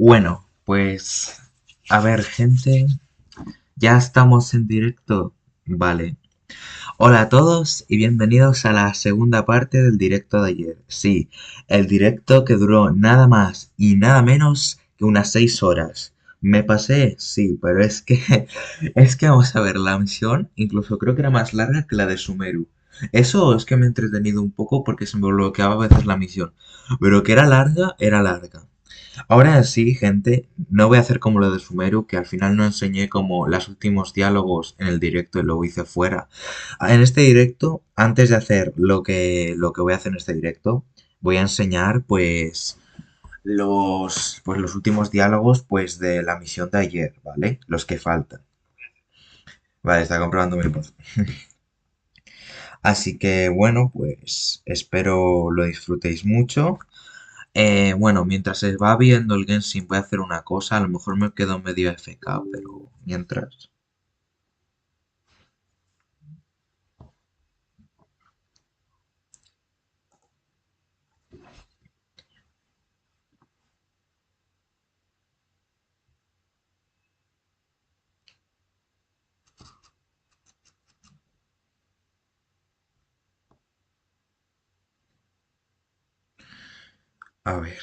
Bueno, pues a ver, gente, ya estamos en directo. Vale. Hola a todos y bienvenidos a la segunda parte del directo de ayer. Sí, el directo que duró nada más y nada menos que unas 6 horas. ¿Me pasé? Sí, pero es que es que vamos a ver, la misión incluso creo que era más larga que la de Sumeru. Eso es que me he entretenido un poco porque se me bloqueaba a veces la misión. Pero que era larga, era larga. Ahora sí, gente, no voy a hacer como lo de Sumeru, que al final no enseñé como los últimos diálogos en el directo y luego hice fuera. En este directo, antes de hacer lo que voy a hacer en este directo, voy a enseñar pues los últimos diálogos pues de la misión de ayer, ¿vale? Los que faltan. Vale, está comprobando mi voz. Así que bueno, pues espero lo disfrutéis mucho. Bueno, mientras se va viendo el Genshin voy a hacer una cosa, a lo mejor me quedo medio FK, pero mientras... A ver...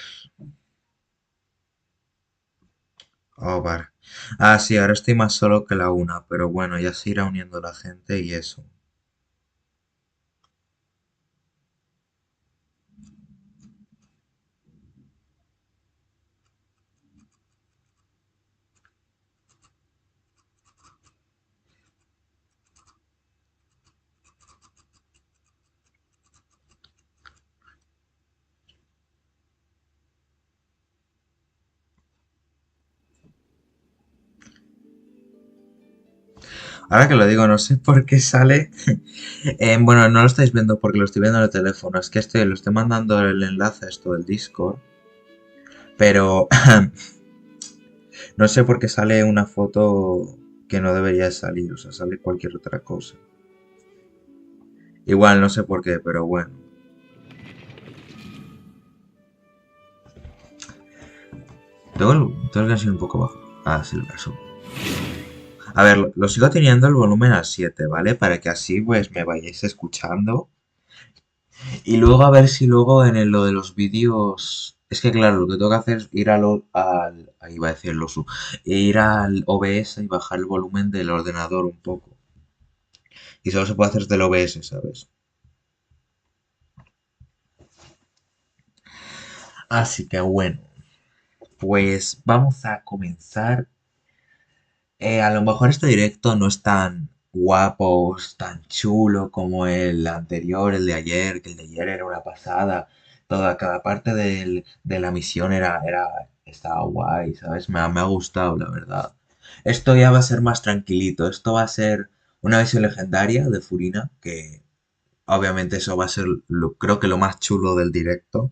Oh, vale. Ah, sí, ahora estoy más solo que la una, pero bueno, ya se irá uniendo la gente y eso. Ahora que lo digo, no sé por qué sale. Bueno, no lo estáis viendo porque lo estoy viendo en el teléfono. Es que lo estoy mandando el enlace a esto del Discord. Pero no sé por qué sale una foto que no debería salir. O sea, sale cualquier otra cosa. Igual, no sé por qué, pero bueno. Tengo el canción un poco bajo. Ah, sí, lo caso. A ver, lo sigo teniendo el volumen al 7, ¿vale? Para que así pues me vayáis escuchando. Y luego a ver si luego lo de los vídeos... Es que claro, lo que tengo que hacer es ir ahí iba a decir ir al OBS y bajar el volumen del ordenador un poco. Y solo se puede hacer desde el OBS, ¿sabes? Así que bueno, pues vamos a comenzar. A lo mejor este directo no es tan guapo, es tan chulo como el anterior, el de ayer, que el de ayer era una pasada. Cada parte de la misión estaba guay, ¿sabes? Me ha gustado, la verdad. Esto ya va a ser más tranquilito. Esto va a ser una versión legendaria de Furina, que obviamente eso va a ser, creo que lo más chulo del directo.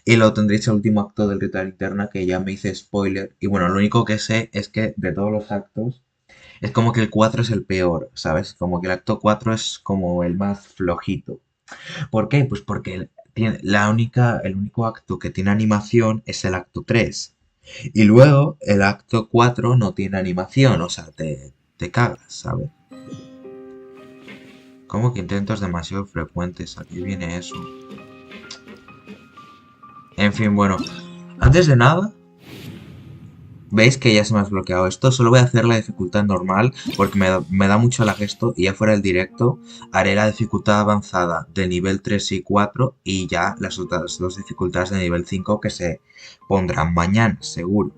Y lo tendréis el último acto del Rito de Linterna, que ya me hice spoiler. Y bueno, lo único que sé es que de todos los actos es como que el 4 es el peor, ¿sabes? Como que el acto 4 es como el más flojito. ¿Por qué? Pues porque el único acto que tiene animación es el acto 3. Y luego el acto 4 no tiene animación, o sea, te cagas, ¿sabes? Como que intentos demasiado frecuentes, aquí viene eso. En fin, bueno, antes de nada, ¿veis que ya se me ha desbloqueado esto? Solo voy a hacer la dificultad normal porque me da mucho lag esto y ya fuera del directo haré la dificultad avanzada de nivel 3 y 4 y ya las otras dos dificultades de nivel 5 que se pondrán mañana, seguro.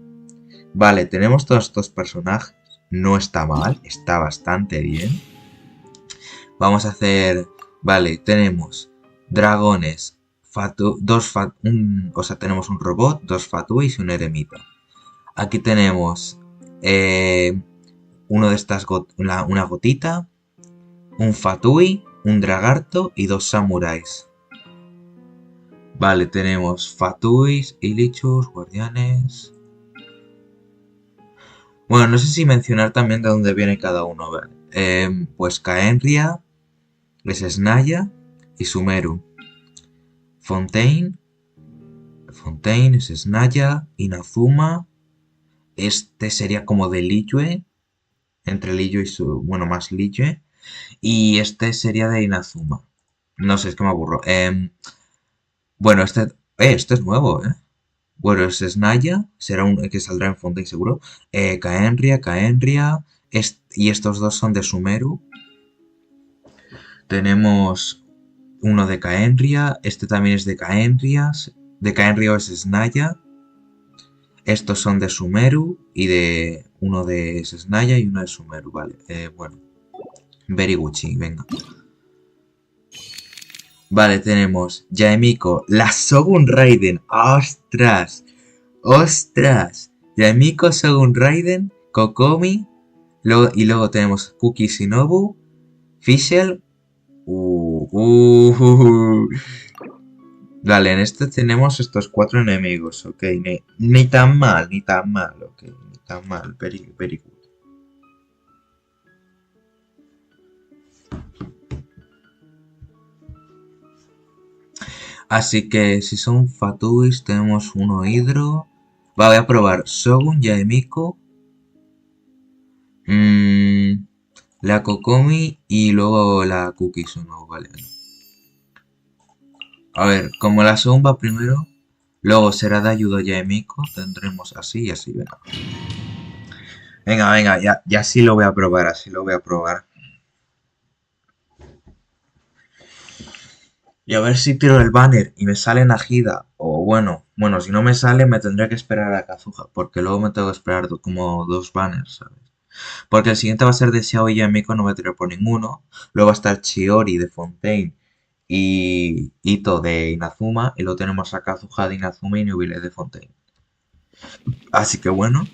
Vale, tenemos todos estos personajes. No está mal, está bastante bien. Vamos a hacer... Vale, tenemos dragones, o sea, tenemos un robot, dos fatuis y un eremita. Aquí tenemos eh, uno de estas una gotita, un fatui, un dragarto y dos samuráis. Vale, tenemos fatuis, ilichus, guardianes. Bueno, no sé si mencionar también de dónde viene cada uno. Vale. Pues Caenria, es Snaya y Sumeru. Fontaine, es Snaya, Inazuma Este sería como de Liyue, entre Liyue y su... Bueno, más Liyue. Y este sería de Inazuma. No sé, es que me aburro. Bueno, este es nuevo, ¿eh? Bueno, es Snaya, será un que saldrá en Fontaine seguro. Kaenria. Y estos dos son de Sumeru. Tenemos uno de Kaenria, este también es de Kaenria. De Kaenria es Snaya. Estos son de Sumeru y de uno de Snaya y uno de Sumeru, vale. Bueno, very Gucci, venga. Vale, tenemos Yaemiko, la Shogun Raiden. ¡Ostras! ¡Ostras! Yaemiko, Shogun Raiden, Kokomi. Y luego tenemos Kuki Shinobu, Fischl. Vale, en este tenemos estos 4 enemigos, ok. Ni tan mal, ok. Ni tan mal, very, very good. Así que si son Fatuis, tenemos uno Hidro. Va, voy a probar Shogun, Yaemiko, la Kokomi y luego la Cookie no, vale. A ver, como la Shogun va primero, luego será de ayuda Yaemiko, tendremos así y así, venga. Venga, ya sí lo voy a probar, así lo voy a probar. Y a ver si tiro el banner y me sale Najida. O bueno, si no me sale me tendré que esperar a Kazuha. Porque luego me tengo que esperar como 2 banners, ¿sabes? Porque el siguiente va a ser de Xiao y Yamiko, no voy a tirar por ninguno. Luego va a estar Chiori de Fontaine y Ito de Inazuma. Y luego tenemos a Kazuha de Inazuma y Nubile de Fontaine. Así que bueno,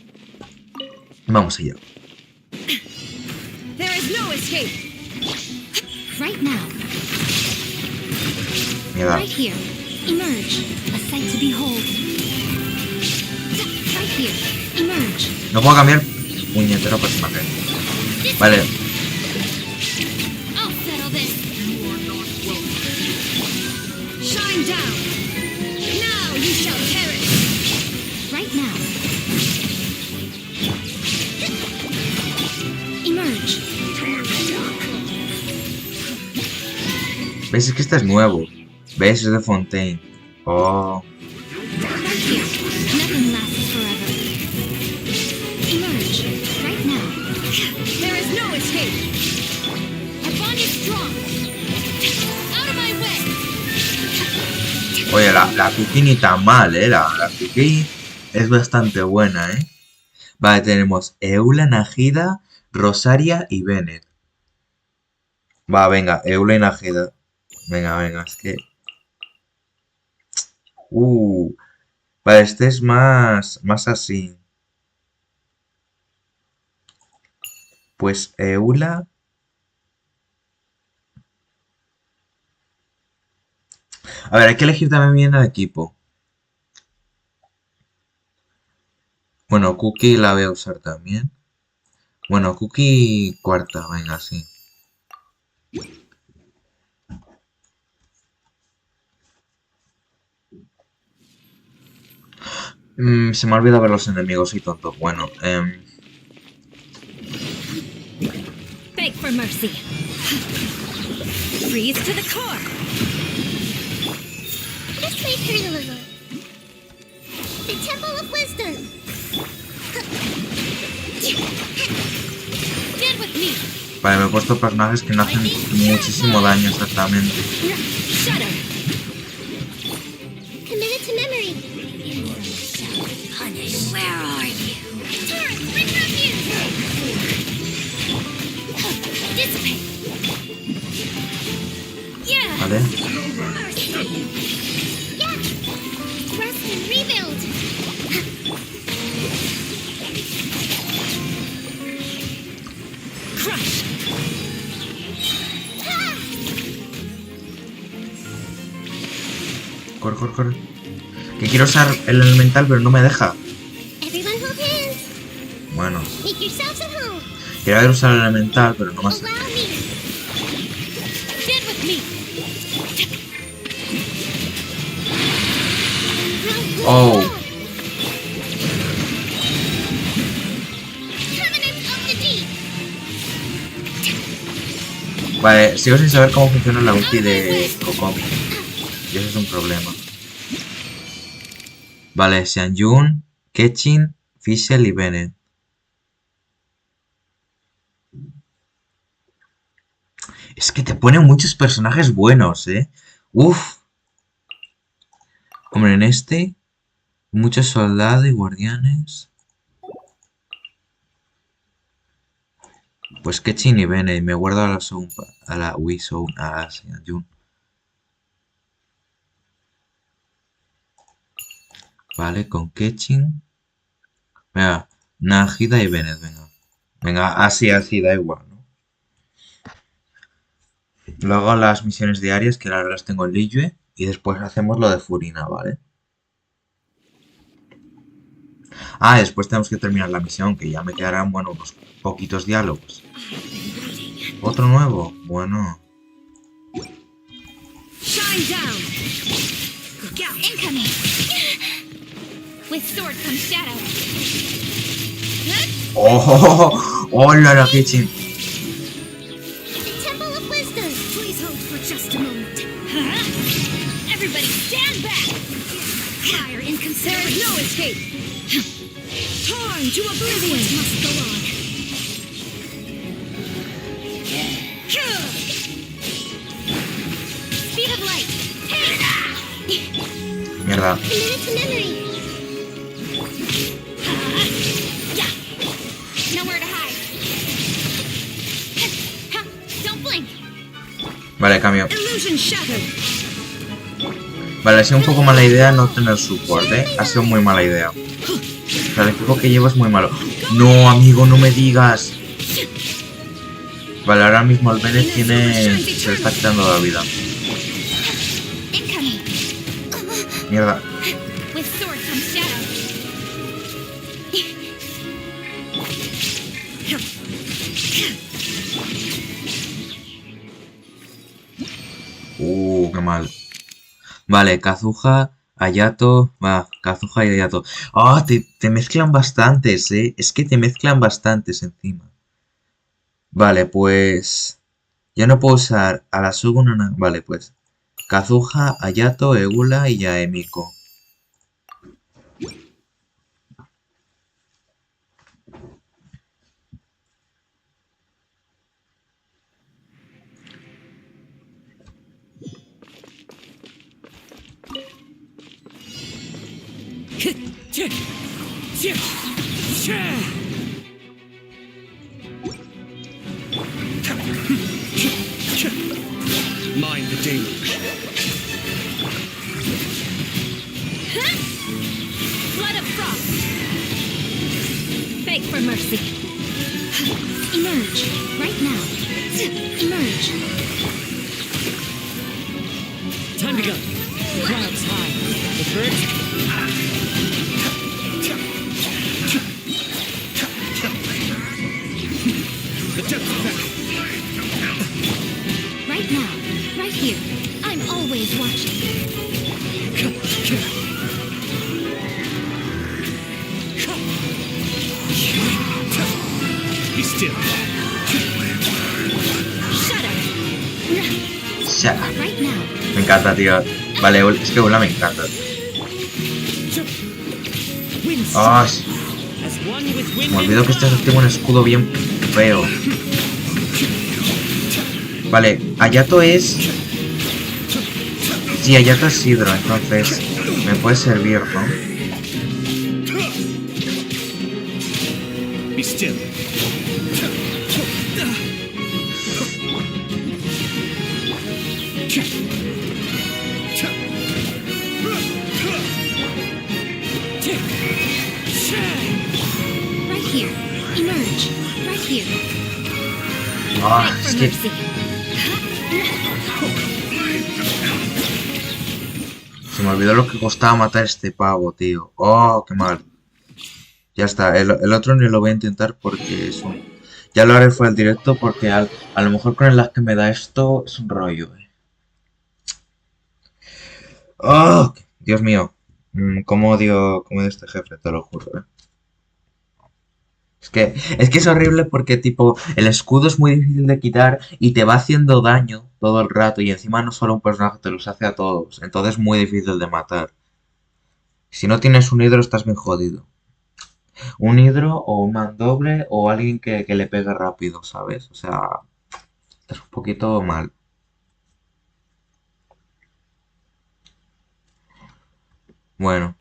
vamos allá. There is no escape. Right now. Mierda. Right here. Emerge. A sight to behold. Right here. Emerge. No puedo cambiar puñetero personaje. Vale. I'll settle this. Shine down. Now you shall perish. Right now. Emerge. ¿Ves? Es que este es nuevo. ¿Ves? Es de Fontaine. Oh. Right here. Nothing lasts forever. Emerge. Right now. There is no escape. Our bond is strong. Out of my way. Oye, la Cookie ni tan mal, ¿eh? La Cookie es bastante buena, ¿eh? Vale, tenemos Eula, Najida, Rosaria y Bennett. Va, venga, Eula y Najida. Venga, es que... Vale, este es más así. Pues Eula... A ver, hay que elegir también bien el equipo. Bueno, Cookie la voy a usar también. Bueno, Cookie cuarta, venga, sí. Se me ha olvidado ver los enemigos, soy tonto. Bueno, Beg for mercy. Freeze to the core. This way, Furina. The Temple of Wisdom. Stand with me. Vale, me he puesto personajes que no hacen muchísimo daño exactamente. Shudder. Committed to memory. Punish. Where are you? Taurus, bring refuge. Dissipate. Yeah. Vale. Yeah. Rest and rebuild. Crush. Ah! Corre. Que quiero usar el elemental, pero no me deja. Everyone hold hands. Bueno, Make yourselves at home. quería haber usado el elemental, pero no me hace. Allow me. Stand with me. Oh. Vale, sigo sin saber cómo funciona la ulti de Kokomi. Y eso es un problema. Vale, Xianyun, Kechin, Fischl y Bennett. Es que te ponen muchos personajes buenos, ¿eh? Uf. Hombre, en este, muchos soldados y guardianes. Pues Kechin y Bennett. Me guardo a la Sound, a la Wii Sound, a la Xianyun. Vale, con Kechin. Venga, Najida y Bennett, venga. Venga, así, da igual, ¿no? Luego las misiones diarias, que ahora las tengo en Liyue. Y después hacemos lo de Furina, ¿vale? Ah, después tenemos que terminar la misión, que ya me quedarán, bueno, unos poquitos diálogos. ¿Otro nuevo? Bueno. Shine down. Incoming. With sword comes shadow. ¡Oh! ¡Hola, la Kechin! The Temple of Wisdom. Please hold for just a moment. Everybody stand back. Fire inconsiderate. There is no escape. Torn to oblivion. Must go on. Speed of light. Mierda. Committed to memory. Nowhere to hide. Don't blink. Vale, cambio. Illusion shattered. Vale, ha sido un poco mala idea no tener support, ¿eh? Ha sido muy mala idea. O sea, el equipo que llevo es muy malo. No, amigo, no me digas. Vale, ahora mismo el Bennett tiene... se le está quitando la vida. Incoming. Mierda. With sword comes shadow. Qué mal. Vale, Kazuha, Hayato... Va, Kazuha y Hayato. Ah, te mezclan bastantes, ¿eh? Es que te mezclan bastantes encima. Vale, pues... ya no puedo usar a la Suguna... Vale, pues... Kazuha, Hayato, Eula y Yaemiko. Mind the deluge. Flood of frost. Beg for mercy. Emerge right now. Emerge. Time to go. The clouds high. The birds. The depths of that. Right now. Right here. I'm always watching. Be still. Shut up. Shut up. Right now. Me encanta, tío. Vale, es que Eula me encanta. Ah, As one with wind me olvidó que este tengo un escudo bien feo. Vale, Hayato es... Sí, Hayato es Hidro, entonces me puede servir, ¿no? Be still. Right here. Emerge. Right here. Ah, Beg es for que... mercy. Se me olvidó lo que costaba matar a este pavo, tío. Oh, qué mal. Ya está, el otro ni lo voy a intentar porque es un... Ya lo haré fuera del directo porque a lo mejor con el lag que me da esto es un rollo, Oh, Dios mío. Cómo odio este jefe, te lo juro, Es que es horrible porque, tipo, el escudo es muy difícil de quitar y te va haciendo daño todo el rato. Y encima no solo un personaje, te los hace a todos. Entonces es muy difícil de matar. Si no tienes un hidro, estás bien jodido. Un hidro o un mandoble o alguien que le pegue rápido, ¿sabes? O sea, es un poquito mal. Bueno,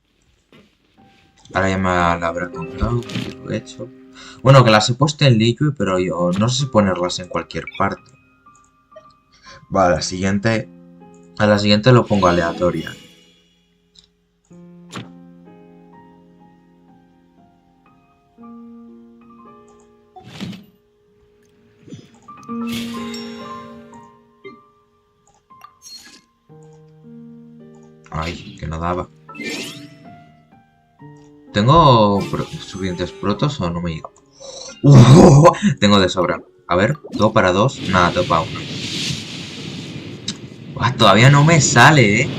ahora ya me la habrá contado, que lo he hecho. Bueno, que las he puesto en liquid, pero yo no sé si ponerlas en cualquier parte. Vale, a la siguiente lo pongo aleatoria. Ay, que no daba. ¿Tengo suficientes protos o no me llega? Tengo de sobra. A ver, 2 para 2. Nada, 2 para 1. Todavía no me sale, ¿eh?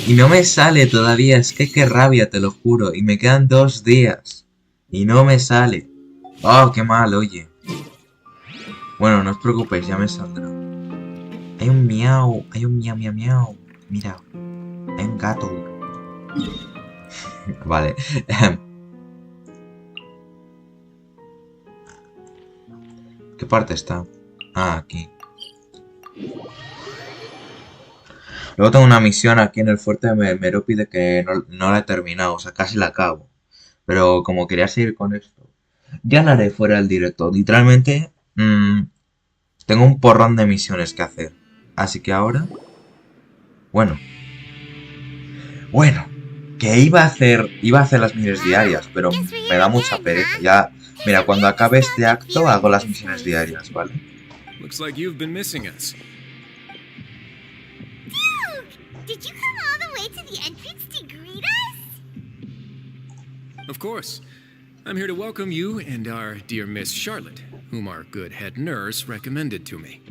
Y no me sale todavía. Es que qué rabia, te lo juro. Y me quedan 2 días. Y no me sale. Oh, qué mal, oye. Bueno, no os preocupéis, ya me saldrá. Hay un miau. Hay un miau, miau, miau. Mira. Hay un gato. Vale. ¿Qué parte está? Ah, aquí. Luego tengo una misión aquí en el fuerte de Merópide que no la he terminado, o sea, casi la acabo. Pero como quería seguir con esto, ya la haré fuera del directo. Literalmente, tengo un porrón de misiones que hacer. Así que ahora... Bueno, que iba a hacer las misiones diarias, pero me da mucha pereza. Ya, mira, cuando acabe este acto hago las misiones diarias, ¿vale? Looks like you've been missing us. Duke, did you come all the way to the entrance to greet us? Of course. I'm here to welcome you and our dear Miss Charlotte, whom our good head nurse recommended to me.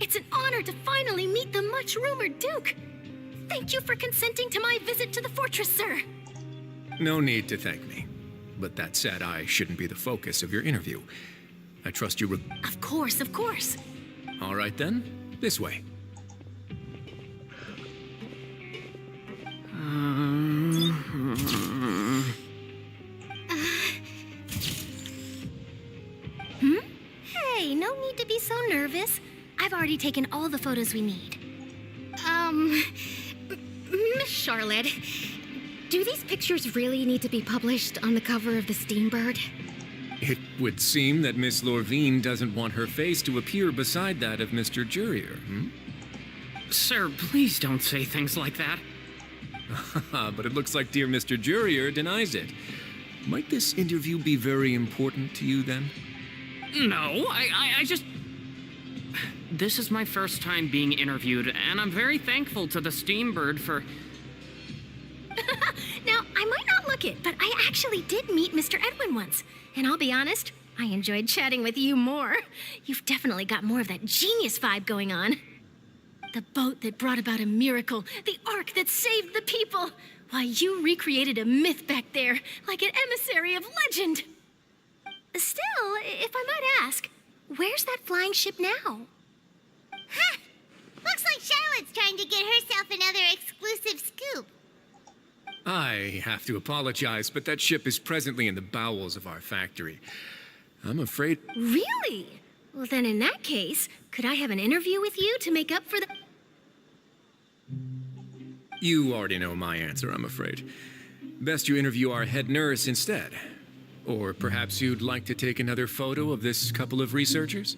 It's an honor to finally meet the much-rumored Duke. Thank you for consenting to my visit to the fortress, sir. No need to thank me. But that said, I shouldn't be the focus of your interview. I trust you. Of course, of course. All right then, this way. Hey, no need to be so nervous. I've already taken all the photos we need. Miss Charlotte, do these pictures really need to be published on the cover of the Steambird? It would seem that Miss Lorvine doesn't want her face to appear beside that of Mr. Jurier, hmm? Sir, please don't say things like that. But it looks like dear Mr. Jurier denies it. Might this interview be very important to you, then? No, I just... This is my first time being interviewed, and I'm very thankful to the Steambird for... Now, I might not look it, but I actually did meet Mr. Edwin once. And I'll be honest, I enjoyed chatting with you more. You've definitely got more of that genius vibe going on. The boat that brought about a miracle, the ark that saved the people. Why, you recreated a myth back there, like an emissary of legend. Still, if I might ask, where's that flying ship now? Huh! Looks like Charlotte's trying to get herself another exclusive scoop. I have to apologize, but that ship is presently in the bowels of our factory. I'm afraid... Really? Well, then in that case, could I have an interview with you to make up for the... You already know my answer, I'm afraid. Best you interview our head nurse instead. Or perhaps you'd like to take another photo of this couple of researchers?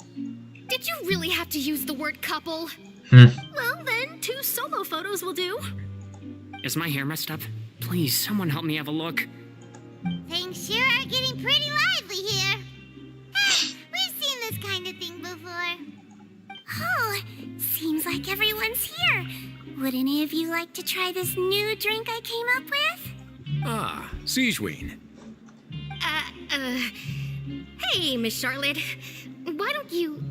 Did you really have to use the word couple? Well, then, 2 solo photos will do. Is my hair messed up? Please, someone help me have a look. Things sure are getting pretty lively here. We've seen this kind of thing before. Oh, seems like everyone's here. Would any of you like to try this new drink I came up with? Ah, Siegeween. Hey, Miss Charlotte. Why don't you,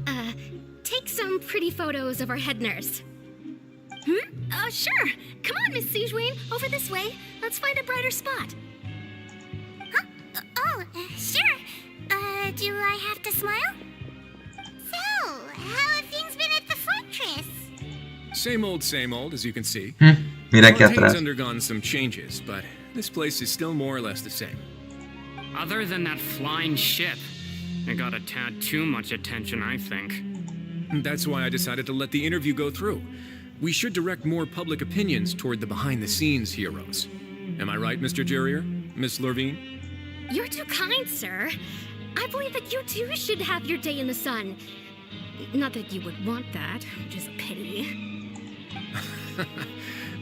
take some pretty photos of our head nurse? Sure. Come on, Miss Siegeween. Over this way. Let's find a brighter spot. Huh? Oh, sure. Do I have to smile? So, how have things been at the fortress? Same old, as you can see. Mira aquí Fontaine's atrás. undergone some changes, but this place is still more or less the same. Other than that flying ship, it got a tad too much attention, I think. That's why I decided to let the interview go through. We should direct more public opinions toward the behind-the-scenes heroes. Am I right, Mr. Jurrier? Miss Lurvine? You're too kind, sir. I believe that you too should have your day in the sun. Not that you would want that, which is a pity.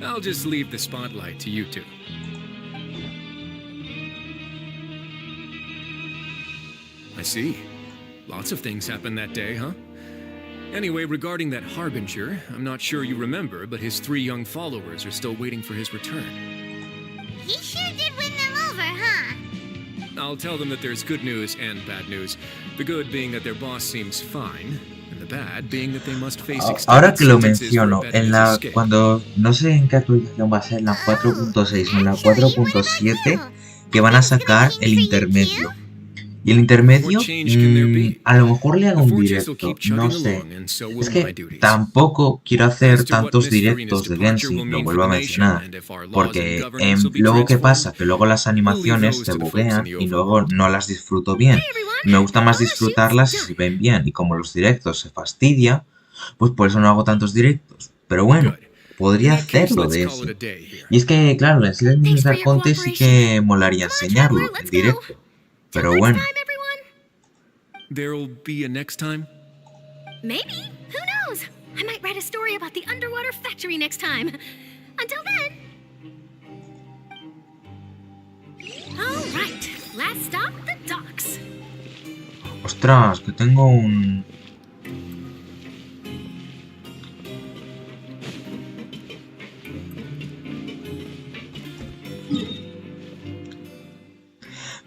I'll just leave the spotlight to you two. I see. Lots of things happened that day, huh? Anyway, regarding that Harbinger, I'm not sure you remember, but his 3 young followers are still waiting for his return. He sure did win them over, huh? I'll tell them that there's good news and bad news. The good being that their boss seems fine, and the bad being that they must face Ahora extended que lo sentences for menciono, abetting en his la escape. cuando no sé en qué actualización va a ser, en la 4.6 o en la 4.7, que van a sacar el intermedio. Y el intermedio, a lo mejor le hago un directo, no sé. Es que tampoco quiero hacer tantos directos de Genshin, lo vuelvo a mencionar. Porque luego, ¿qué pasa? Que luego las animaciones se buguean y luego no las disfruto bien. Me gusta más disfrutarlas si se ven bien. Y como los directos se fastidia, pues por eso no hago tantos directos. Pero bueno, podría hacerlo de eso. Y es que, claro, en Silent Dark Contest sí que molaría enseñarlo en directo. Pero bueno. There'll be a next time? Maybe. Who knows? I might write a story about the underwater factory next time. Until then. All right. Last stop, the docks. Ostras, que tengo un...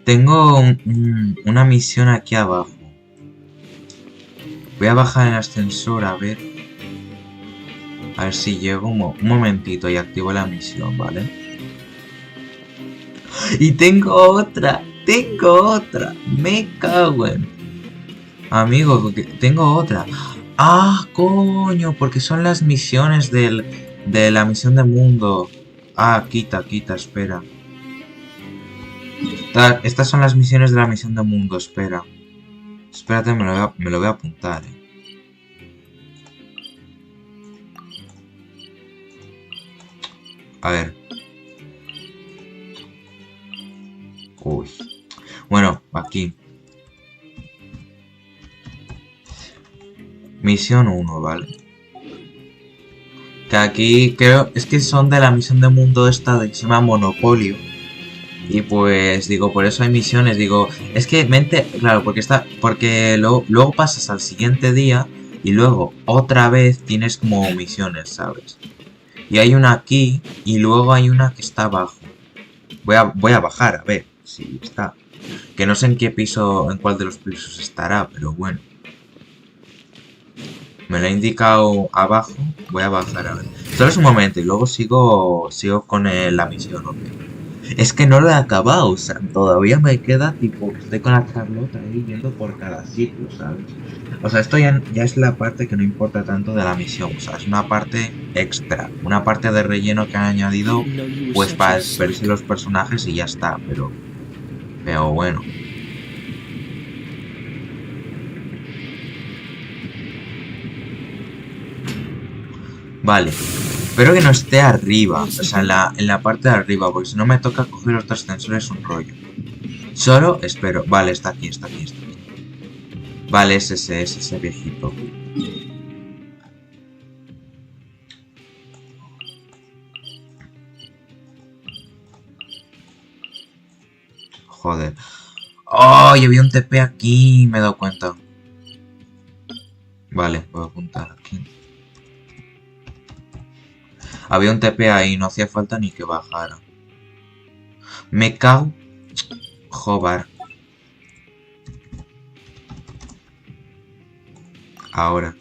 Tengo una misión aquí abajo. Voy a bajar el ascensor a ver. A ver si llego un momentito y activo la misión, ¿vale? Y tengo otra. Me cago en... Amigo, porque tengo otra. Ah, coño, porque son las misiones de la misión de mundo. Ah, quita, espera. Estas son las misiones de la misión de mundo, espera. Espérate, me lo voy a apuntar. A ver. Uy. Bueno, aquí. Misión 1, ¿vale? Que aquí creo... Es que son de la misión de mundo esta de que se llama Monopolio. Y pues digo, por eso hay misiones, digo, es que claro, porque luego pasas al siguiente día y luego otra vez tienes como misiones, ¿sabes? Y hay una aquí y luego hay una que está abajo. Voy a bajar a ver si está. Que no sé en qué piso, en cuál de los pisos estará, pero bueno. Me lo ha indicado abajo, voy a bajar a ver. Solo es un momento y luego sigo con la misión, ¿ok? Es que no lo he acabado, o sea, todavía me queda tipo que estoy con la Carlota ahí yendo por cada sitio, ¿sabes? O sea, esto ya es la parte que no importa tanto de la misión, o sea, es una parte extra, una parte de relleno que han añadido pues para verse los personajes y ya está, pero bueno. Vale. Espero que no esté arriba, o sea, en la parte de arriba, porque si no me toca coger los dos ascensores un rollo. Solo espero. Vale, está aquí. Vale, es ese viejito. Joder. ¡Oh! Yo vi un TP aquí, me he dado cuenta. Vale, voy a apuntar aquí. Había un TP ahí, no hacía falta ni que bajara. Me cago. Joder. Ahora.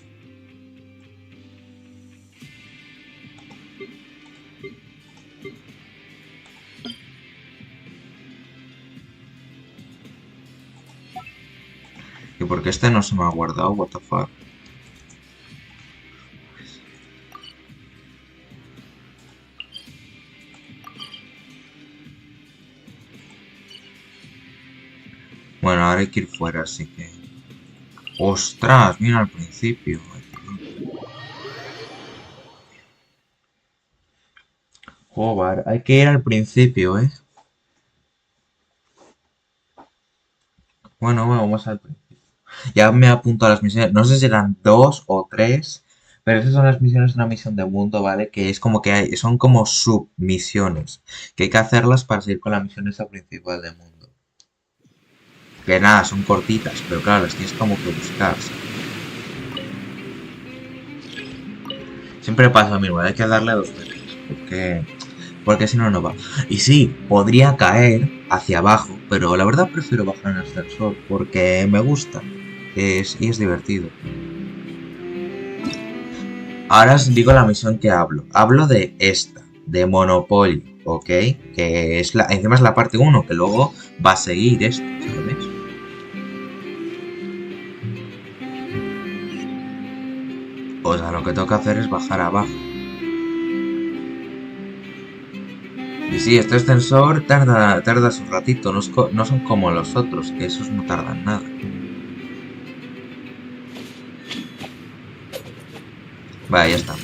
porque este no se me ha guardado, what the fuck. Bueno, ahora hay que ir fuera, así que... ¡Ostras! Mira al principio. Joder, hay que ir al principio, ¿eh? Bueno, vamos al principio. Ya me apunto a las misiones. No sé si eran 2 o 3. Pero esas son las misiones de una misión de mundo, ¿vale? Que es como que son como submisiones. Que hay que hacerlas para seguir con la misión esa principal de mundo. Que nada, son cortitas, pero claro, las tienes como que buscar, ¿sabes? Siempre pasa lo mismo, hay que darle 2 veces. Porque si no, no va. Y sí, podría caer hacia abajo, pero la verdad prefiero bajar en ascensor porque me gusta. Y es divertido. Ahora os digo la misión que hablo. Hablo de esta, de Monopolio, ¿ok? Que es encima es la parte 1, que luego va a seguir esto, ¿sabes? O sea, lo que tengo que hacer es bajar abajo. Y sí, este ascensor tarda su ratito, no son como los otros, que esos no tardan nada. Vale, ya está.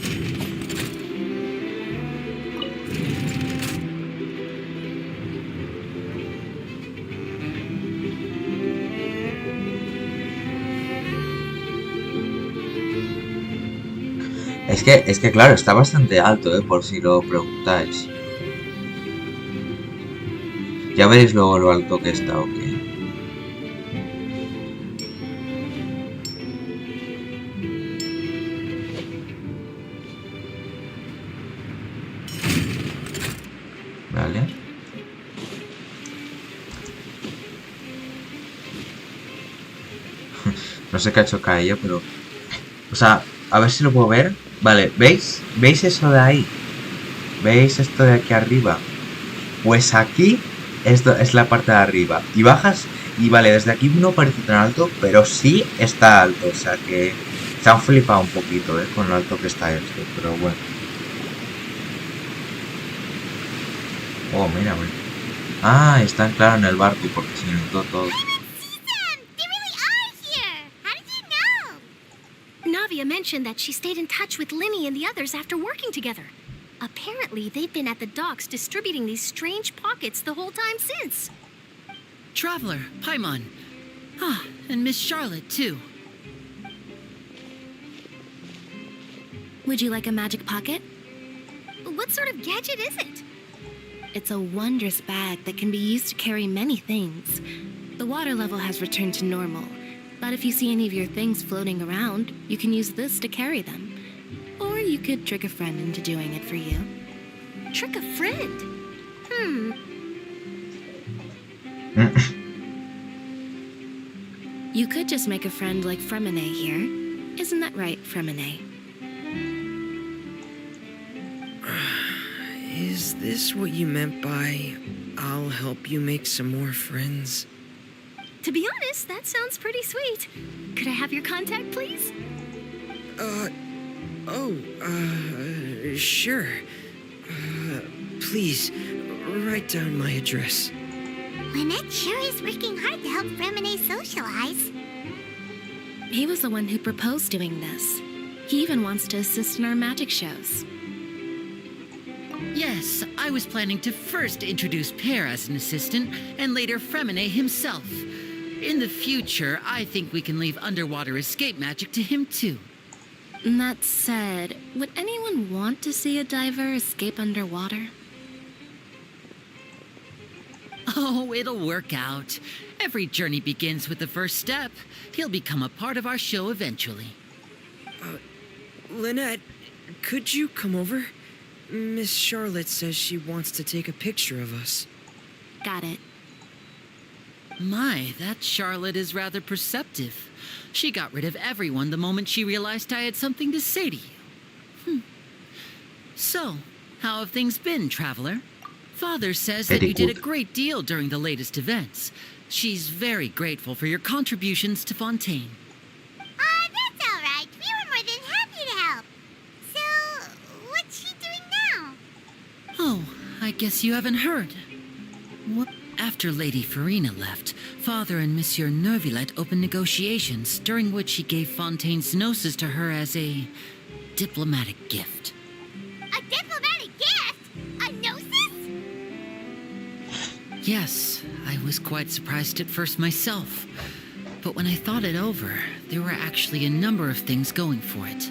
Es que claro, está bastante alto, por si lo preguntáis. Ya veréis luego lo alto que está, ok. Vale. No sé qué ha hecho Kaella, pero... O sea, a ver si lo puedo ver. Vale, ¿veis? ¿Veis eso de ahí? ¿Veis esto de aquí arriba? Pues aquí... Esto es la parte de arriba. Y bajas y vale, desde aquí no parece tan alto, pero sí está alto. O sea que se han flipado un poquito, con lo alto que está esto. Pero bueno. Oh, mira, mira. Ah, están claro en el barco porque se inundó todo. Navia mentioned that she stayed in touch with Linny and the others after working together. Apparently, they've been at the docks distributing these strange pockets the whole time since. Traveler, Paimon. Ah, and Miss Charlotte, too. Would you like a magic pocket? What sort of gadget is it? It's a wondrous bag that can be used to carry many things. The water level has returned to normal, but if you see any of your things floating around, you can use this to carry them. Or you could trick a friend into doing it for you. Trick a friend? You could just make a friend like Fremine here. Isn't that right, Fremine? Is this what you meant by, I'll help you make some more friends? To be honest, that sounds pretty sweet. Could I have your contact, please? Sure. Please, write down my address. Lynette sure is working hard to help Fremine socialize. He was the one who proposed doing this. He even wants to assist in our magic shows. Yes, I was planning to first introduce Pear as an assistant, and later Fremine himself. In the future, I think we can leave underwater escape magic to him too. That said, would anyone want to see a diver escape underwater? Oh, it'll work out. Every journey begins with the first step. He'll become a part of our show eventually. Lynette, could you come over? Miss Charlotte says she wants to take a picture of us. Got it. My, that Charlotte is rather perceptive. She got rid of everyone the moment she realized I had something to say to you. So, how have things been, Traveler? Father says that you did a great deal during the latest events. She's very grateful for your contributions to Fontaine. That's all right. We were more than happy to help. So, what's she doing now? Oh, I guess you haven't heard. What? After Lady Furina left, Father and Monsieur Neuvillette opened negotiations, during which he gave Fontaine's gnosis to her as a diplomatic gift. A diplomatic gift? A gnosis? Yes, I was quite surprised at first myself. But when I thought it over, there were actually a number of things going for it.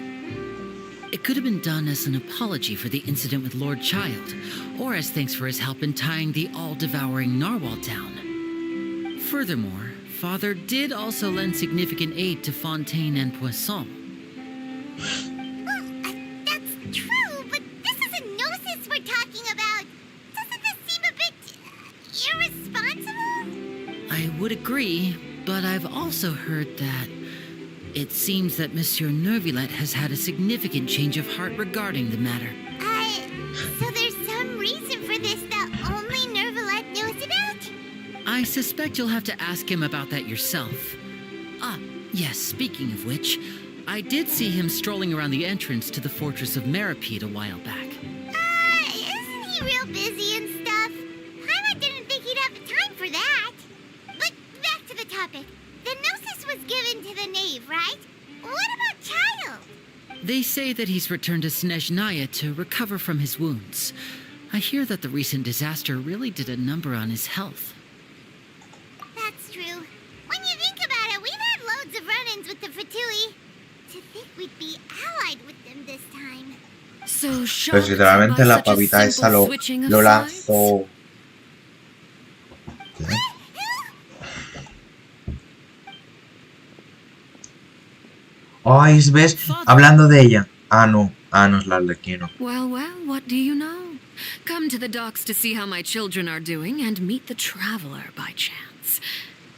It could have been done as an apology for the incident with Lord Child, or as thanks for his help in tying the all-devouring narwhal down. Furthermore, Father did also lend significant aid to Fontaine and Poisson. Well, that's true, but this is a gnosis we're talking about. Doesn't this seem a bit irresponsible? I would agree, but I've also heard that it seems that Monsieur Neuvillette has had a significant change of heart regarding the matter. So there's some reason for this that only Neuvillette knows about? I suspect you'll have to ask him about that yourself. Ah, yes, speaking of which, I did see him strolling around the entrance to the Fortress of Meripede a while back. Isn't he real busy and stuff? Paimon didn't think he'd have the time for that. But back to the topic. The gnosis was given to the knave, right? What about Child? They say that he's returned to Snezhnaya to recover from his wounds. I hear that the recent disaster really did a number on his health. That's true. When you think about it, we've had loads of run-ins with the Fatui. To think we'd be allied with them this time. So Pues literalmente la pavita esa lo lanzó. ¿Qué? Ay, ¿ves? Hablando de ella. No es la Arlequino. Well, what do you know? Come to the docks to see how my children are doing and meet the traveler by chance.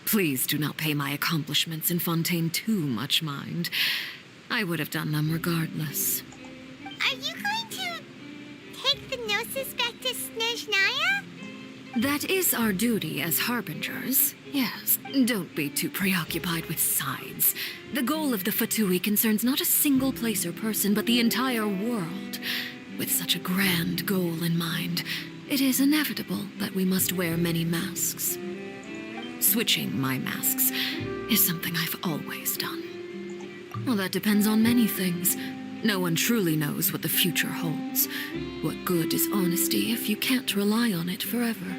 Please do not pay my accomplishments in Fontaine too much mind. I would have done them regardless. Are you going to take the gnosis back to Snezhnaya? That is our duty as harbingers. Yes, don't be too preoccupied with sides. The goal of the Fatui concerns not a single place or person, but the entire world. With such a grand goal in mind, it is inevitable that we must wear many masks. Switching my masks is something I've always done. Well, that depends on many things. No one truly knows what the future holds. What good is honesty if you can't rely on it forever?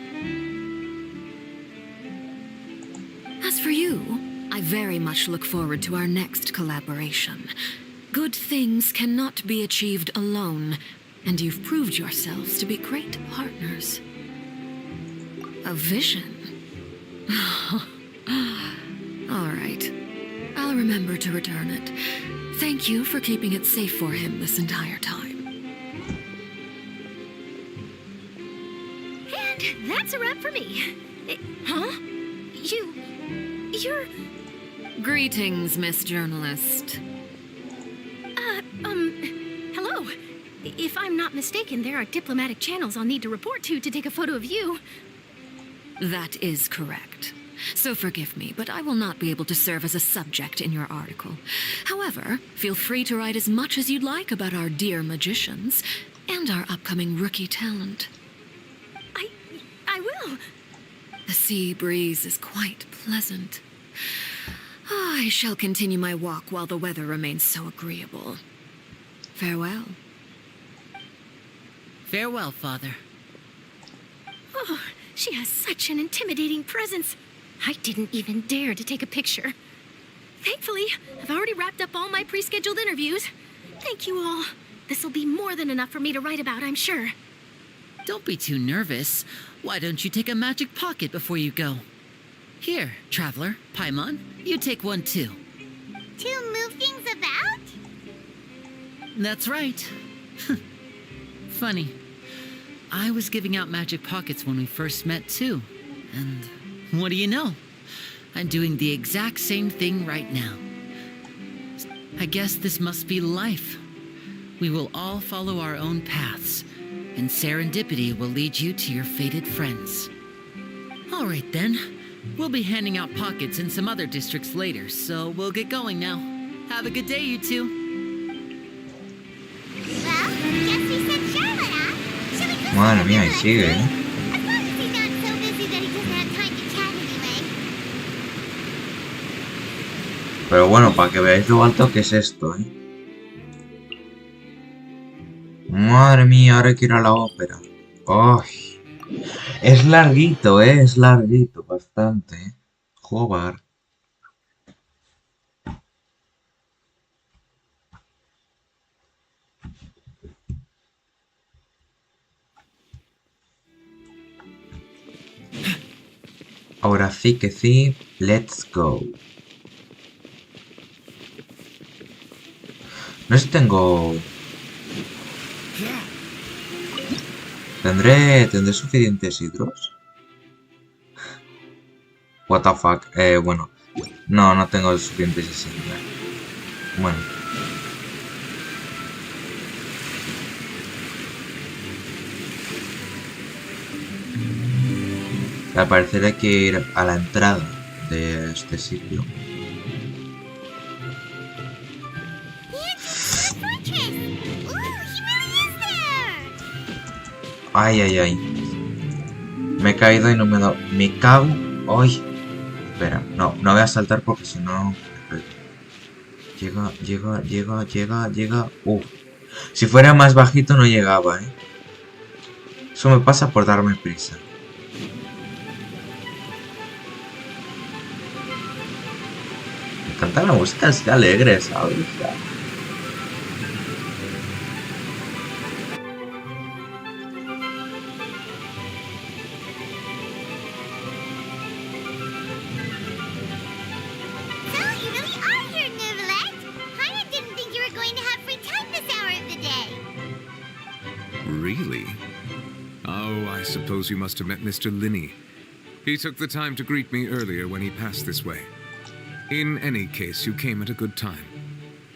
As for you, I very much look forward to our next collaboration. Good things cannot be achieved alone, and you've proved yourselves to be great partners. A vision? All right. I'll remember to return it. Thank you for keeping it safe for him this entire time. And that's a wrap for me. Huh? You're... Greetings, Miss Journalist. Hello. If I'm not mistaken, there are diplomatic channels I'll need to report to take a photo of you. That is correct. So forgive me, but I will not be able to serve as a subject in your article. However, feel free to write as much as you'd like about our dear magicians and our upcoming rookie talent. I will. The sea breeze is quite pleasant. I shall continue my walk while the weather remains so agreeable. Farewell. Farewell, Father. Oh, she has such an intimidating presence. I didn't even dare to take a picture. Thankfully, I've already wrapped up all my pre-scheduled interviews. Thank you all. This'll be more than enough for me to write about, I'm sure. Don't be too nervous. Why don't you take a magic pocket before you go? Here, Traveler, Paimon, you take one too. To move things about? That's right. Funny. I was giving out magic pockets when we first met too. And what do you know? I'm doing the exact same thing right now. I guess this must be life. We will all follow our own paths, and serendipity will lead you to your fated friends. All right then, We'll be handing out pockets in some other districts later, so we'll get going now. Have a good day, you two. Well, guess we sent Charlotte off. Should we go Madre see mía, y Charlotte sigue, too? ¿eh? As long as he's not so busy that he doesn't have time to chat anyway. Pero bueno, para que veáis lo alto que es esto, ¿eh? Madre mía, ahora quiero ir a la ópera. ¡Ay! Es larguito, ¿eh? Es larguito, bastante, ¿eh? Joder. Ahora sí que sí, let's go. No sé si tengo... ¿Tendré suficientes hidros? What the fuck. Bueno. No tengo suficientes hidros. Bueno. Al parecer hay que ir a la entrada de este sitio. Ay, ay, ay. Me he caído y no me he dado... Me cago... ¡Ay! Espera, no voy a saltar porque si no... Llega... Si fuera más bajito no llegaba, ¿eh? Eso me pasa por darme prisa. Me encanta la música así alegre, ¿sabes? Really? Oh, I suppose you must have met Mr. Linney. He took the time to greet me earlier when he passed this way. In any case, you came at a good time.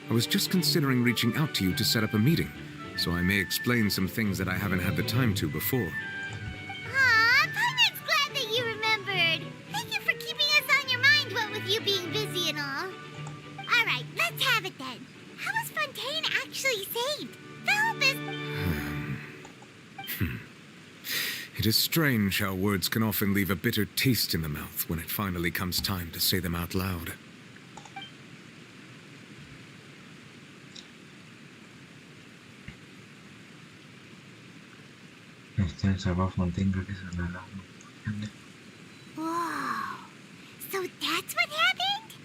I was just considering reaching out to you to set up a meeting, so I may explain some things that I haven't had the time to before. Aw, Paimon's glad that you remembered. Thank you for keeping us on your mind, what with you being busy and all. Alright, let's have it then. How was Fontaine actually saved? The hope is... It is strange how words can often leave a bitter taste in the mouth when it finally comes time to say them out loud. Whoa. So that's what happened?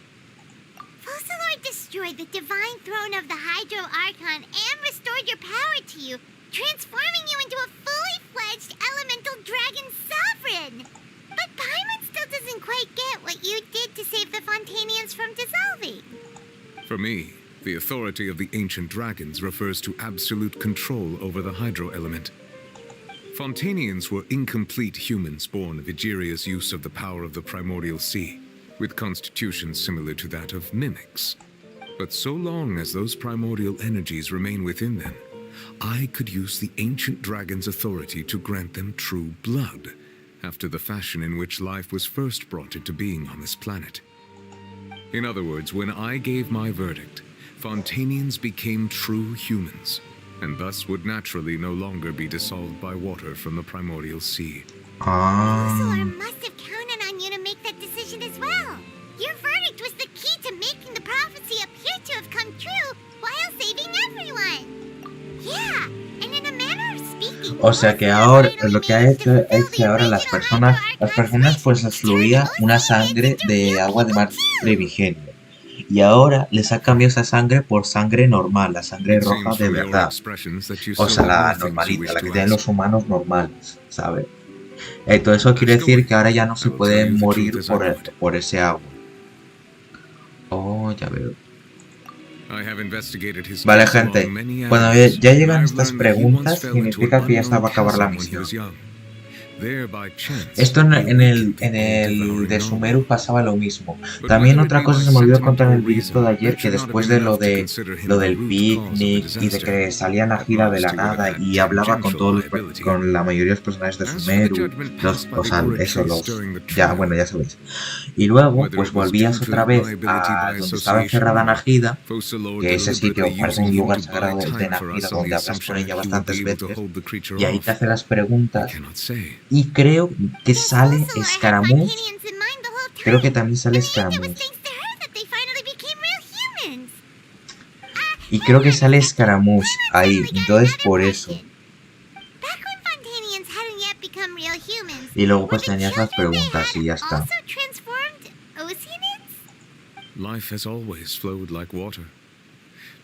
Focalor destroyed the divine throne of the Hydro Archon and restored your power to you, transforming you into a fully fledged elemental dragon sovereign. But Paimon still doesn't quite get what you did to save the Fontanians from dissolving. For me, the authority of the ancient dragons refers to absolute control over the hydro element. Fontanians were incomplete humans born of Egeria's use of the power of the primordial sea, with constitutions similar to that of mimics. But so long as those primordial energies remain within them, I could use the ancient dragon's authority to grant them true blood, after the fashion in which life was first brought into being on this planet. In other words, when I gave my verdict, Fontanians became true humans, and thus would naturally no longer be dissolved by water from the primordial sea. Focalor must have counted on you to make that decision as well. Your verdict was the key to making the prophecy appear to have come true while saving everyone. Yeah, and in a manner of speaking... O sea que ahora lo que ha hecho es que ahora las personas pues les fluía una sangre de agua de mar primigenio. Y ahora les ha cambiado esa sangre por sangre normal, la sangre roja de verdad. O sea, la normalita, la que tienen los humanos normales, ¿sabes? Todo eso quiere decir que ahora ya no se pueden morir por ese agua. Oh, ya veo. Vale, gente, cuando ya llegan estas preguntas, significa que ya está va a acabar la misión. There by chance, Esto the awakened en all el devouring de knowledge. Sumeru pasaba lo mismo. But También whether it otra be cosa by se me olvidó sentiment contar en or el directo de reason, ayer, that que should not have después been de enough to consider him lo the del root cause of the picnic y de disaster. que salían a gira de la Whilst he would nada have had y hablaba con tangential todos liability. con la mayoría de los personajes de As for the Sumeru, judgment passed by o the sea, oratrice eso, during the ya, trial, bueno, ya sabéis. Y luego, whether pues it was volvías due to otra vez liability a by donde estaba association encerrada or Nagida, Focalor que ese sitio deliberately parece using un him lugar to buy sagrado de time for Nagida us on the donde hablas con assumption ella that he would bastantes be able to veces hold the creature y ahí te off? hace las I preguntas cannot say. y creo que Miss sale Fossilor had Escaramuz, Fontanians in mind the whole creo que time. también sale In the end, it was Escaramuz thanks to her that they finally became real humans. y creo que sale Escaramuz Paimon ahí, finally got entonces another por eso. question. Back when Fontanians hadn't yet become real humans, Y luego were pues the tenías las children they preguntas y ya had está. also transformed Oceanids? Life has always flowed like water.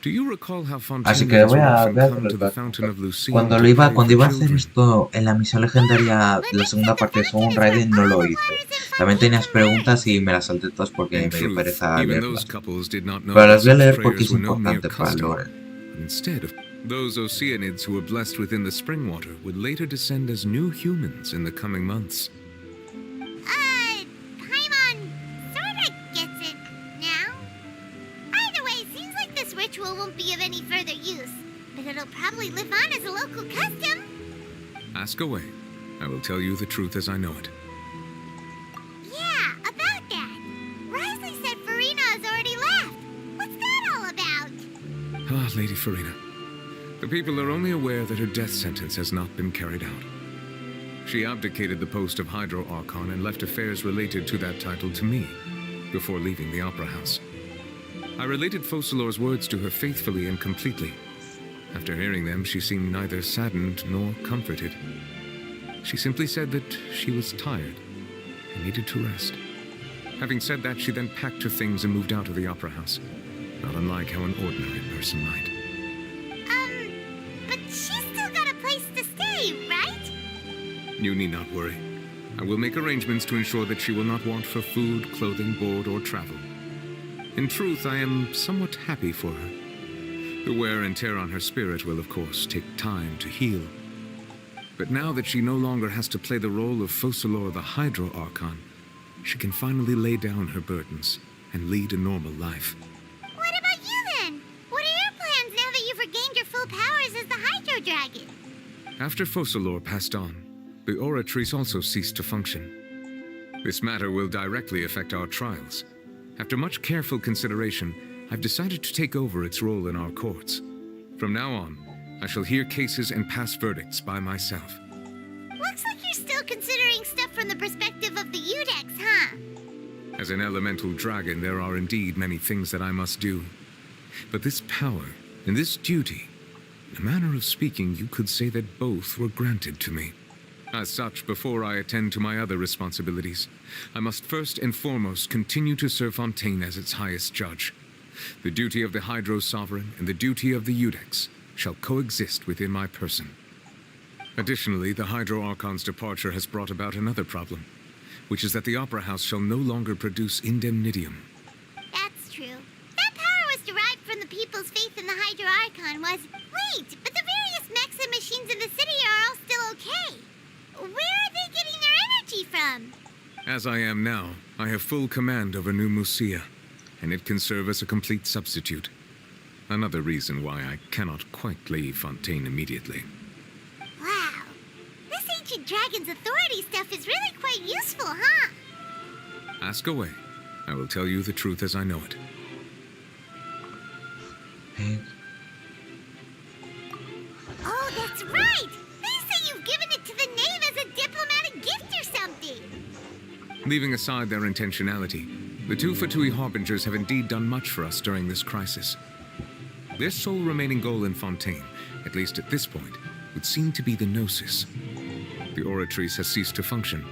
Do you recall how Así que Fontanians would often voy a come hacer to el the caso. fountain of Lucine Cuando to lo iba, play cuando for iba a hacer children? esto en la misión legendaria, But la Nick segunda said the parte de fountain Soul is where Raiden, no all lo the hice. waters in También Fontaine tenías preguntas converge. y me las salté todas porque In me dio truth, pereza even those leerlas. couples did not know Pero that las voy a such leer porque es prayers were no mere importante para el custom. lore. But instead of those Oceanids who were blessed within the spring water would later descend as new humans in the coming months. Paimon sorta gets it now. Either way, seems like this ritual won't be of any further use, but it'll probably live on as a local custom. Ask away. I will tell you the truth as I know it. Yeah, about that. Risley said Furina has already left. What's that all about? Ah, Lady Furina. The people are only aware that her death sentence has not been carried out. She abdicated the post of Hydro Archon and left affairs related to that title to me, before leaving the Opera House. I related Focalor's words to her faithfully and completely. After hearing them, she seemed neither saddened nor comforted. She simply said that she was tired and needed to rest. Having said that, she then packed her things and moved out of the Opera House, not unlike how an ordinary person might. But she's still got a place to stay, right? You need not worry. I will make arrangements to ensure that she will not want for food, clothing, board, or travel. In truth, I am somewhat happy for her. The wear and tear on her spirit will, of course, take time to heal. But now that she no longer has to play the role of Focalor the Hydro Archon, she can finally lay down her burdens and lead a normal life. What about you then? What are your plans now that you've regained your full powers as the Hydro Dragon? After Focalor passed on, the oratrice also ceased to function. This matter will directly affect our trials. After much careful consideration, I've decided to take over its role in our courts. From now on, I shall hear cases and pass verdicts by myself. Looks like you're still considering stuff from the perspective of the Udex, huh? As an elemental dragon, there are indeed many things that I must do. But this power and this duty, in a manner of speaking, you could say that both were granted to me. As such, before I attend to my other responsibilities, I must first and foremost continue to serve Fontaine as its highest judge. The duty of the Hydro Sovereign and the duty of the Udex shall coexist within my person. Additionally, the Hydro Archon's departure has brought about another problem, which is that the Opera House shall no longer produce indemnitium. That's true. That power was derived from the people's faith in the Hydro Archon was... Wait, but the various mechs and machines in the city are all still okay. Where are they getting their energy from? As I am now, I have full command over New Musia, and it can serve as a complete substitute. Another reason why I cannot quite leave Fontaine immediately. Wow. This ancient dragon's authority stuff is really quite useful, huh? Ask away. I will tell you the truth as I know it. Oh, that's right! They say you've given it to the knave as a diplomatic gift or something! Leaving aside their intentionality, the two Fatui Harbingers have indeed done much for us during this crisis. Their sole remaining goal in Fontaine, at least at this point, would seem to be the Gnosis. The Oratrice has ceased to function.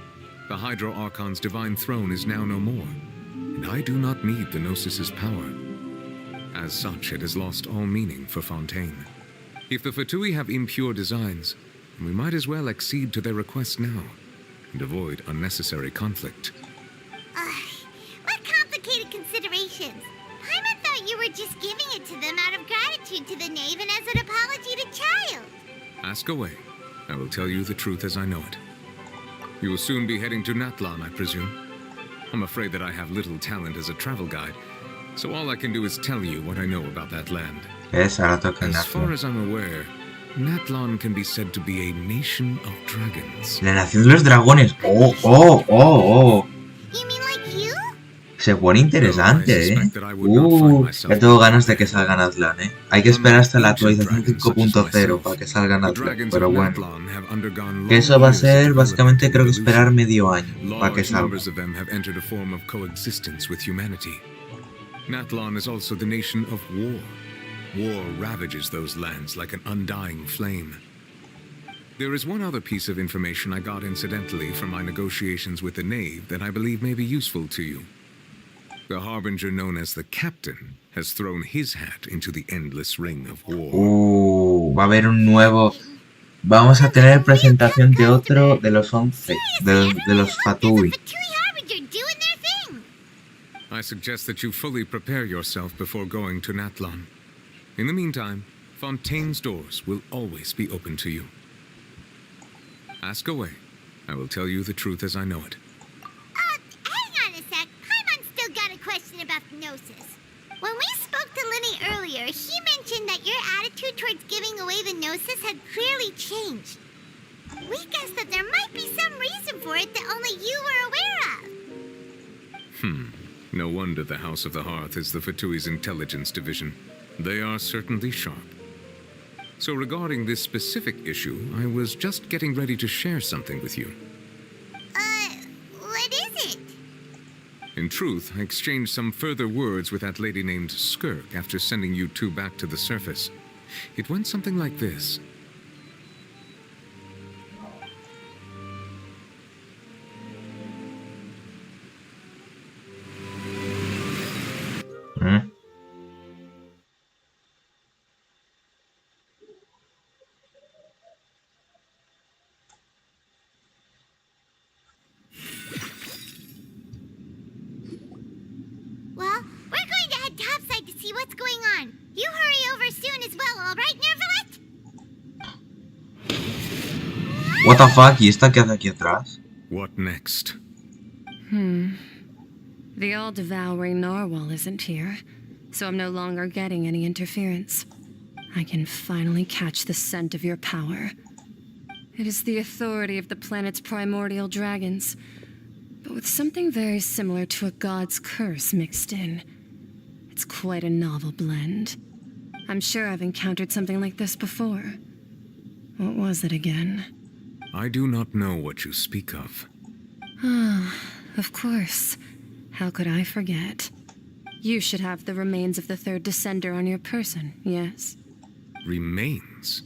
The Hydro Archon's divine throne is now no more, and I do not need the Gnosis's power. As such, it has lost all meaning for Fontaine. If the Fatui have impure designs, we might as well accede to their request now, and avoid unnecessary conflict. What complicated considerations! Paimon thought you were just giving it to them out of gratitude to the knave and as an apology to Child. Ask away. I will tell you the truth as I know it. You will soon be heading to Natlan, I presume. I'm afraid that I have little talent as a travel guide, so all I can do is tell you what I know about that land. Ahora toca As far Natlan. as I'm aware, Natlan can be said to be a nation of dragons. La nación de los dragones. Oh, oh, oh, oh. You mean like you? Se pone interesante, ya tengo ganas de que salga Natlan, Hay que esperar hasta la actualización 5.0 para que salga Natlan, pero bueno. Que eso va a ser, básicamente, creo que esperar medio año para que salga. Natlan is also the nation of war. War ravages those lands like an undying flame. There is one other piece of information I got incidentally from my negotiations with the Knave that I believe may be useful to you. The harbinger known as the Captain has thrown his hat into the endless ring of war. Va a haber un nuevo... Vamos a tener presentación de otro de los 11, de los Fatui. I suggest that you fully prepare yourself before going to Natlan. In the meantime, Fontaine's doors will always be open to you. Ask away. I will tell you the truth as I know it. Hang on a sec. Paimon still got a question about the Gnosis. When we spoke to Lenny earlier, he mentioned that your attitude towards giving away the Gnosis had clearly changed. We guessed that there might be some reason for it that only you were aware of. No wonder the House of the Hearth is the Fatui's intelligence division. They are certainly sharp. So regarding this specific issue, I was just getting ready to share something with you. What is it? In truth, I exchanged some further words with that lady named Skirk after sending you two back to the surface. It went something like this. Well, we're going to head topside to see what's going on. You hurry over soon as well, all right, Nervalet? What the fuck? ¿Y esta qué hace aquí atrás? What next? The all-devouring narwhal isn't here, so I'm no longer getting any interference. I can finally catch the scent of your power. It is the authority of the planet's primordial dragons, but with something very similar to a god's curse mixed in. It's quite a novel blend. I'm sure I've encountered something like this before. What was it again? I do not know what you speak of. Of course. How could I forget? You should have the remains of the third descender on your person, yes? Remains?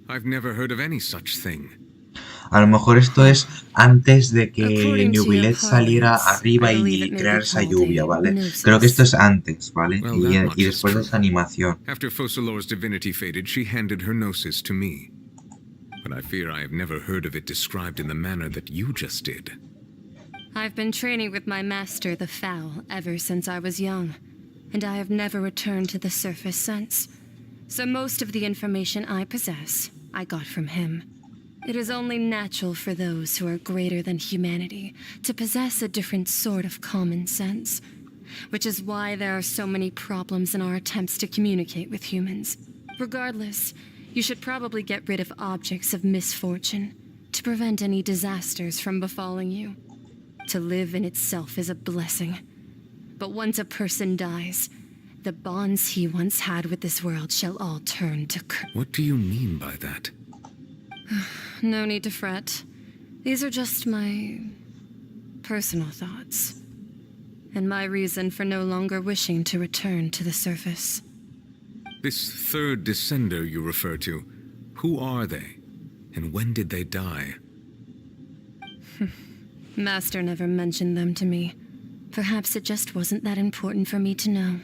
I've never heard of any such thing. A lo mejor esto es antes de que New Billet saliera arriba y crear esa lluvia, ¿vale? Creo que esto es antes, ¿vale? Y después de esa animación. After Focalor's divinity faded, she handed her gnosis to me. But I fear I have never heard of it described in the manner that you just did. I've been training with my master, the Foul, ever since I was young, and I have never returned to the surface since. So most of the information I possess, I got from him. It is only natural for those who are greater than humanity to possess a different sort of common sense, which is why there are so many problems in our attempts to communicate with humans. Regardless, you should probably get rid of objects of misfortune to prevent any disasters from befalling you. To live in itself is a blessing, but once a person dies, the bonds he once had with this world shall all turn to curse. What do you mean by that? No need to fret. These are just my personal thoughts, and my reason for no longer wishing to return to the surface. This third descender you refer to, who are they? And when did they die? Master never mentioned them to me. Perhaps it just wasn't that important for me to know.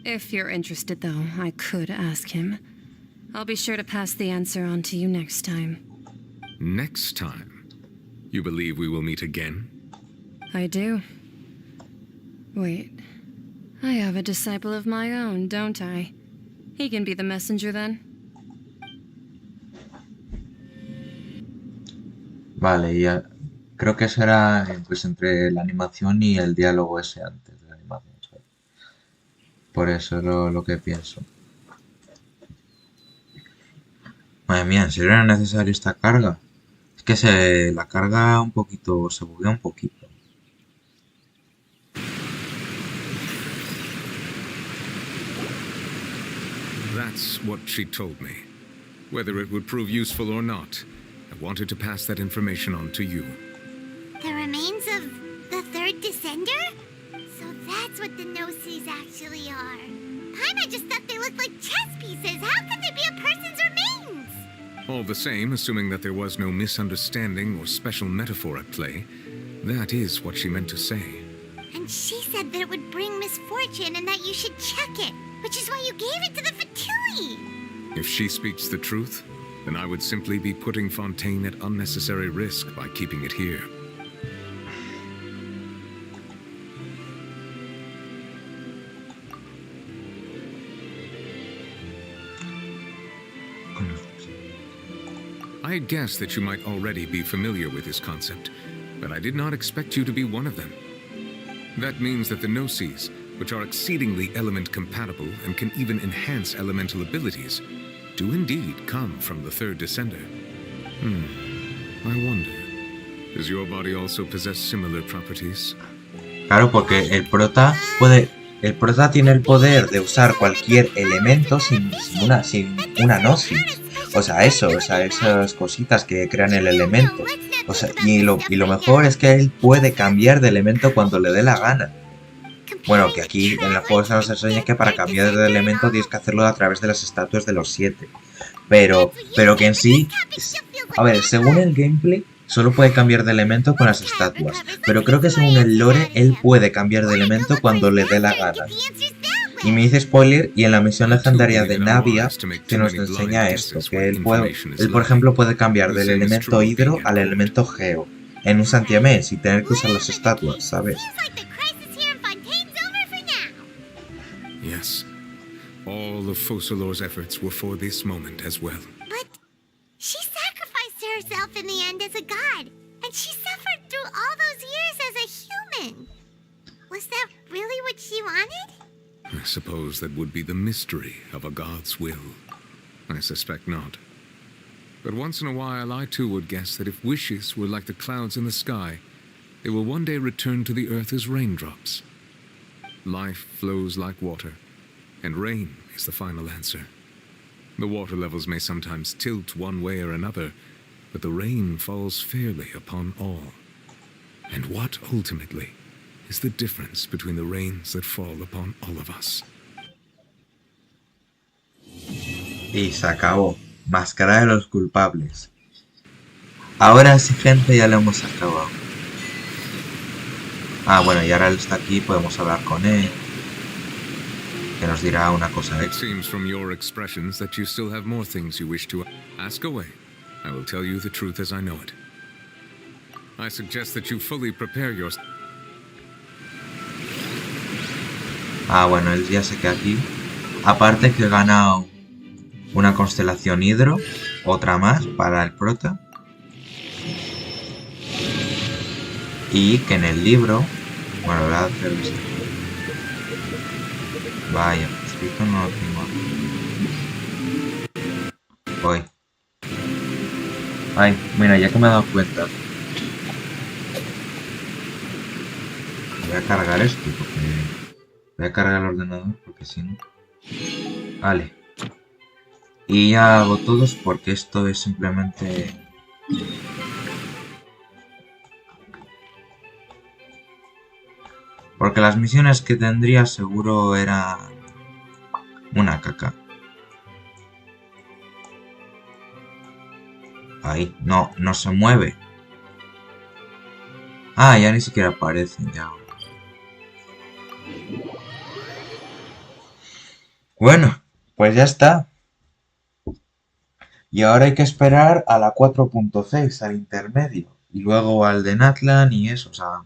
If you're interested, though, I could ask him. I'll be sure to pass the answer on to you next time. Next time? You believe we will meet again? I do. Wait. I have a disciple of my own, don't I? He can be the messenger then. Vale, ya. Creo que será pues entre la animación y el diálogo ese antes de la animación, ¿sabes? Por eso es lo que pienso. Madre mía, ¿en serio era necesaria esta carga? Es que la carga un poquito, se buguea un poquito. That's what she told me. Whether it would prove useful or not, I wanted to pass that information on to you. The remains of the third descender? So that's what the no-sees actually are. Paimon just thought they looked like chess pieces. How could they be a person's remains? All the same, assuming that there was no misunderstanding or special metaphor at play, that is what she meant to say. And she said that it would bring misfortune and that you should check it, which is why you gave it to the Fatui. If she speaks the truth, then I would simply be putting Fontaine at unnecessary risk by keeping it here. I had guessed that you might already be familiar with this concept, but I did not expect you to be one of them. That means that the Gnosis, which are exceedingly element-compatible and can even enhance elemental abilities, do indeed come from the third descender. I wonder, does your body also possess similar properties? Claro, porque el prota tiene el poder de usar cualquier elemento sin una gnosis. O sea, esas cositas que crean el elemento. O sea, y lo mejor es que él puede cambiar de elemento cuando le dé la gana. Bueno, que aquí en el juego se nos enseña que para cambiar de elemento tienes que hacerlo a través de las estatuas de los 7. Pero que en sí... A ver, según el gameplay, solo puede cambiar de elemento con las estatuas. Pero creo que según el lore, él puede cambiar de elemento cuando le dé la gana. Y me dice spoiler, y en la misión legendaria de Navia se nos enseña esto, que él por ejemplo puede cambiar del elemento hidro al elemento geo, en un santiamén, sin tener que usar las estatuas, ¿sabes? Yes. All of Focalor's efforts were for this moment as well. But she sacrificed herself in the end as a god, and she suffered through all those years as a human. Was that really what she wanted? I suppose that would be the mystery of a god's will. I suspect not. But once in a while, I too would guess that if wishes were like the clouds in the sky, they will one day return to the earth as raindrops. Life flows like water, and rain is the final answer. The water levels may sometimes tilt one way or another, but the rain falls fairly upon all. And what, ultimately, is the difference between the rains that fall upon all of us? Y se acabó. Máscara de los culpables. Ahora sí, gente, ya lo hemos acabado. Ah, bueno, y ahora él está aquí, podemos hablar con él. Que nos dirá una cosa. It seems from your expressions that you still have more things you wish to ask away. I will tell you the truth as I know it. I suggest that you fully prepare your... Ah, bueno, él ya se queda aquí. Aparte que he ganado una constelación hidro, otra más para el prota. Y que en el libro... Bueno, voy a hacer esto. Vaya, escrito no lo tengo. Voy. Ay, mira, ya que me he dado cuenta. Voy a cargar esto porque... Voy a cargar el ordenador porque si no... Vale. Y ya hago todos porque esto es simplemente... Porque las misiones que tendría seguro eran... una caca. Ahí, no se mueve. Ah, ya ni siquiera aparecen ya. Bueno, pues ya está. Y ahora hay que esperar a la 4.6, al intermedio. Y luego al de Natlan y eso, o sea...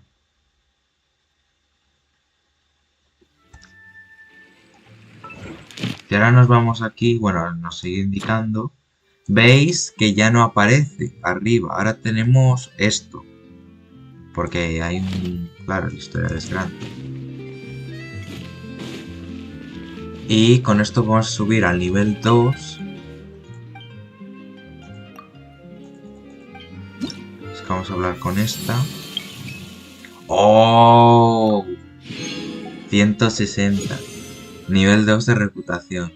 Y ahora nos vamos aquí, bueno, nos sigue indicando veis que ya no aparece arriba. Ahora tenemos esto. Porque hay un... Claro, el historial es grande. Y con esto vamos a subir al nivel 2. Es que vamos a hablar con esta. ¡Oh! 160. Nivel 2 de reputación.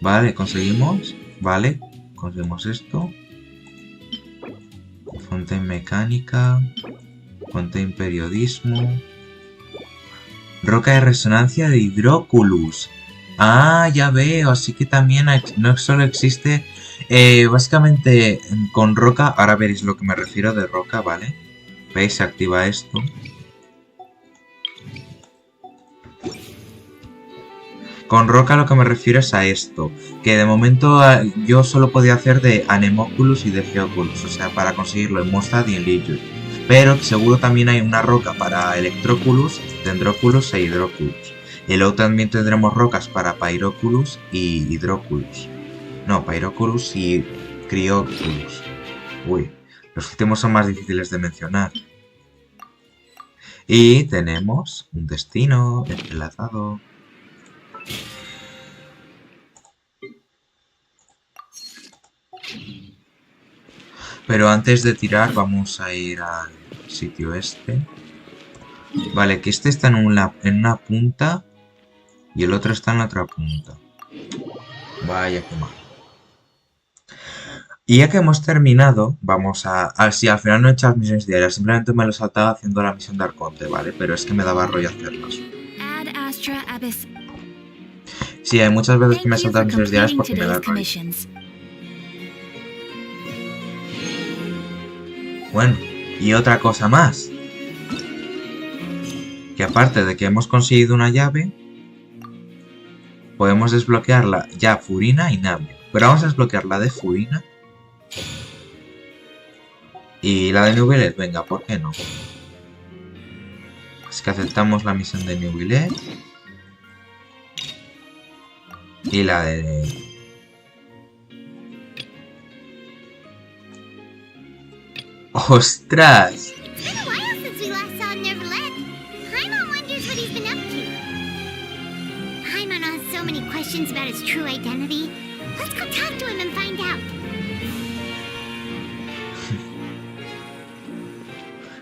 Vale, conseguimos. Vale, conseguimos esto. Fontaine mecánica. Fontaine periodismo. Roca de resonancia de Hidroculus. Ah, ya veo. Así que también no solo existe... básicamente con roca... Ahora veréis lo que me refiero de roca, ¿vale? ¿Veis? Se activa esto. Con roca lo que me refiero es a esto. Que de momento yo solo podía hacer de Anemoculus y de Geoculus. O sea, para conseguirlo en Mostad y en Liquid. Pero seguro también hay una roca para Electroculus, Dendroculus e Hidroculus. Y luego también tendremos rocas para Pyroculus y Hidroculus. No, Pyroculus y Cryoculus. Uy, los últimos son más difíciles de mencionar. Y tenemos un destino entrelazado. Pero antes de tirar vamos a ir al sitio este. Vale, que este está en una punta y el otro está en la otra punta. Vaya que mal. Y ya que hemos terminado, vamos a... Si al final no he hecho las misiones diarias, simplemente me lo he saltado haciendo la misión de Arconte, ¿vale? Pero es que me daba rollo hacerlas. Sí, hay muchas veces que me he saltado las misiones diarias porque me da rollo. Bueno, y otra cosa más. Que aparte de que hemos conseguido una llave, podemos desbloquearla ya Furina y Navia. Pero vamos a desbloquear la de Furina. Y la de Nubilet, venga, ¿por qué no? Así que aceptamos la misión de Nubilet. Y la de... ¡Ostras!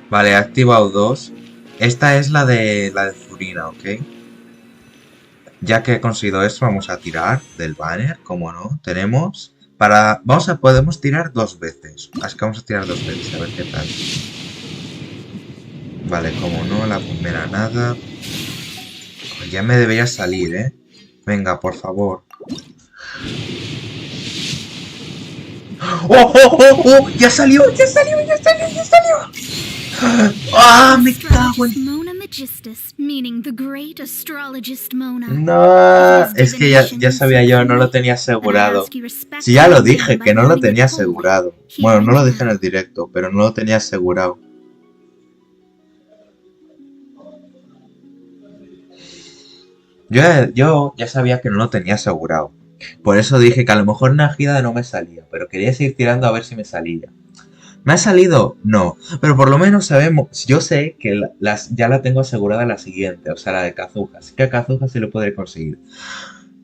Vale, he activado 2. Esta es la de Furina, ¿ok? Ya que he conseguido eso, vamos a tirar del banner, como no. Tenemos para... podemos tirar 2 veces. Así que vamos a tirar 2 veces, a ver qué tal. Vale, como no, la primera nada. Ya me debería salir, ¿eh? Venga, por favor. ¡Oh, oh, oh, oh! ¡Ya salió! ¡Ya salió! ¡Ya salió! ¡Ya salió! ¡Ah! ¡Me cago en... No, es que ya sabía yo, no lo tenía asegurado. Si ya lo dije, que no lo tenía asegurado. Bueno, no lo dije en el directo, pero no lo tenía asegurado. Yo ya sabía que no lo tenía asegurado. Por eso dije que a lo mejor una gira no me salía, pero quería seguir tirando a ver si me salía. ¿Me ha salido? No. Pero por lo menos sabemos... Yo sé que ya la tengo asegurada la siguiente, o sea, la de Kazuha. Así que a Kazuha sí lo podré conseguir.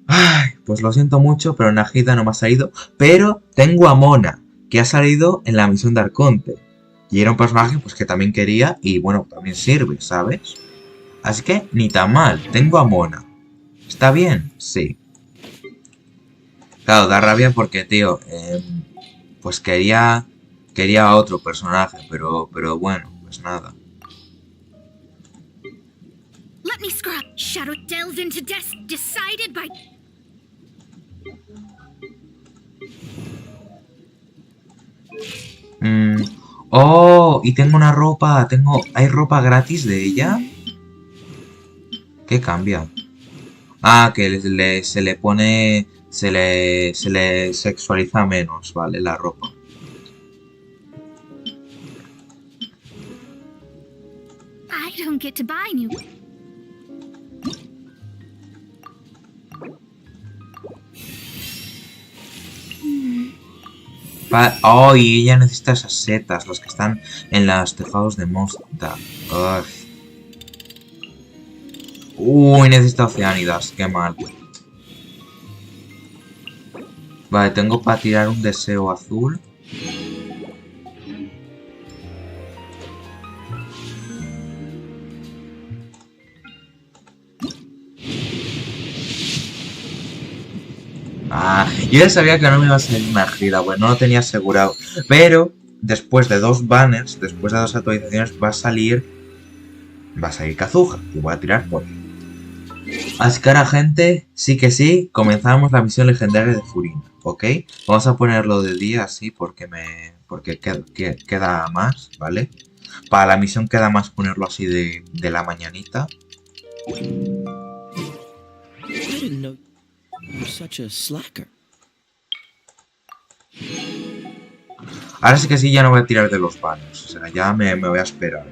Ay, pues lo siento mucho, pero Najida no me ha salido. Pero tengo a Mona, que ha salido en la misión de Arconte. Y era un personaje pues que también quería y bueno, también sirve, ¿sabes? Así que ni tan mal, tengo a Mona. ¿Está bien? Sí. Claro, da rabia porque, tío, pues quería a otro personaje, pero bueno, pues nada. Let me scrap. Shadow delves into decided by... Oh, y tengo una ropa, ¿hay ropa gratis de ella? ¿Qué cambia? Ah, que se le pone, se le sexualiza menos, vale, la ropa. I don't get to buy new... Oh, y ella necesita esas setas, las que están en los tejados de Mosta. Uy, necesita oceánidas, qué mal. Vale, tengo para tirar un deseo azul. Yo ya sabía que no me iba a salir una gira, bueno, no lo tenía asegurado. Pero después de 2 banners, después de 2 actualizaciones, va a salir Kazuha, y voy a tirar por él. Así que ahora, gente, sí que sí, comenzamos la misión legendaria de Furina, ¿ok? Vamos a ponerlo de día así porque queda más, ¿vale? Para la misión queda más ponerlo así de la mañanita. Ahora sí que sí, ya no voy a tirar de los banners, o sea, ya me voy a esperar.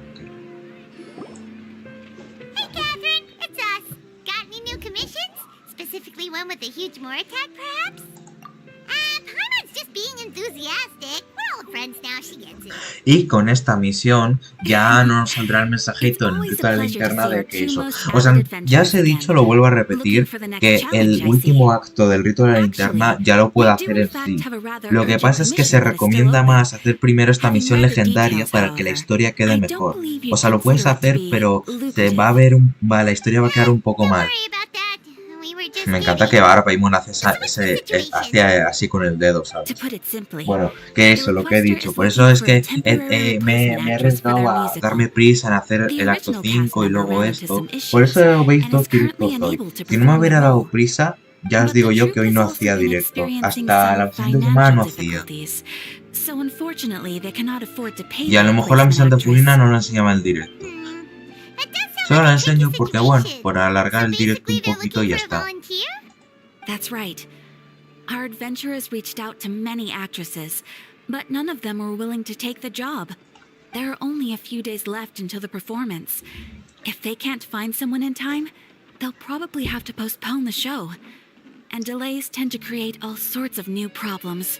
One with a huge more attack, perhaps? Paimon's just being enthusiastic. We're old friends now, she gets it. Y con esta misión ya no nos saldrá el mensajito en el Rito de Linterna de que eso. O sea, ya os he dicho, lo vuelvo a repetir, que el último acto del Rito de la Linterna ya lo puedo hacer en sí. Lo que pasa es que se recomienda más hacer primero esta misión legendaria para que la historia quede mejor. O sea, lo puedes hacer, pero se va a ver la historia va a quedar un poco mal. Me encanta que ahora Paimon hace así con el dedo, ¿sabes? Bueno, que eso, lo que he dicho. Por eso es que me he arriesgado a darme prisa en hacer el acto 5 y luego esto. Por eso veis 2 directos hoy. Si no me hubiera dado prisa, ya os digo yo que hoy no hacía directo. Hasta la siguiente semana no hacía. Y a lo mejor la misión de Furina no la enseñaba el directo. Solo la enseño porque, bueno, por alargar el directo un poquito y ya está. That's right. Our adventurers reached out to many actresses, but none of them were willing to take the job. There are only a few days left until the performance. If they can't find someone in time, they'll probably have to postpone the show. And delays tend to create all sorts of new problems.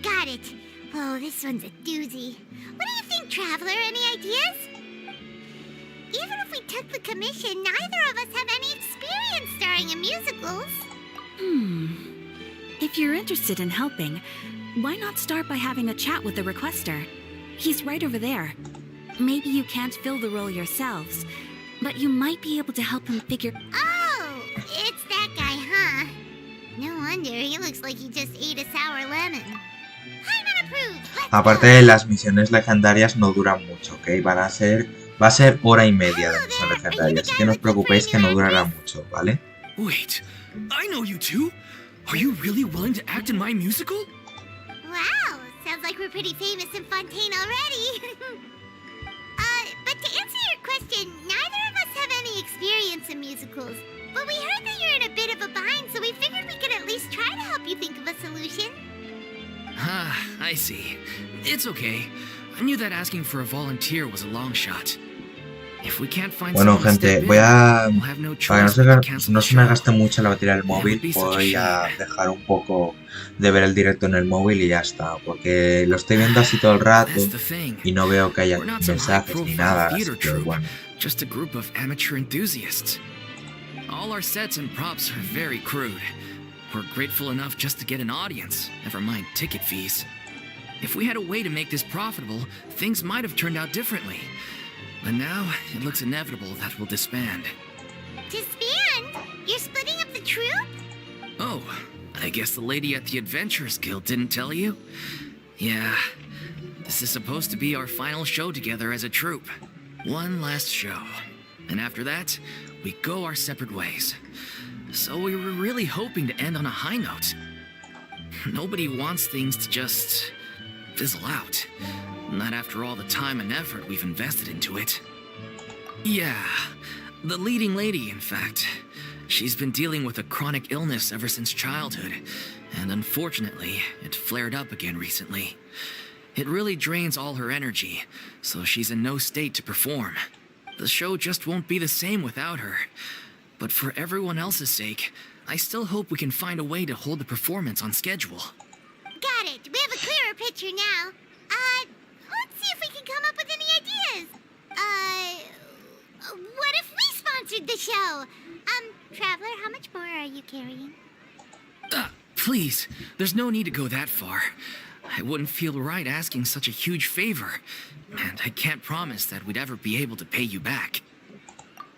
Got it. Oh, this one's a doozy. What do you think, Traveler? Any ideas? Even if we took the commission, neither of us have any experience starring in musicals. If you're interested in helping, why not start by having a chat with the requester? He's right over there. Maybe you can't fill the role yourselves, but you might be able to help him figure... Oh, it's that guy, huh? No wonder, he looks like he just ate a sour lemon. I'm approved. Aparte, las misiones legendarias no duran mucho, ¿ok? Va a ser 1 hora y media de misión legendaria, así que no os preocupéis que no durará mucho, ¿vale? Wait, I know you two. Are you really willing to act in my musical? Wow, sounds like we're pretty famous in Fontaine already. But to answer your question, neither of us have any experience in musicals. But we heard that you're in a bit of a bind, so we figured we could at least try to help you think of a solution. Ah, I see. It's okay. I knew that asking for a volunteer was a long shot. Bueno, gente, voy a... Para que no se me gaste mucho la batería del móvil, voy a dejar un poco de ver el directo en el móvil y ya está. Porque lo estoy viendo así todo el rato y no veo que haya mensajes ni nada, así que bueno. Just a group of amateur enthusiasts. All our sets and props are very crude. We're grateful enough just to get an audience, never mind ticket fees. If we had a way to make this profitable, things might have turned out differently. But now, it looks inevitable that we'll disband. Disband? You're splitting up the troupe? Oh, I guess the lady at the Adventurers Guild didn't tell you? Yeah, this is supposed to be our final show together as a troupe. One last show. And after that, we go our separate ways. So we were really hoping to end on a high note. Nobody wants things to just fizzle out. Not after all the time and effort we've invested into it. Yeah, the leading lady, in fact. She's been dealing with a chronic illness ever since childhood, and unfortunately, it flared up again recently. It really drains all her energy, so she's in no state to perform. The show just won't be the same without her. But for everyone else's sake, I still hope we can find a way to hold the performance on schedule. Got it! We have a clearer picture now. Let's see if we can come up with any ideas. What if we sponsored the show? Traveler, how much more are you carrying? Please, there's no need to go that far. I wouldn't feel right asking such a huge favor, and I can't promise that we'd ever be able to pay you back.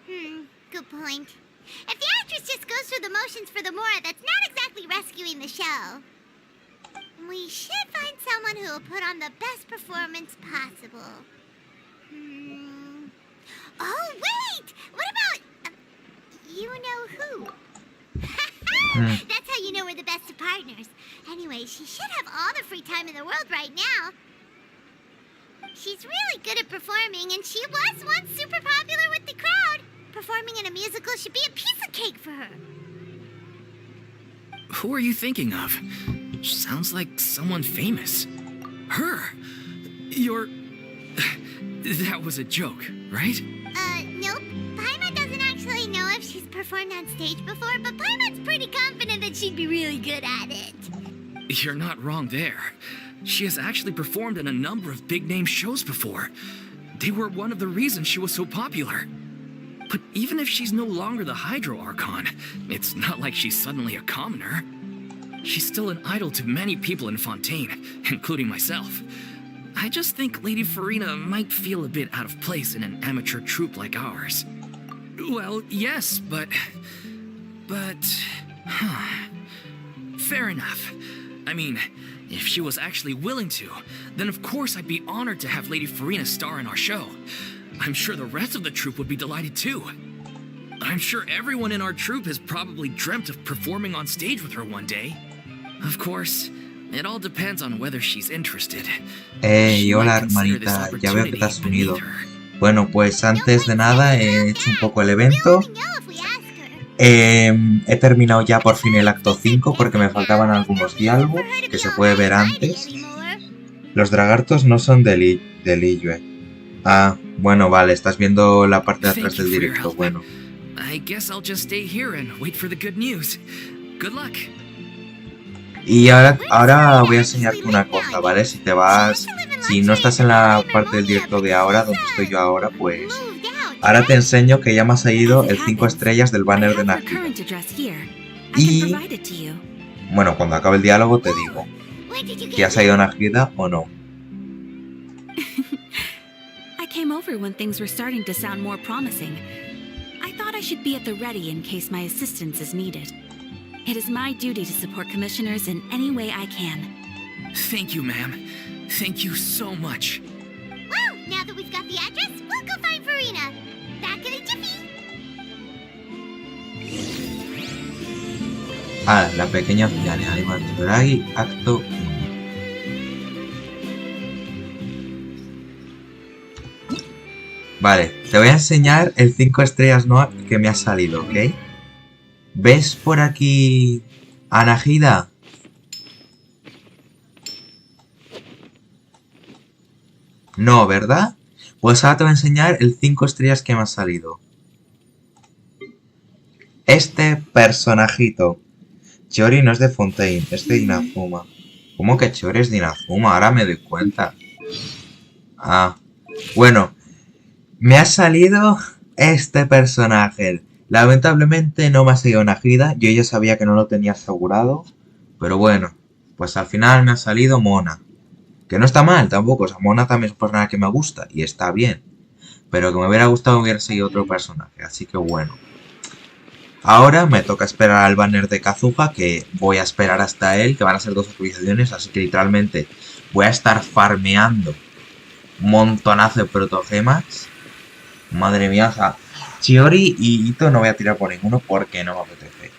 Good point. If the actress just goes through the motions for the Mora, that's not exactly rescuing the show. We should find someone who will put on the best performance possible. Oh, wait! What about... you know who? That's how you know we're the best of partners. Anyway, she should have all the free time in the world right now. She's really good at performing, and she was once super popular with the crowd. Performing in a musical should be a piece of cake for her. Who are you thinking of? Sounds like someone famous. Her! You're... That was a joke, right? Nope. Paimon doesn't actually know if she's performed on stage before, but Paimon's pretty confident that she'd be really good at it. You're not wrong there. She has actually performed in a number of big-name shows before. They were one of the reasons she was so popular. But even if she's no longer the Hydro Archon, it's not like she's suddenly a commoner. She's still an idol to many people in Fontaine, including myself. I just think Lady Furina might feel a bit out of place in an amateur troupe like ours. Well, yes, but... Fair enough. I mean, if she was actually willing to, then of course I'd be honored to have Lady Furina star in our show. I'm sure the rest of the troupe would be delighted too. I'm sure everyone in our troupe has probably dreamt of performing on stage with her one day. Of course, it all depends on whether she's interested. Hola hermanita, ya veo que te has unido. Bueno, pues antes de nada he hecho un poco el evento. He terminado ya por fin el acto 5 porque me faltaban algunos diálogos que se puede ver antes. Los dragartos no son de Liyue. Ah, bueno, vale, estás viendo la parte de atrás del directo, bueno. Y ahora voy a enseñarte una cosa, ¿vale? Si te vas... Si no estás en la parte del directo de ahora, donde estoy yo ahora, pues... Ahora te enseño que ya me ha salido el 5 estrellas del banner de Nagida. Y... Bueno, cuando acabe el diálogo te digo que ha salido Nagida o no. I came over when things were starting to sound more promising. I thought I should be at the ready in case my assistance is needed. It is my duty to support commissioners in any way I can. Thank you, ma'am. Thank you so much. Well, now that we've got the address, we'll go find Furina. Back in a jiffy. Ah, la pequeña final, acto 1. Vale, te voy a enseñar el 5 estrellas no que me ha salido, ¿ok? ¿Ves por aquí a Nagida? No, ¿verdad? Pues ahora te voy a enseñar el 5 estrellas que me ha salido. Este personajito. Chori no es de Fontaine, es de Inazuma. ¿Cómo que Chori es de Inazuma? Ahora me doy cuenta. Ah, bueno. Me ha salido este personaje. Lamentablemente no me ha salido Nagida. Yo ya sabía que no lo tenía asegurado. Pero bueno, pues al final me ha salido Mona. Que no está mal tampoco. O sea, Mona también es un personaje que me gusta. Y está bien. Pero que me hubiera gustado hubiera seguido otro personaje. Así que bueno. Ahora me toca esperar al banner de Kazuha. Que voy a esperar hasta él. Que van a ser 2 actualizaciones. Así que literalmente voy a estar farmeando un montonazo de protogemas. Madre mía, o sea, Chiori y Ito no voy a tirar por ninguno porque no me apetece.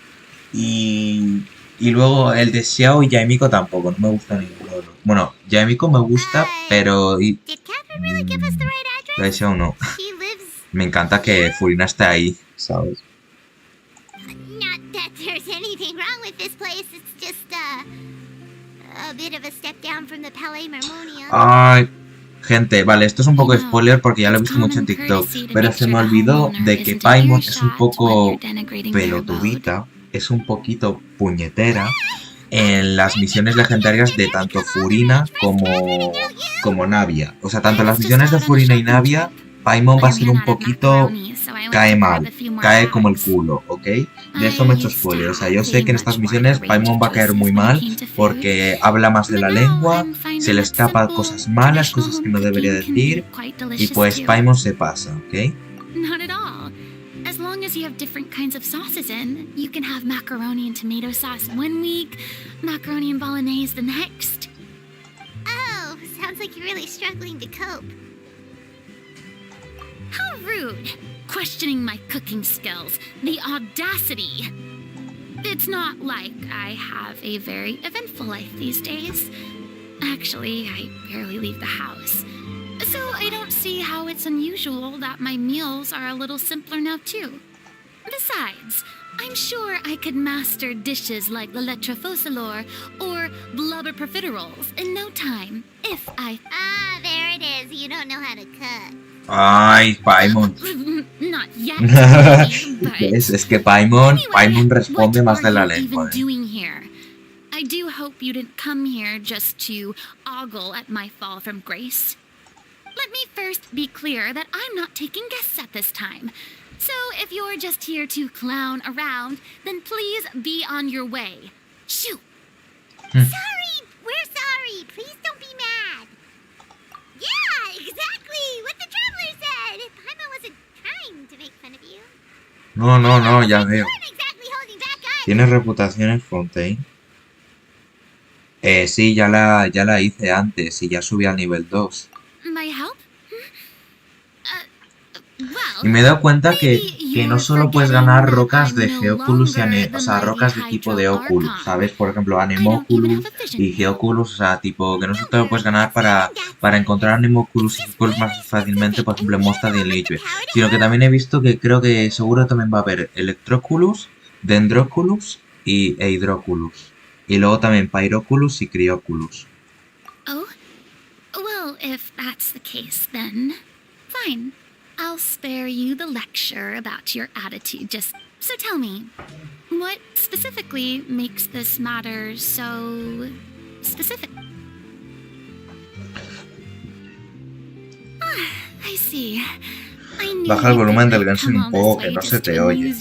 Y luego el de Xiao y Yaemiko tampoco, no me gusta ninguno de los. Bueno, Yaemiko me gusta, pero... el de Xiao no. Me encanta que Furina esté ahí, ¿sabes? Not that there's anything wrong with this place, it's just a bit of a step down from the Palais Marmonia. Ay... Gente, vale, esto es un poco de spoiler porque ya lo he visto mucho en TikTok, pero se me olvidó de que Paimon es un poco pelotudita, es un poquito puñetera en las misiones legendarias de tanto Furina como Navia. O sea, tanto las misiones de Furina y Navia, Paimon va a ser un poquito... cae mal, cae como el culo, ¿ok? De eso me he hecho spoiler. O sea, yo sé que en estas misiones Paimon va a caer muy mal porque habla más de la lengua, se le escapan cosas malas, cosas que no debería decir, y pues Paimon se pasa, ¿ok? Not at all. As long as you have different kinds of sauces in, you can have macaroni and tomato sauce one week, macaroni and bolognese the next. Oh, sounds like you're really struggling to cope. How rude! Questioning my cooking skills. The audacity! It's not like I have a very eventful life these days. Actually, I barely leave the house. So I don't see how it's unusual that my meals are a little simpler now too. Besides, I'm sure I could master dishes like la lettre focilor or blubber profiteroles in no time, if I... Ah, there it is. You don't know how to cook. Ay, Paimon. Not yet, maybe, but... Es que Paimon responde what más de la are you lengua. even doing here? I do hope you didn't come here just to ogle at my fall from grace. Let me first be clear that I'm not taking guests at this time. So if you're just here to clown around, then please be on your way. Shoo! Sorry! We're sorry! Please don't be mad! Yeah, exactly! What the traveler said! Paimon wasn't trying to make fun of you. No, ya veo. You weren't exactly holding back either. ¿Tienes reputación en Fontaine? Sí, ya la hice antes y ya subí al nivel 2. My help? Y me he dado cuenta que no solo puedes ganar rocas de Geoculus y o sea, rocas de tipo de Oculus, ¿sabes? Por ejemplo, Anemoculus y Geoculus, o sea, tipo que no solo te lo puedes ganar para encontrar Anemoculus y Geoculus más fácilmente, por ejemplo, en Monster de Elite, sino que también he visto que creo que seguro también va a haber Electroculus, Dendroculus e Hydroculus. Y luego también Pyroculus y Cryoculus. Oh? Well, if that's the case, then fine. I'll spare you the lecture about your attitude. Just so tell me, what specifically makes this matter so specific? Ah, I see. Baja el volumen del Genshin un poco, que no se te oye.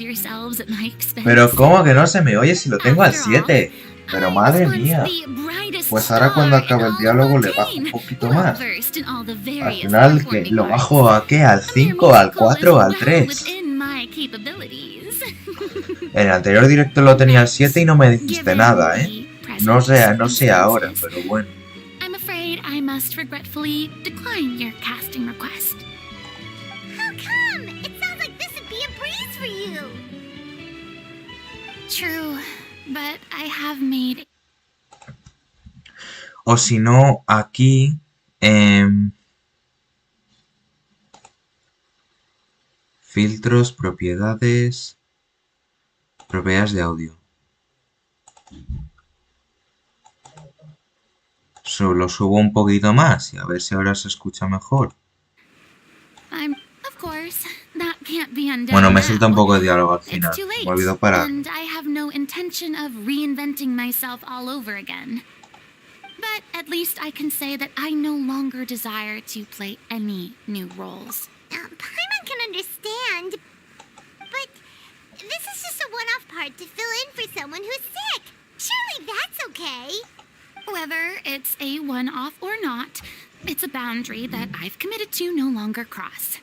Pero ¿cómo que no se me oye si lo tengo al 7? Pero madre mía. Pues ahora cuando acabe el diálogo le bajo un poquito más. Al final, que ¿lo bajo a qué? ¿Al 5, al 4, al 3? En el anterior directo lo tenía al 7 y no me dijiste nada, ¿eh? No sé ahora, pero bueno. I'm afraid I must regretfully decline your casting request. How come? It sounds like this would be a breeze for you. True, but I have made... O si no, aquí... filtros, propiedades... Propiedades de audio. Lo subo un poquito más y a ver si ahora se escucha mejor. Bueno, me suelta un poco de diálogo al final. Me olvidó parar. But at least I can say that I no longer desire to play any new roles. Paimon can understand, but this is just a one-off part to fill in for someone who's sick. Surely that's okay. Whether it's a one-off or not, it's a boundary that I've committed to no longer cross.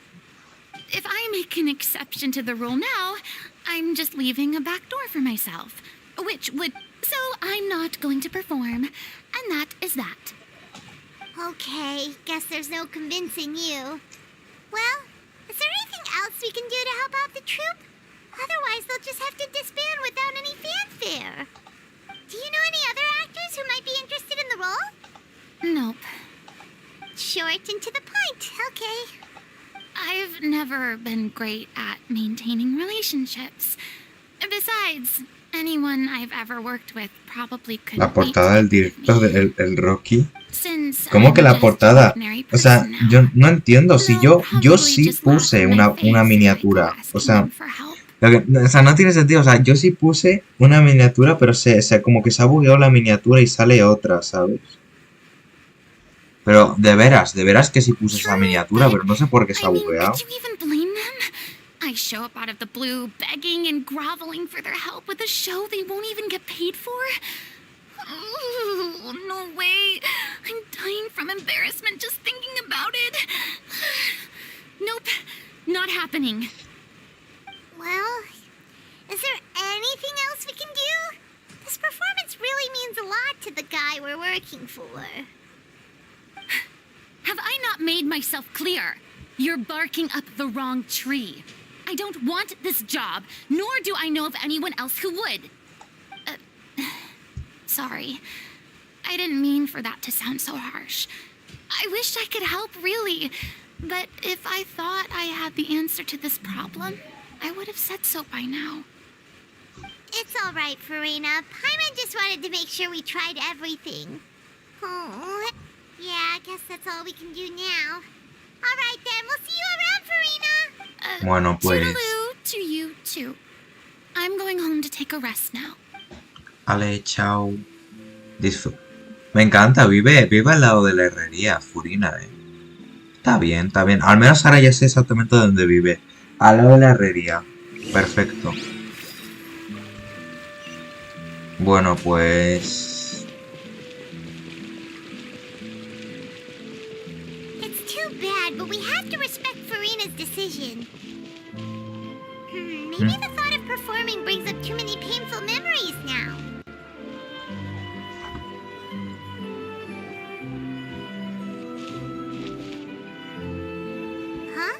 If I make an exception to the rule now, I'm just leaving a back door for myself, which would... So I'm not going to perform, and that is that. Okay, guess there's no convincing you. Well, is there anything else we can do to help out the troupe? Otherwise, they'll just have to disband without any fanfare. Do you know any other actors who might be interested in the role? Nope. Short and to the point, okay. I've never been great at maintaining relationships. Besides, anyone I've ever worked with probably could... La portada del directo del Rocky. ¿Cómo que la portada? O sea, yo no entiendo. Si yo sí puse una miniatura. O sea, O sea, no tiene sentido. O sea, yo sí puse una miniatura, pero como que se ha bugueado la miniatura y sale otra, ¿sabes? Pero de veras que sí puse esa miniatura, pero no sé por qué se ha I mean, bugueado. could you even blame them? I show up out of the blue, begging and groveling for their help with a show they won't even get paid for? Oh, no way. I'm dying from embarrassment just thinking about it. Nope, not happening. Well, is there anything else we can do? This performance really means a lot to the guy we're working for. Have I not made myself clear? You're barking up the wrong tree. I don't want this job, nor do I know of anyone else who would. Sorry. I didn't mean for that to sound so harsh. I wish I could help, really. But if I thought I had the answer to this problem, I would have said so by now. It's all right, Furina. Paimon just wanted to make sure we tried everything. Oh, yeah, I guess that's all we can do now. All right, then. We'll see you around, Furina. Bueno, pues... Toodaloo to you, too. I'm going home to take a rest now. Ale, chao. Me encanta, vive al lado de la herrería, Furina, Está bien, está bien. Al menos ahora ya sé exactamente dónde vive. Al lado de la herrería. Perfecto. Bueno, pues... It's too bad, but we have to respect Furina's decision. Maybe the thought of performing brings up too many painful memories now. Huh?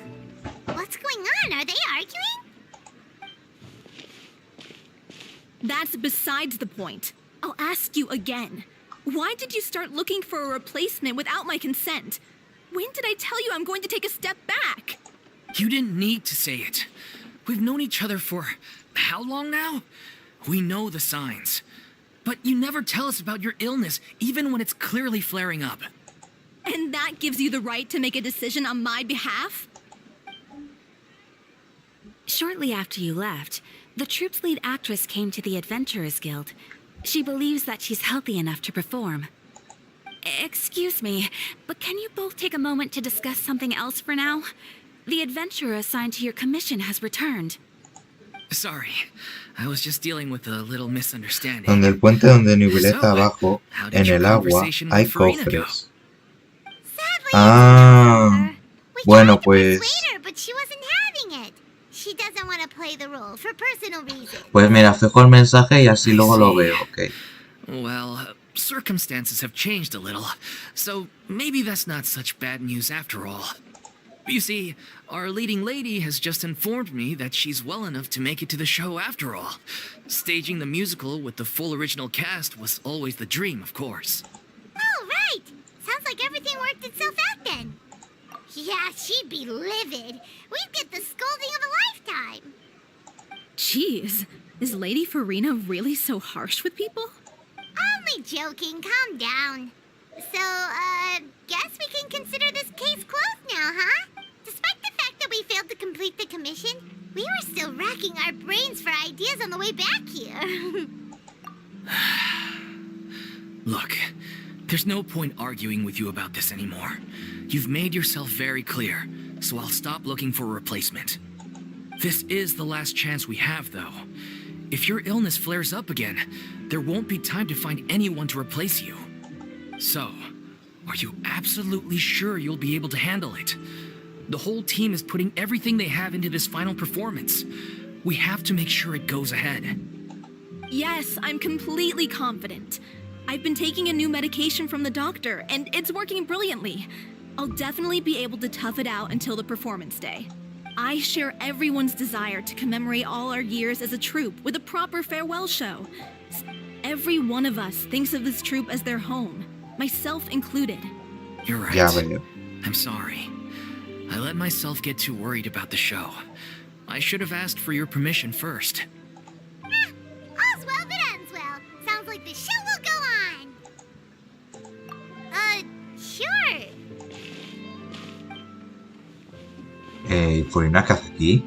What's going on? Are they arguing? That's besides the point. I'll ask you again. Why did you start looking for a replacement without my consent? When did I tell you I'm going to take a step back? You didn't need to say it. We've known each other for how long now? We know the signs. But you never tell us about your illness, even when it's clearly flaring up. And that gives you the right to make a decision on my behalf? Shortly after you left, the troupe's lead actress came to the Adventurers Guild. She believes that she's healthy enough to perform. Excuse me, but can you both take a moment to discuss something else for now? The adventurer assigned to your commission has returned. Sorry, I was just dealing with a little misunderstanding. Donde el puente donde Nibileta So, abajo, how did en your el agua, conversation hay with Furina go? cofres. Sadly, Ah, we bueno, tried to pues... persuade her, but she wasn't having it. She doesn't want to play the role for personal reasons. Pues mira, fijo el mensaje y así luego lo veo, ok. Well, circumstances have changed a little, so maybe that's not such bad news after all. You see, our leading lady has just informed me that she's well enough to make it to the show after all. Staging the musical with the full original cast was always the dream, of course. Oh, right. Sounds like everything worked itself out then. Yeah, she'd be livid. We'd get the scolding of a lifetime. Jeez, is Lady Furina really so harsh with people? Only joking. Calm down. So, guess we can consider this case closed now, huh? Despite the fact that we failed to complete the commission, we were still racking our brains for ideas on the way back here. Look, there's no point arguing with you about this anymore. You've made yourself very clear, so I'll stop looking for a replacement. This is the last chance we have, though. If your illness flares up again, there won't be time to find anyone to replace you. So, are you absolutely sure you'll be able to handle it? The whole team is putting everything they have into this final performance. We have to make sure it goes ahead. Yes, I'm completely confident. I've been taking a new medication from the doctor, and it's working brilliantly. I'll definitely be able to tough it out until the performance day. I share everyone's desire to commemorate all our years as a troupe with a proper farewell show. Every one of us thinks of this troupe as their home, myself included. You're right. Ya veo. I'm sorry. I let myself get too worried about the show. I should have asked for your permission first. All's well that ends well. Sounds like the show will go on. Sure. Furina, ¿qué hace aquí?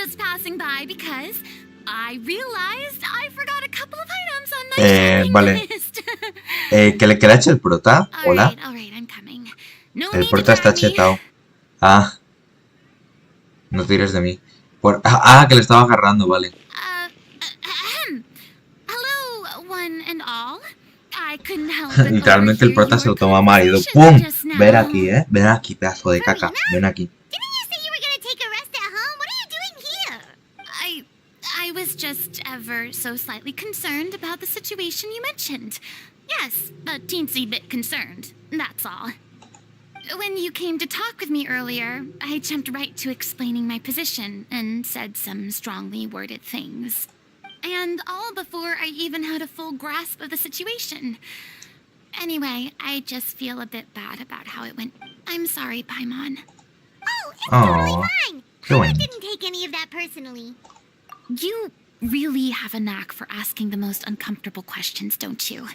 just passing by because I realized I forgot a couple of items on my shopping Vale. list. ¿Que le ha hecho el prota? Hola. All right, I'm coming. No El need to prota está carry me. chetado. Ah, no tires de mí. Que le estaba agarrando, vale. Hello, one and all. I couldn't help but Literalmente el overhear prota se your lo toma marido. conversation ¡Pum! just now. Ven aquí, ven aquí, pedazo de caca. Ven aquí. Didn't you say you were gonna take a rest at home? What are you doing here? I was just ever so slightly concerned about the situation you mentioned. Yes, a teensy bit concerned, that's all. When you came to talk with me earlier, I jumped right to explaining my position and said some strongly worded things. And all before I even had a full grasp of the situation. Anyway, I just feel a bit bad about how it went. I'm sorry, Paimon. Oh, it's Aw, totally fine. qué I bueno. didn't take any of that personally. You really have a knack for asking the most uncomfortable questions, don't you?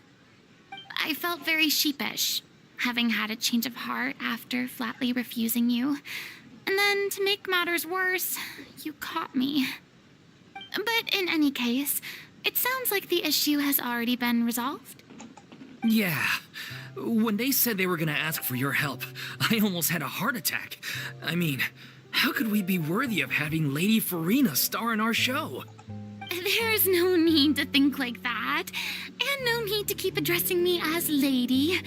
I felt very sheepish, having had a change of heart after flatly refusing you. And then, to make matters worse, you caught me. But in any case, it sounds like the issue has already been resolved. Yeah. When they said they were gonna ask for your help, I almost had a heart attack. I mean, how could we be worthy of having Lady Furina star in our show? There's no need to think like that, and no need to keep addressing me as lady.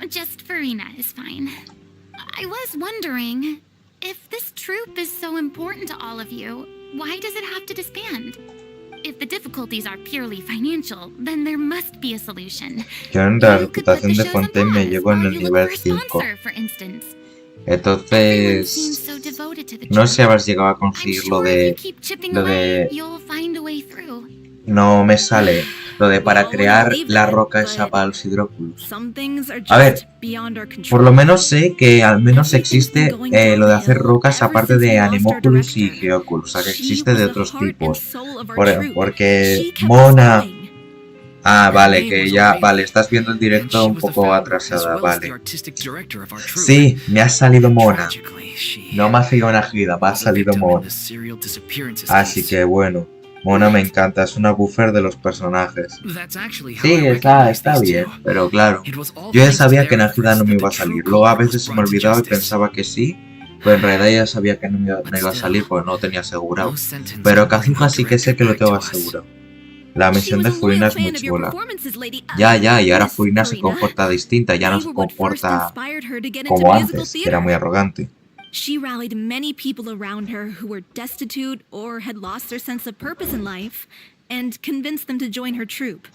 Just Furina is fine. I was wondering, if this troupe is so important to all of you, why does it have to disband? If the difficulties are purely financial, then there must be a solution. Que la You could put the reputación de shows on Fontaine me pause llegó en while el you nivel look for a 5. sponsor, for instance. Everyone seems so Entonces, devoted to the no sé si troupe. habrás llegado a I'm conseguir lo sure if you de... keep chipping Lo away, de... you'll find a way through. No me sale. Lo de para We all crear believe la that, roca esa but para los hidróculos. Some things are A ver, just beyond our control. por lo menos sé que al menos Everything's been existe going lo de hacer downhill rocas ever aparte since de we lost our Anemoculus y director. Geoculus. O sea, que She existe was de the otros heart and tipos. soul of our Por- troupe. porque She kept us Mona... going. Ah, Her vale, name que was ya... Aurelia, Vale, estás viendo el and directo she un was the poco founder, as atrasada, well as the vale. artistic director of our troupe. Sí, me ha salido Mona. Tragically, she No me ha salido una gida, me ha was a salido victim in Mona. the serial disappearances Así case. que bueno, Mona me encanta, es una buffer de los personajes. That's actually how Sí, I está recognized these bien, two. pero claro. It was all Yo ya thanks to sabía their que Nájida efforts no me that iba a the salir. true Luego a culprit veces was se me brought to olvidaba y justice. pensaba que sí, pero en realidad ya sabía que no me iba a salir porque no lo tenía asegurado. No sentence Pero can bring Kazuha the sí que sé director que lo back tengo to us. asegurado. La She misión was de a loyal Furina es muy fan of your chula. performances, lady. Ya, y ahora Miss Furina se Furina. comporta distinta, ya no You se were what first comporta inspired her to get into como musical antes, que era muy theater. arrogante. She rallied many people around her who were destitute or had lost their sense of purpose in life and convinced them to join her troupe.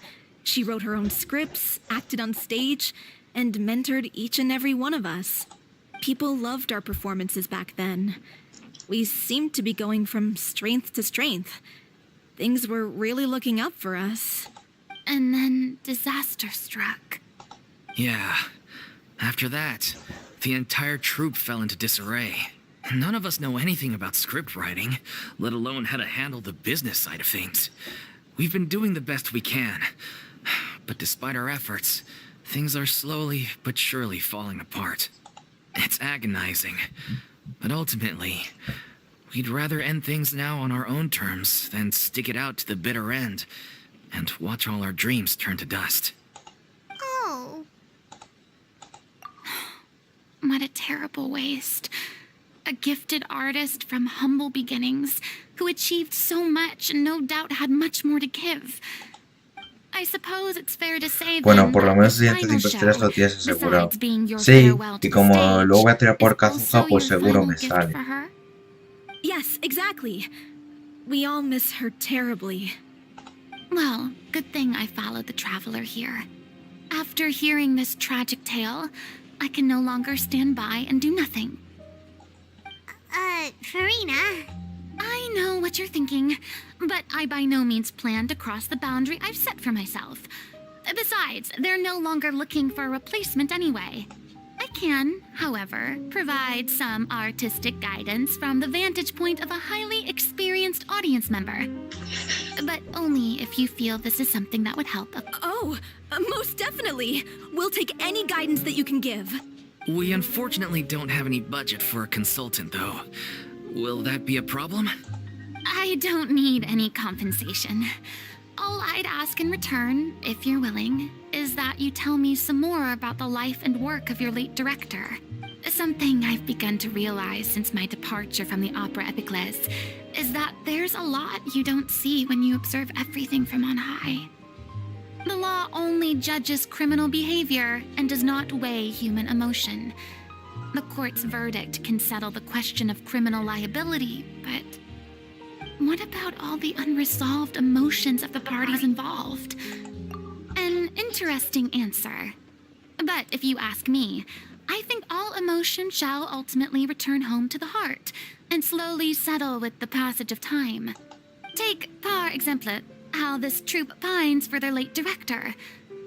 She wrote her own scripts, acted on stage, and mentored each and every one of us. People loved our performances back then. We seemed to be going from strength to strength. Things were really looking up for us. And then disaster struck. Yeah. After that, the entire troupe fell into disarray. None of us know anything about script writing, let alone how to handle the business side of things. We've been doing the best we can. But despite our efforts, things are slowly but surely falling apart. It's agonizing. But ultimately, we'd rather end things now on our own terms than stick it out to the bitter end and watch all our dreams turn to dust. Oh. What a terrible waste. A gifted artist from humble beginnings who achieved so much and no doubt had much more to give. I suppose it's fair to say Bueno, then por lo that menos the el siguiente final 5 estrellas show, lo tienes asegurado. besides being your Sí, farewell to y the como stage, luego voy a tirar por is also Kazuha, pues your seguro final me gift sale. for her? Yes, exactly. We all miss her terribly. Well, good thing I followed the traveler here. After hearing this tragic tale, I can no longer stand by and do nothing. Furina. I know what you're thinking, but I by no means plan to cross the boundary I've set for myself. Besides, they're no longer looking for a replacement anyway. I can, however, provide some artistic guidance from the vantage point of a highly experienced audience member. But only if you feel this is something that would help. Oh, most definitely. We'll take any guidance that you can give. We unfortunately don't have any budget for a consultant, though. Will that be a problem? I don't need any compensation. All I'd ask in return, if you're willing, is that you tell me some more about the life and work of your late director. Something I've begun to realize since my departure from the Opera Epiclese is that there's a lot you don't see when you observe everything from on high. The law only judges criminal behavior and does not weigh human emotion. The court's verdict can settle the question of criminal liability, but what about all the unresolved emotions of the parties involved? An interesting answer. But if you ask me, I think all emotion shall ultimately return home to the heart and slowly settle with the passage of time. Take, par exemple, how this troupe pines for their late director.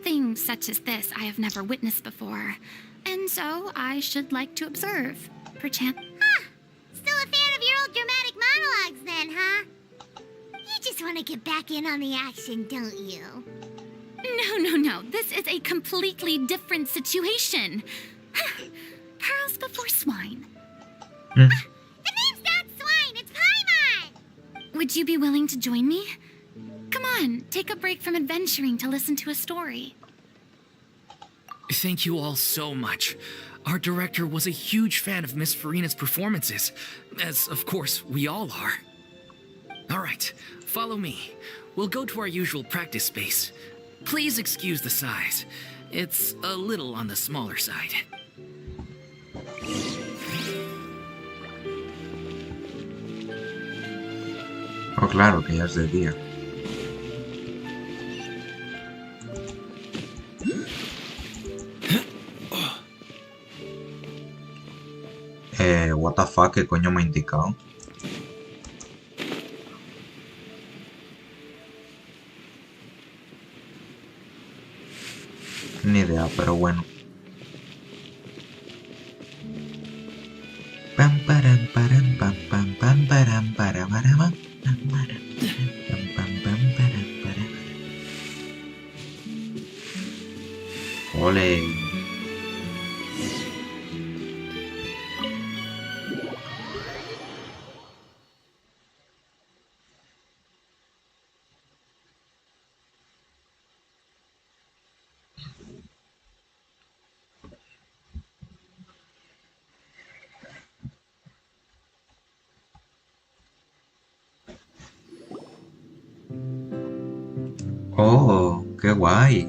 Things such as this I have never witnessed before, and so I should like to observe, perchance. Huh. Still a fan of your old dramatic monologues then, huh? You just want to get back in on the action, don't you? No. This is a completely different situation. Pearls before swine. The name's not Swine, it's Paimon! Would you be willing to join me? Come on, take a break from adventuring to listen to a story. Thank you all so much. Our director was a huge fan of Miss Furina's performances, as of course we all are. All right, follow me. We'll go to our usual practice space. Please excuse the size. It's a little on the smaller side. Oh, claro, que ya es de día. What the fuck, ¿qué coño me ha indicado? Ni idea, pero bueno. Pam param param pam pam pam param para para pam pam pam param para. Ole. Oh, qué guay.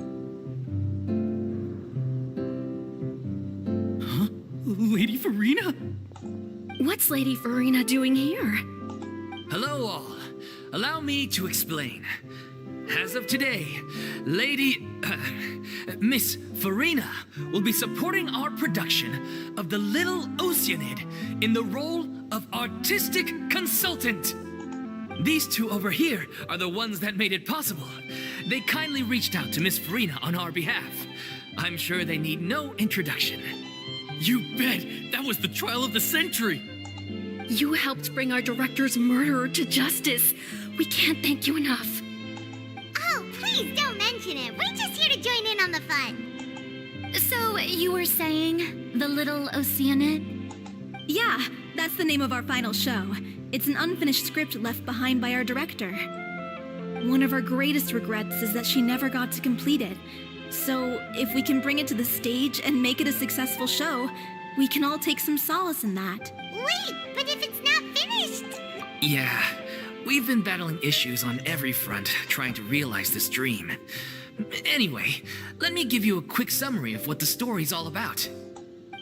Huh? Lady Furina? What's Lady Furina doing here? Hello all. Allow me to explain. As of today, Miss Furina will be supporting our production of The Little Oceanid in the role of artistic consultant. These two over here are the ones that made it possible. They kindly reached out to Miss Furina on our behalf. I'm sure they need no introduction. You bet! That was the trial of the century! You helped bring our director's murderer to justice. We can't thank you enough. Oh, please don't mention it. We're just here to join in on the fun. So, you were saying The Little Oceanid? Yeah, that's the name of our final show. It's an unfinished script left behind by our director. One of our greatest regrets is that she never got to complete it. So, if we can bring it to the stage and make it a successful show, we can all take some solace in that. Wait, but if it's not finished... Yeah, we've been battling issues on every front trying to realize this dream. Anyway, let me give you a quick summary of what the story's all about.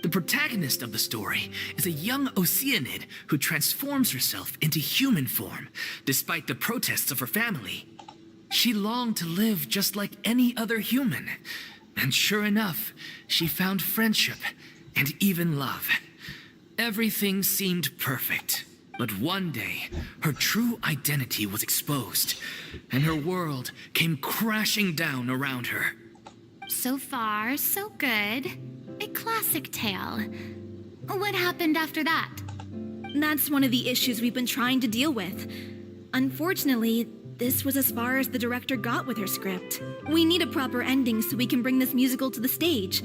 The protagonist of the story is a young Oceanid who transforms herself into human form, despite the protests of her family. She longed to live just like any other human, and sure enough, she found friendship and even love. Everything seemed perfect, but one day, her true identity was exposed, and her world came crashing down around her. So far, so good. A classic tale. What happened after that? That's one of the issues we've been trying to deal with. Unfortunately, this was as far as the director got with her script. We need a proper ending so we can bring this musical to the stage.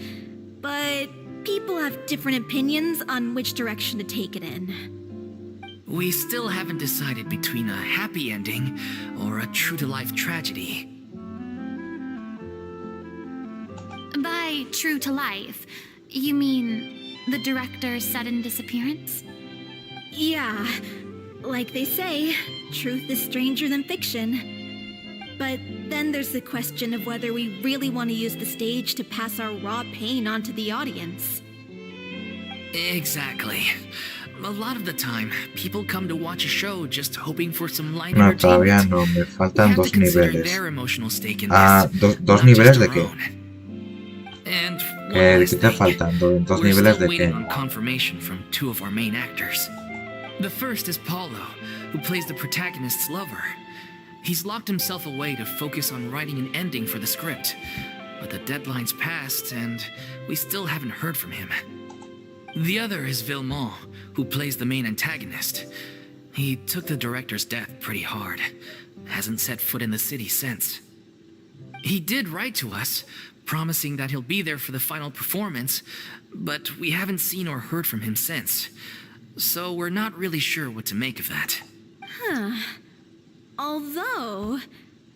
But people have different opinions on which direction to take it in. We still haven't decided between a happy ending or a true-to-life tragedy. By true to life, you mean the director's sudden disappearance? Yeah, like they say, truth is stranger than fiction. But then there's the question of whether we really want to use the stage to pass our raw pain onto the audience. Exactly. A lot of the time, people come to watch a show just hoping for some light No, todavía entertainment. no, me We faltan have to dos consider niveles. their emotional stake in Ah, this, ¿dos not niveles just de our qué? own. And one ¿Qué last te está thing. faltando? ¿Dos We're niveles still de qué? waiting on confirmation from two of our main actors. The first is Paulo, who plays the protagonist's lover. He's locked himself away to focus on writing an ending for the script, but the deadline's passed and we still haven't heard from him. The other is Villemont, who plays the main antagonist. He took the director's death pretty hard. Hasn't set foot in the city since. He did write to us, promising that he'll be there for the final performance, but we haven't seen or heard from him since. So we're not really sure what to make of that. Huh. Although,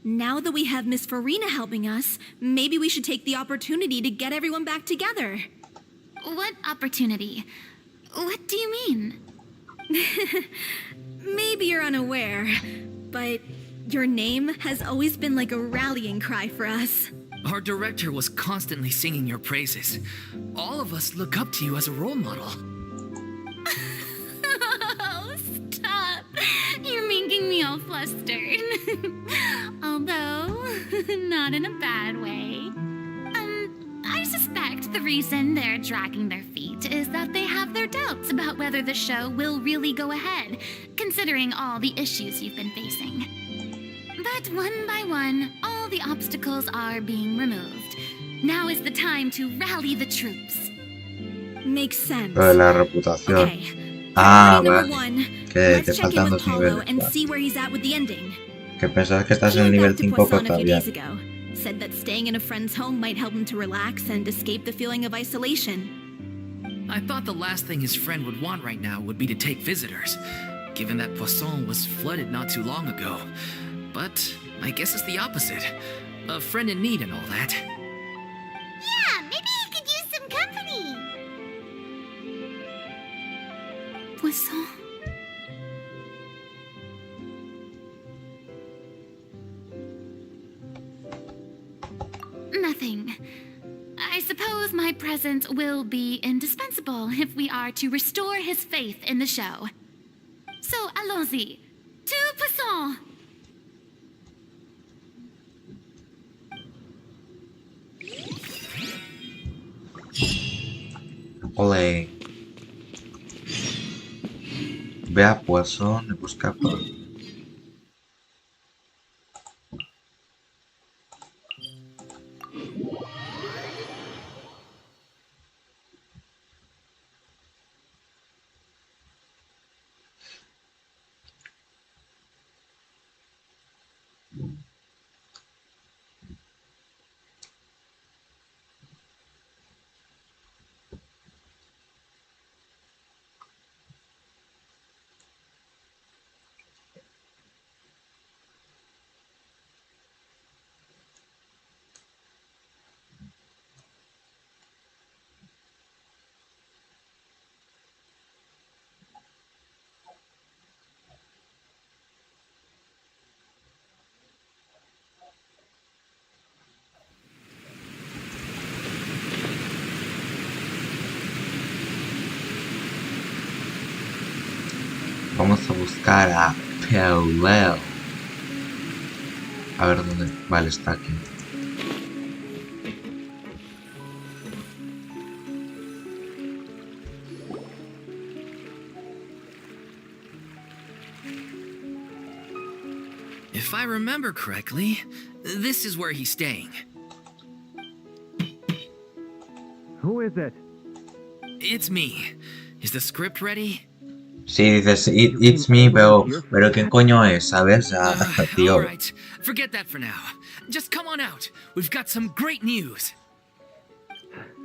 now that we have Miss Furina helping us, maybe we should take the opportunity to get everyone back together. What opportunity? What do you mean? Maybe you're unaware, but your name has always been like a rallying cry for us. Our director was constantly singing your praises. All of us look up to you as a role model. Oh, stop. You're making me all flustered. Although, not in a bad way. I suspect the reason they're dragging their feet is that they have their doubts about whether the show will really go ahead, considering all the issues you've been facing. But one by one, all the obstacles are being removed. Now is the time to rally the troops. Makes sense. Lo de la reputación. Okay. Ah, Priority vale. number 1. Que te Let's check in faltan with dos Paulo niveles. and Vale. see where he's at with the ending. Que pensabas que estás He en el went nivel back to 5 Poisson pero a few todavía. days ago. Said that staying in a friend's home might help him to relax and escape the feeling of isolation. I thought the last thing his friend would want right now would be to take visitors, given that Poisson was flooded not too long ago. But I guess it's the opposite. A friend in need and all that. Yeah, maybe he could use some company. Poisson. Nothing. I suppose my presence will be indispensable if we are to restore his faith in the show. So, allons-y. To Poisson! Ole. Ve a Poisson y busca por... Vamos a buscar a Paulo. A ver dónde... Vale, está aquí. If I remember correctly, this is where he's staying. Who is it? It's me. Is the script ready? Sí, dices, it's me, pero ¿quién coño es? ¿Sabes? Ah, tío. Alright, forget that for now. Just come on out. We've got some great news.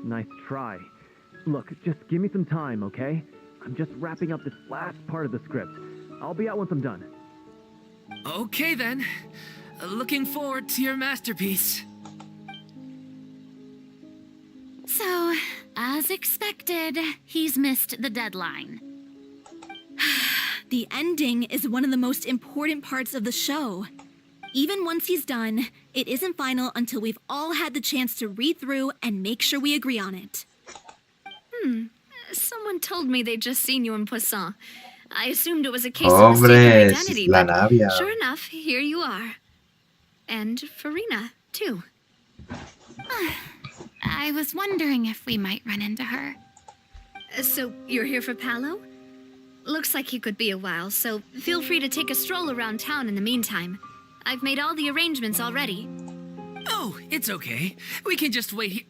Nice try. Look, just give me some time, okay? I'm just wrapping up this last part of the script. I'll be out once I'm done. Okay then. Looking forward to your masterpiece. So, as expected, he's missed the deadline. The ending is one of the most important parts of the show. Even once he's done, it isn't final until we've all had the chance to read through and make sure we agree on it. Someone told me they'd just seen you in Poisson. I assumed it was a case of mistaken Hombre, identity, es la but Navia. sure enough, here you are. And Furina, too. I was wondering if we might run into her. So, you're here for Paolo? Looks like he could be a while, so feel free to take a stroll around town in the meantime. I've made all the arrangements already. Oh, it's okay. We can just wait here.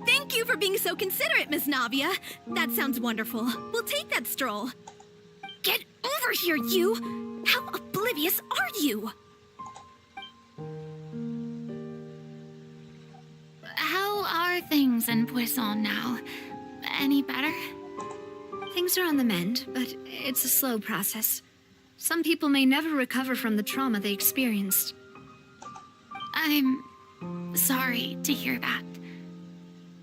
Thank you for being so considerate, Miss Navia. That sounds wonderful. We'll take that stroll. Get over here, you! How oblivious are you? How are things in Poisson now? Any better? Things are on the mend, but it's a slow process. Some people may never recover from the trauma they experienced. I'm sorry to hear that.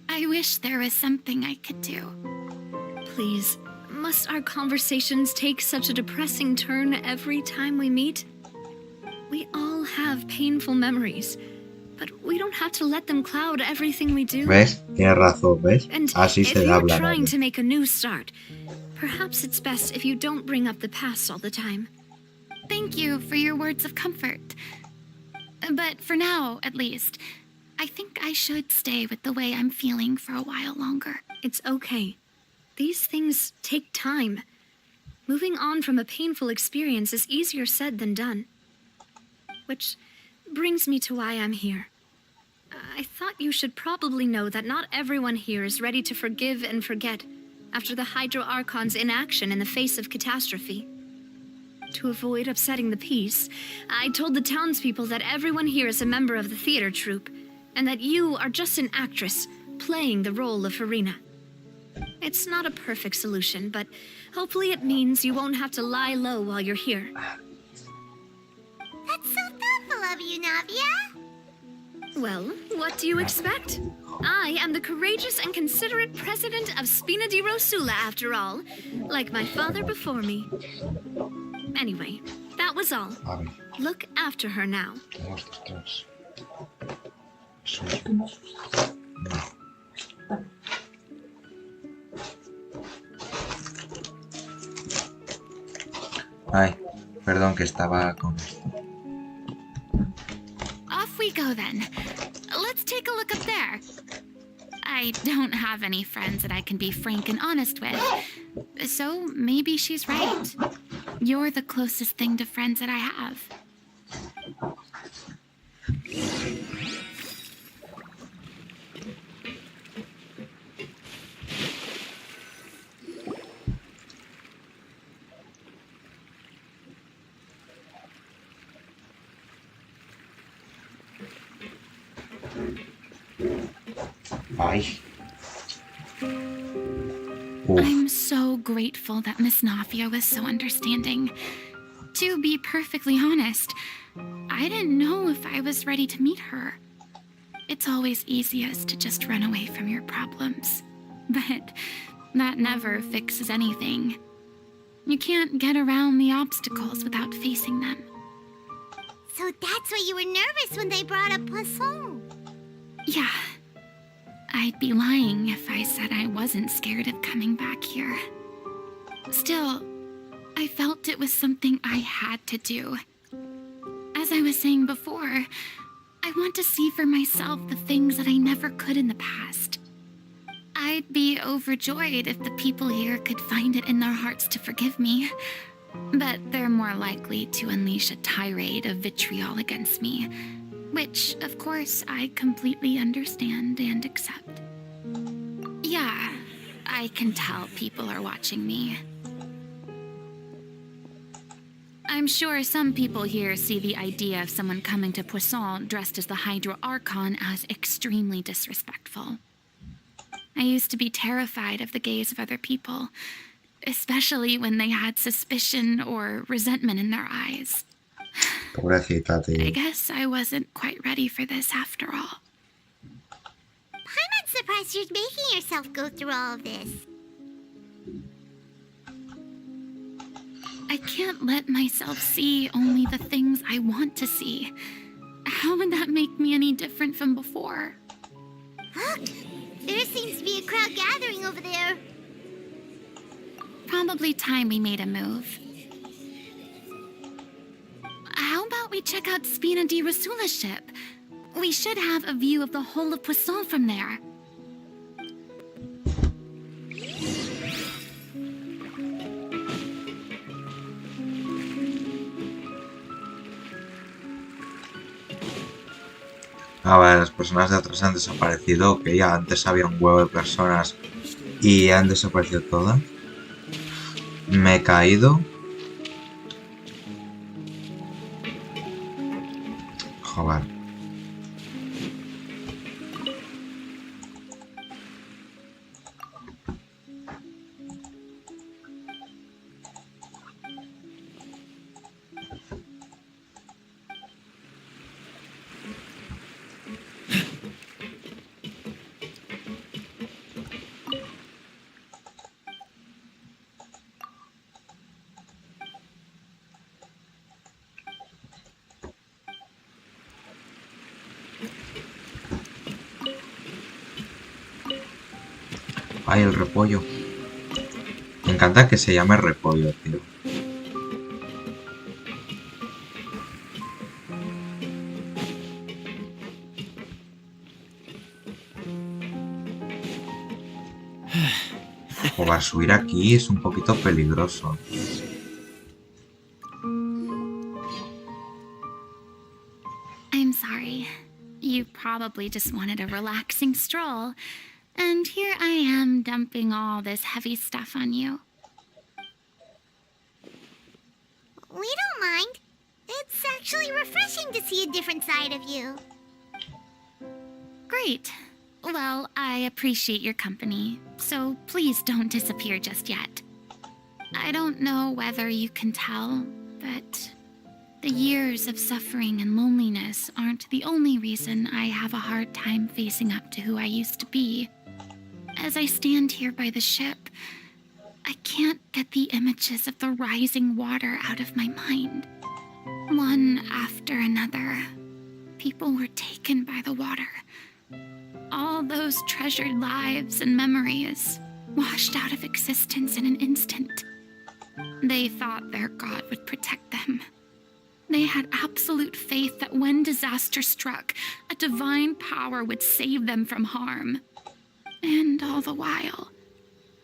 I wish there was something I could do. Please, must our conversations take such a depressing turn every time we meet? We all have painful memories, but we don't have to let them cloud everything we do. ¿Ves? Tienes razón, ¿ves? And Así if se you're habla. trying Navia. to make a new start, perhaps it's best if you don't bring up the past all the time. Thank you for your words of comfort. But for now, at least, I think I should stay with the way I'm feeling for a while longer. It's okay. These things take time. Moving on from a painful experience is easier said than done. Which brings me to why I'm here. I thought you should probably know that not everyone here is ready to forgive and forget after the Hydro Archon's inaction in the face of catastrophe. To avoid upsetting the peace, I told the townspeople that everyone here is a member of the theater troupe, and that you are just an actress playing the role of Furina. It's not a perfect solution, but hopefully it means you won't have to lie low while you're here. That's so thoughtful of you, Navia. Well, what do you expect? I am the courageous and considerate president of Spina di Rosula, after all, like my father before me. Anyway, that was all. A ver, Look after her now. tenemos tres. Los últimos. Ay, perdón que estaba con esto. Off we go then. Let's take a look up there. I don't have any friends that I can be frank and honest with, so maybe she's right. You're the closest thing to friends that I have. Ay. Uf. I'm so grateful that Miss Nafia was so understanding. To be perfectly honest, I didn't know if I was ready to meet her. It's always easiest to just run away from your problems. But that never fixes anything. You can't get around the obstacles without facing them. So that's why you were nervous when they brought up Poisson. Yeah. I'd be lying if I said I wasn't scared of coming back here. Still, I felt it was something I had to do. As I was saying before, I want to see for myself the things that I never could in the past. I'd be overjoyed if the people here could find it in their hearts to forgive me. But they're more likely to unleash a tirade of vitriol against me, which, of course, I completely understand and accept. Yeah, I can tell people are watching me. I'm sure some people here see the idea of someone coming to Poisson dressed as the Hydro Archon as extremely disrespectful. I used to be terrified of the gaze of other people, especially when they had suspicion or resentment in their eyes. Pobrecita, I tío. guess I wasn't quite ready for this after all. I'm not surprised you're making yourself go through all of this. I can't let myself see only the things I want to see. How would that make me any different from before? Look! There seems to be a crowd gathering over there. Probably time we made a move. How about we check out Spina di Rasula's ship? We should have a view of the whole of Poisson from there. A ver, las personas de atrás han desaparecido. Ok, antes había un huevo de personas y han desaparecido todas. Me he caído. Joder. Ay, el repollo. Me encanta que se llame repollo, tío. Joder, subir aquí es un poquito peligroso. I'm sorry. You probably just wanted a relaxing stroll. And here I am dumping all this heavy stuff on you. We don't mind. It's actually refreshing to see a different side of you. Great. Well, I appreciate your company, so please don't disappear just yet. I don't know whether you can tell, but the years of suffering and loneliness aren't the only reason I have a hard time facing up to who I used to be. As I stand here by the ship, I can't get the images of the rising water out of my mind. One after another, people were taken by the water. All those treasured lives and memories washed out of existence in an instant. They thought their god would protect them. They had absolute faith that when disaster struck, a divine power would save them from harm. And all the while,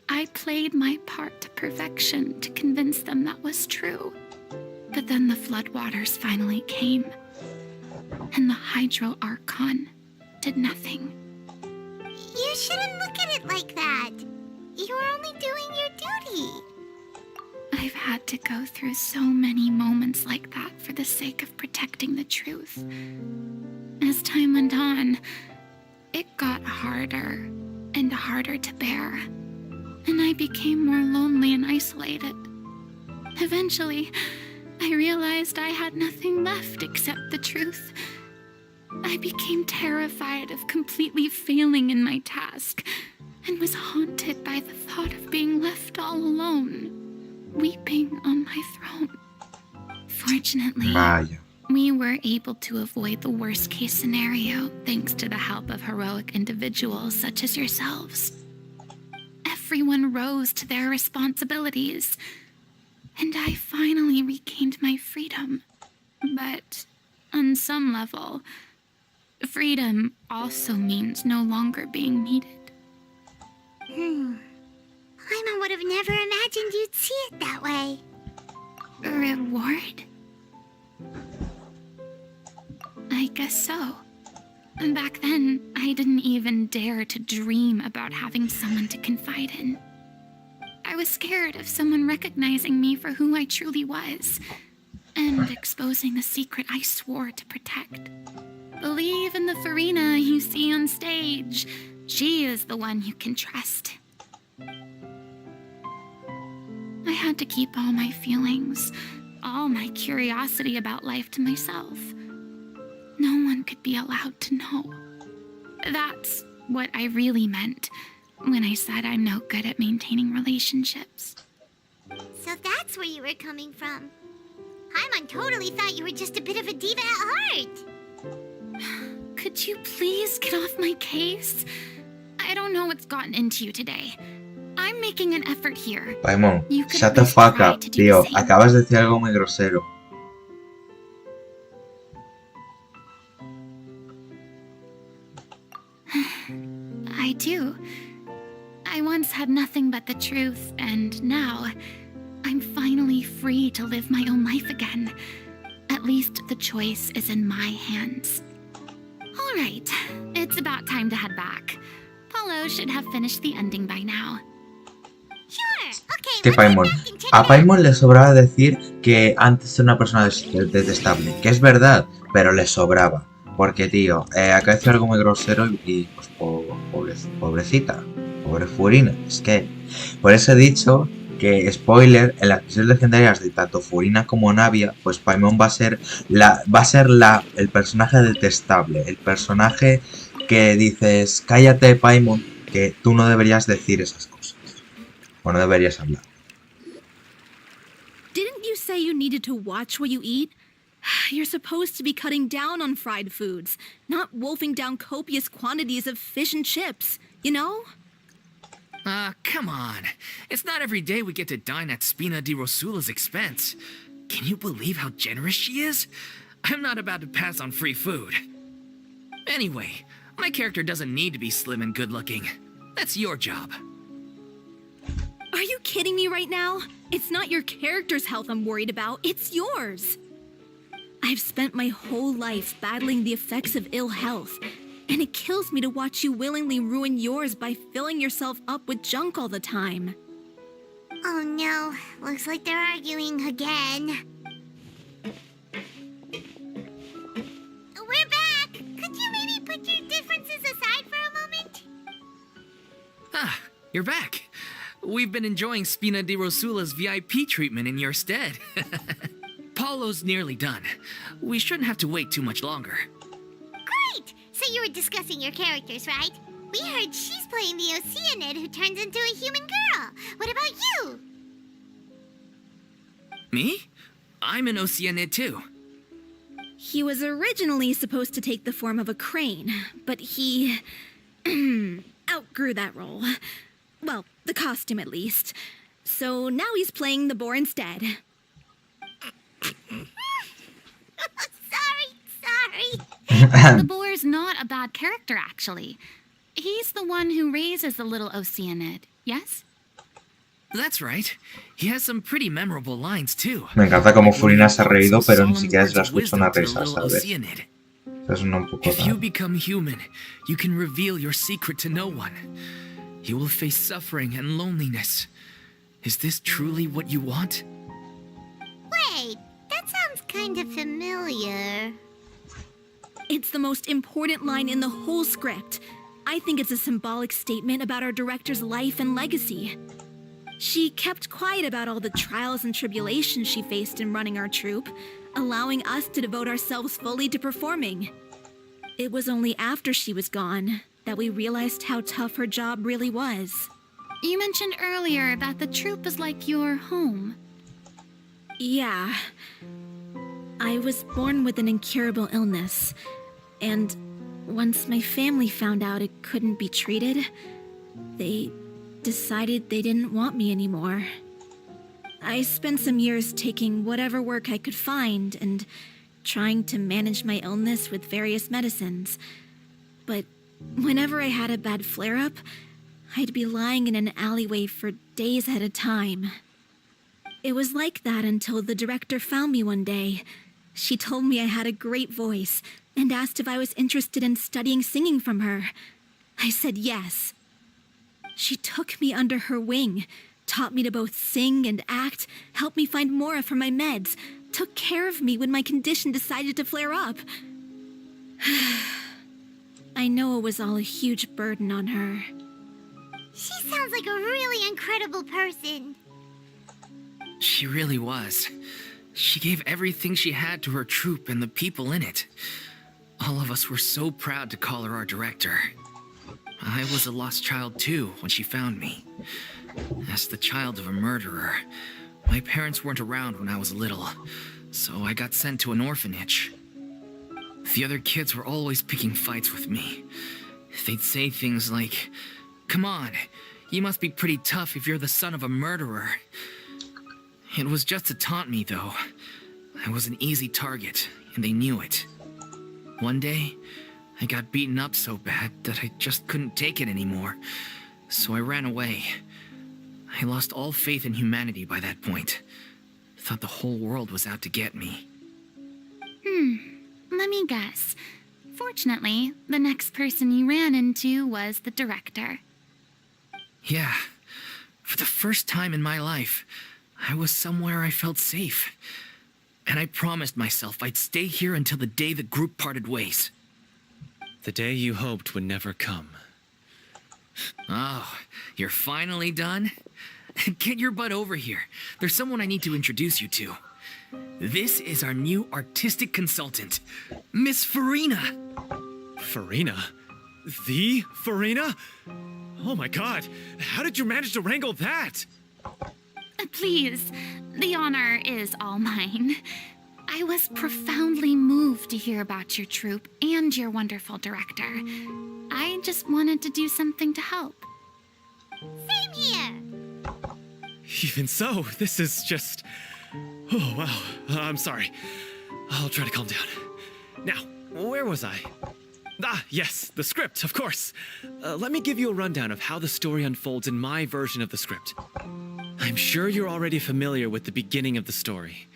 I played my part to perfection to convince them that was true. But then the floodwaters finally came, and the Hydro Archon did nothing. You shouldn't look at it like that. You're only doing your duty. I've had to go through so many moments like that for the sake of protecting the truth. As time went on, it got harder and harder to bear, and I became more lonely and isolated. Eventually, I realized I had nothing left except the truth. I became terrified of completely failing in my task, and was haunted by the thought of being left all alone, weeping on my throne. Fortunately, Vaya. we were able to avoid the worst-case scenario thanks to the help of heroic individuals such as yourselves. Everyone rose to their responsibilities, and I finally regained my freedom. But on some level, freedom also means no longer being needed. Paimon would have never imagined you'd see it that way. Reward? I guess so. Back then, I didn't even dare to dream about having someone to confide in. I was scared of someone recognizing me for who I truly was, and exposing the secret I swore to protect. Believe in the Furina you see on stage. She is the one you can trust. I had to keep all my feelings, all my curiosity about life to myself. No one could be allowed to know. That's what I really meant when I said I'm no good at maintaining relationships. So that's where you were coming from. Paimon totally thought you were just a bit of a diva at heart. Could you please get off my case? I don't know what's gotten into you today. I'm making an effort here. Paimon, You could shut at the least fuck try up, to do tío. the same. Acabas de decir algo muy grosero. I do. I once had nothing but the truth, and now I'm finally free to live my own life again. At least the choice is in my hands. All right, it's about time to head back. Paulo should have finished the ending by now. Sure, okay, Que let's Paimon. head back and check A it out. Paimon le sobraba decir que antes era una persona detestable. Que es verdad, pero le sobraba. Porque, tío, acá decía algo muy grosero y pues, pobrecita. Pobre Furina. Es que, por eso he dicho que, spoiler, en las misiones legendarias de tanto Furina como Navia, pues Paimon va a ser el personaje detestable. El personaje que dices, cállate Paimon, que tú no deberías decir esas cosas. O no deberías hablar. Didn't you say you needed to watch what you eat? You're supposed to be cutting down on fried foods, not wolfing down copious quantities of fish and chips, you know? Come on. It's not every day we get to dine at Spina di Rosula's expense. Can you believe how generous she is? I'm not about to pass on free food. Anyway, my character doesn't need to be slim and good-looking. That's your job. Are you kidding me right now? It's not your character's health I'm worried about, it's yours. I've spent my whole life battling the effects of ill health, and it kills me to watch you willingly ruin yours by filling yourself up with junk all the time. Oh no, looks like they're arguing again. We're back! Could you maybe put your differences aside for a moment? Ah, you're back. We've been enjoying Spina di Rosula's VIP treatment in your stead. Paulo's nearly done. We shouldn't have to wait too much longer. Great! So you were discussing your characters, right? We heard she's playing the Oceanid who turns into a human girl. What about you? Me? I'm an Oceanid too. He was originally supposed to take the form of a crane, but he outgrew that role. Well, the costume at least. So now he's playing the boar instead. Sorry. The boar's not a bad character, actually. He's the one who raises the little Oceanid, yes? That's right. He has some pretty memorable lines too. Me encanta como Furina se ha reído, pero ni siquiera se la escucha una risa, ¿sabes? Eso es un poco If you raro. become human, you can reveal your secret to no one. You will face suffering and loneliness. Is this truly what you want? Wait, that sounds kind of familiar. It's the most important line in the whole script. I think it's a symbolic statement about our director's life and legacy. She kept quiet about all the trials and tribulations she faced in running our troupe, allowing us to devote ourselves fully to performing. It was only after she was gone that we realized how tough her job really was. You mentioned earlier that the troupe is like your home. Yeah. I was born with an incurable illness, and once my family found out it couldn't be treated, they decided they didn't want me anymore. I spent some years taking whatever work I could find and trying to manage my illness with various medicines. But whenever I had a bad flare-up, I'd be lying in an alleyway for days at a time. It was like that until the director found me one day. She told me I had a great voice and asked if I was interested in studying singing from her. I said yes. She took me under her wing, taught me to both sing and act, helped me find Mora for my meds, took care of me when my condition decided to flare up. I know it was all a huge burden on her. She sounds like a really incredible person. She really was. She gave everything she had to her troupe and the people in it. All of us were so proud to call her our director. I was a lost child too when she found me. As the child of a murderer, my parents weren't around when I was little, so I got sent to an orphanage. The other kids were always picking fights with me. They'd say things like, "Come on, you must be pretty tough if you're the son of a murderer." It was just to taunt me, though. I was an easy target, and they knew it. One day, I got beaten up so bad that I just couldn't take it anymore, so I ran away. I lost all faith in humanity by that point. Thought the whole world was out to get me. Let me guess. Fortunately, the next person you ran into was the director. Yeah. For the first time in my life, I was somewhere I felt safe. And I promised myself I'd stay here until the day the group parted ways. The day you hoped would never come. Oh, you're finally done? Get your butt over here. There's someone I need to introduce you to. This is our new artistic consultant, Miss Furina. Furina? The Furina? Oh my god, how did you manage to wrangle that? Please, the honor is all mine. I was profoundly moved to hear about your troupe and your wonderful director. I just wanted to do something to help. Same here. Even so, this is just... Oh, wow. I'm sorry. I'll try to calm down. Now, where was I? Ah, yes, the script, of course. Let me give you a rundown of how the story unfolds in my version of the script. I'm sure you're already familiar with the beginning of the story.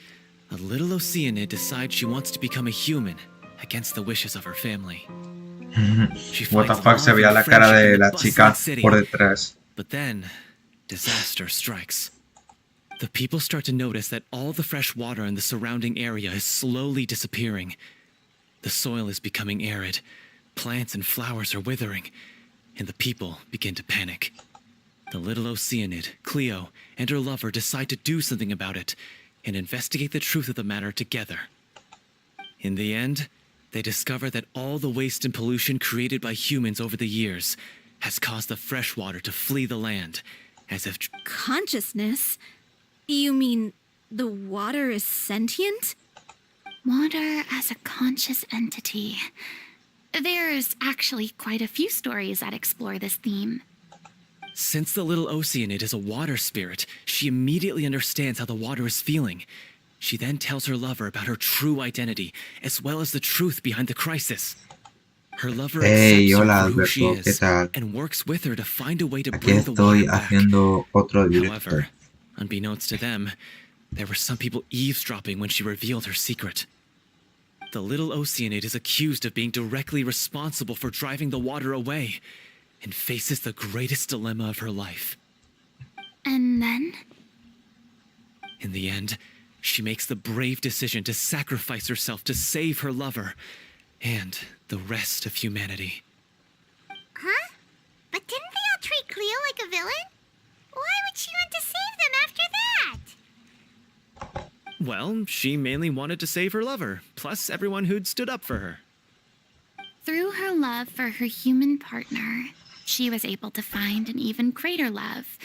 A little Oceanid decides she wants to become a human against the wishes of her family. What the fuck, se veía la cara de la chica por detrás. But then, disaster strikes. The people start to notice that all the fresh water in the surrounding area is slowly disappearing. The soil is becoming arid, plants and flowers are withering, and the people begin to panic. The little Oceanid, Cleo, and her lover decide to do something about it and investigate the truth of the matter together. In the end, they discover that all the waste and pollution created by humans over the years has caused the fresh water to flee the land, as if... Consciousness? You mean the water is sentient? Water as a conscious entity. There's actually quite a few stories that explore this theme. Since the little Oceanid is a water spirit, she immediately understands how the water is feeling. She then tells her lover about her true identity, as well as the truth behind the crisis. Her lover accepts her hola for who she Alberto, ¿qué is, tal? and works with her to find a way to Aquí bring the water estoy back. haciendo otro directo. However, unbeknownst to them, there were some people eavesdropping when she revealed her secret. The little Oceanid is accused of being directly responsible for driving the water away, and faces the greatest dilemma of her life. And then? In the end, she makes the brave decision to sacrifice herself to save her lover and the rest of humanity. Huh? But didn't they all treat Cleo like a villain? Why would she want to save them after that? Well, she mainly wanted to save her lover, plus everyone who'd stood up for her. Through her love for her human partner, she was able to find an even greater love.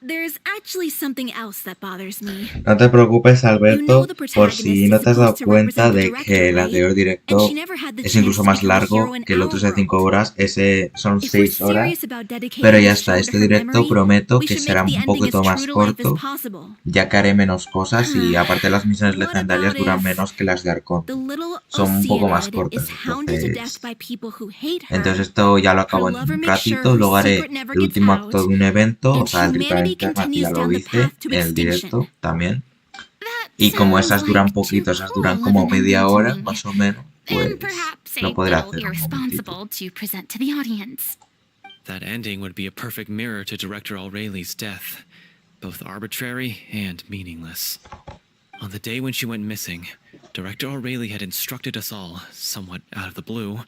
There's actually something else that bothers me. No te preocupes, Alberto, por si no te has dado cuenta de que el anterior directo es incluso más largo que el otro es de 5 horas, ese son 6 horas, pero ya está, este directo prometo que será un poquito más corto, ya que haré menos cosas y aparte las misiones legendarias duran menos que las de Arcón, son un poco más cortas, entonces esto ya lo acabo en un ratito, luego haré el último acto de un evento, o sea, el Rito Linterna, que ya lo hice en el directo también. Y como esas duran poquito, esas duran como media hora más o menos, pues lo podré hacer un momentito. That ending would be a perfect mirror to Director Aureli's death, both arbitrary and meaningless. On the day when she went missing, Director Aureli had instructed us all, somewhat out of the blue,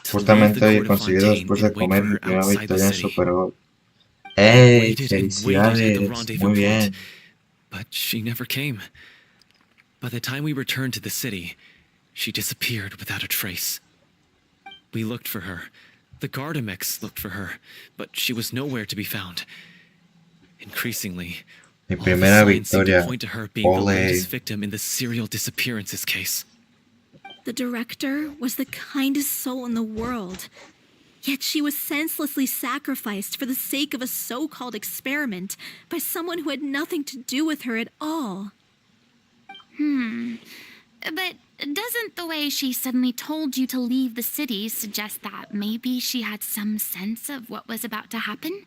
to leave the Justamente court he of conseguido Fontaine después de and wait comer for mi her primera outside the victoria en city. Super Bowl. Waited and waited at the ¡Felicidades! rendezvous Muy bien. point, but she never came. By the time we returned to the city, she disappeared without a trace. We looked for her. The Gardamex looked for her, but she was nowhere to be found. Increasingly, Mi all the primera signs seemed to victoria. point to her being the Ole. latest victim in the serial disappearances case. The director was the kindest soul in the world. Yet she was senselessly sacrificed for the sake of a so-called experiment by someone who had nothing to do with her at all. But doesn't the way she suddenly told you to leave the city suggest that maybe she had some sense of what was about to happen?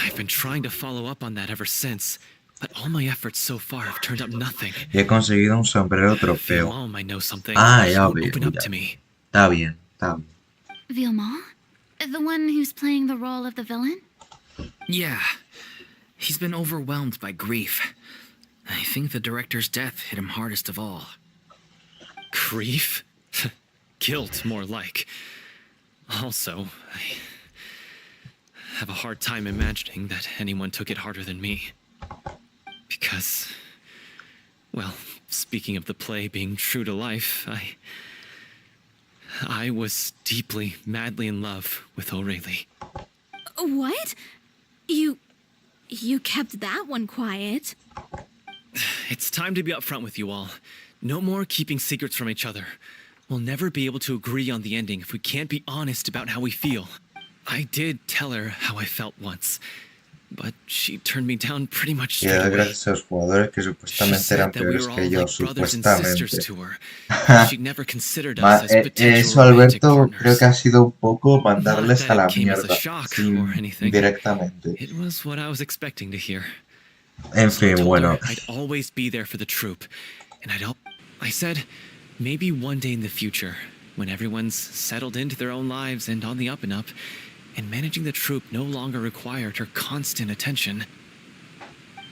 I've been trying to follow up on that ever since, but all my efforts so far have turned up nothing. Y he conseguido un sombrero trofeo. Mom might know something. Ah, She ya won't veo. open up Ya. to me. Está bien, está bien. Vilma? The one who's playing the role of the villain? Yeah. He's been overwhelmed by grief. I think the director's death hit him hardest of all. Grief? Guilt, more like. Also, I have a hard time imagining that anyone took it harder than me. Because, well, speaking of the play being true to life, I was deeply, madly in love with O'Reilly. What? You kept that one quiet. It's time to be upfront with you all. No more keeping secrets from each other. We'll never be able to agree on the ending if we can't be honest about how we feel. I did tell her how I felt once, but she turned me down pretty much Y straight da away. gracias a los jugadores que She supuestamente eran said that we peores were que all yo, like brothers and sisters supuestamente. to her. She never considered us as potential Eso, romantic Alberto, creo partners. que ha sido un poco Not mandarles that a la it came as a mierda, shock sin, or anything. directamente. It was what I was expecting to hear. En So I fin, told bueno. her I'd always be there for the troupe, and I said, maybe one day in the future, when everyone's settled into their own lives and on the up and up, and managing the troupe no longer required her constant attention,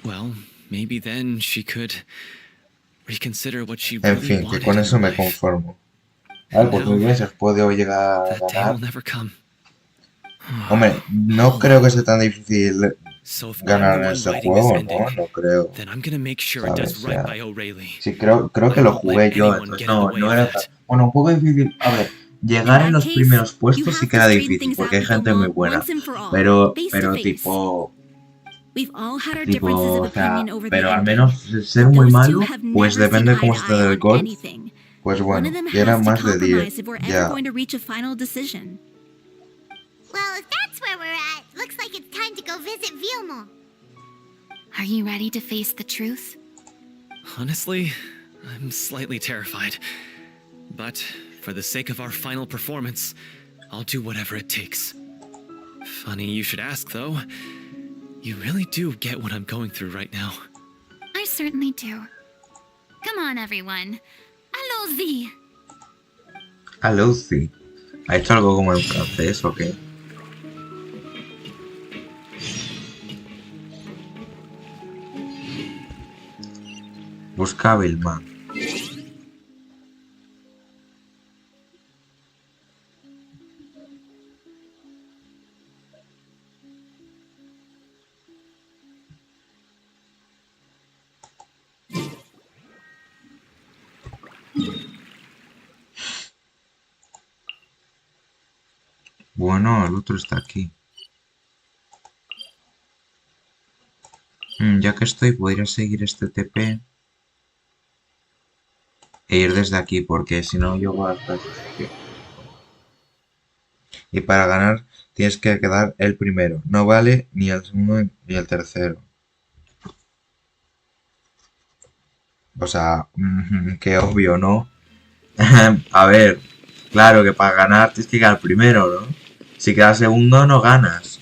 well, maybe then she could reconsider what she En really fin, que wanted con eso in me life. conformo. Vale, pues muy bien, se puede llegar a That day ganar. will never come. Hombre, no creo que sea tan difícil So if I'm ganar the en one ese writing this juego, ending, ¿no? No creo. then I'm gonna make sure it does ¿Sabes? right Ya. by O'Reilly. Sí, creo que I lo won't let jugué yo, anyone entonces get in the way no of era that. tan... Bueno, un poco difícil. A ver, llegar en los primeros puestos sí que era difícil, porque hay gente muy buena. Pero tipo... We've all had our Tipo, differences of o sea, opinion over the pero al ending. menos ser muy Those two malo, have pues never depende seen cómo eye se to te dé eye el on gol. anything. Pues One bueno, of them y era has to más de 10. compromise if we're ever Ya. going to reach a final decision. Well, if that's where we're at, looks like it's time to go visit Vilma. Are you ready to face the truth? Honestly, I'm slightly terrified. But for the sake of our final performance, I'll do whatever it takes. Funny you should ask, though. You really do get what I'm going through right now. I certainly do. Come on, everyone. Allons-y. A Lucy. ¿Ha hecho algo como en francés o qué? Busca a Vilma. Bueno, el otro está aquí. Ya que estoy, podría seguir este TP e ir desde aquí, porque si no llego hasta ese sitio. Y para ganar tienes que quedar el primero. No vale ni el segundo ni el tercero. O sea, qué obvio, ¿no? A ver, claro que para ganar tienes que quedar primero, ¿no? Si quedas segundo no ganas.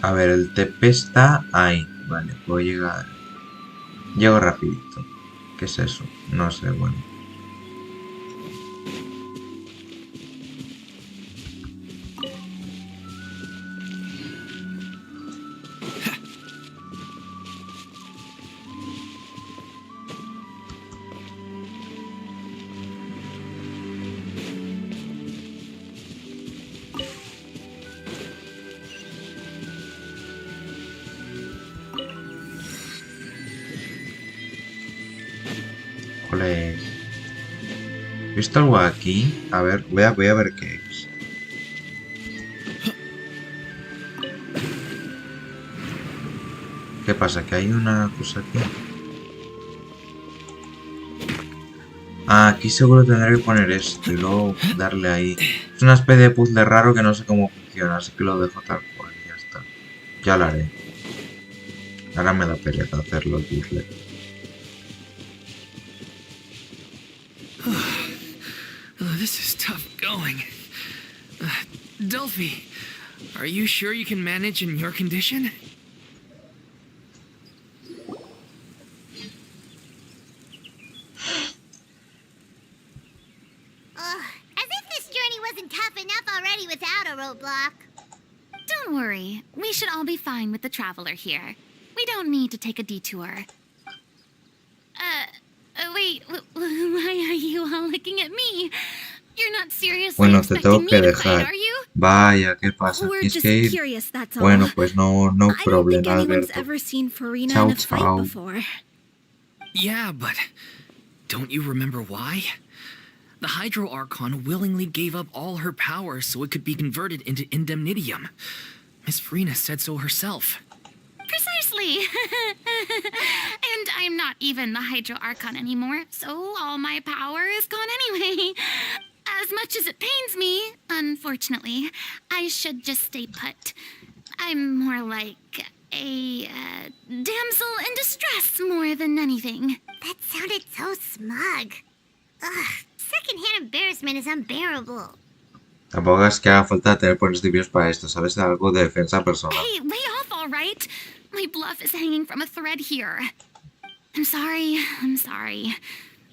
A ver, el TP está ahí. Vale, puedo llegar. Llego rapidito. ¿Qué es eso? No sé, bueno. Vale. ¿He visto algo aquí? A ver, voy a ver qué es. ¿Qué pasa? ¿Que hay una cosa aquí? Ah, aquí seguro tendré que poner esto y luego darle ahí. Es una especie de puzzle raro que no sé cómo funciona, así que lo dejo tal cual y ya está. Ya lo haré. Ahora me da pereza hacerlo el puzzle. This is tough going. Delphi, are you sure you can manage in your condition? As if this journey wasn't tough enough already without a roadblock. Don't worry. We should all be fine with the traveler here. We don't need to take a detour. Wait, why are you all looking at me? You're not seriously Bueno, te tengo expecting que me to play, dejar. are you? Vaya, ¿qué pasa? We're ¿Tienes just que ir? curious, that's all. Bueno, pues no I don't think problema, anyone's Alberto. ever seen Furina Ciao, in a fight ciao. before. Yeah, but don't you remember why? The Hydro Archon willingly gave up all her power so it could be converted into indemnitium. Miss Furina said so herself. Precisely. And I'm not even the Hydro Archon anymore, so all my power is gone anyway. As much as it pains me, unfortunately, I should just stay put. I'm more like a damsel in distress more than anything. That sounded so smug. Ugh, secondhand embarrassment is unbearable. Tampoco es que haga falta tener principios para esto, ¿sabes? Algo de defensa personal. Hey, lay off, all right? My bluff is hanging from a thread here. I'm sorry.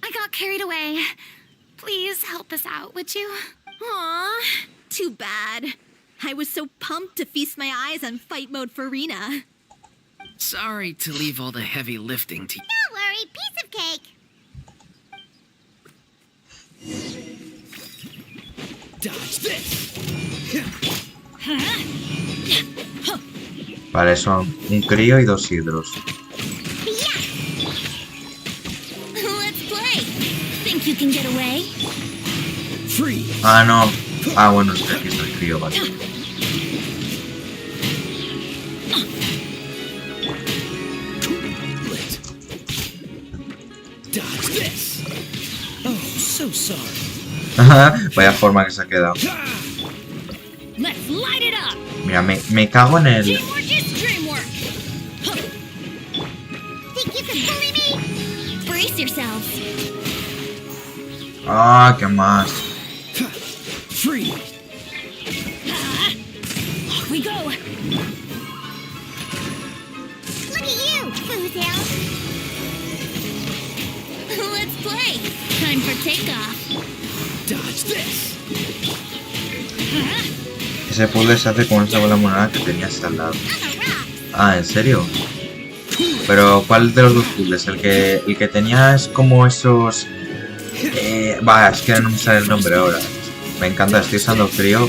I got carried away. Please help us out, would you? Aw, too bad. I was so pumped to feast my eyes on fight mode Furina. Sorry to leave all the heavy lifting to you. Don't worry, piece of cake. Dodge this. Vale, son un crío y dos hidros. Let's play. Think you can get away? Free. Ah, no. Ah, bueno, es que aquí está el crío, vale. Dodge this. Oh, so sorry. Vaya forma que se ha quedado. Let's light it up. Mira, me cago en el... Teamwork is dreamwork. Think you can bully me? Brace yourselves. Ah, qué más. Free. Off we go. Look at you, Foozle. Let's play. Time for takeoff. Dodge this. Ese puzzle se hace con esa bola moneda que tenías al lado. Ah, ¿en serio? Pero, ¿cuál de los dos puzzles? El que tenía es como esos... es que no me sale el nombre ahora. Me encanta, estoy usando crío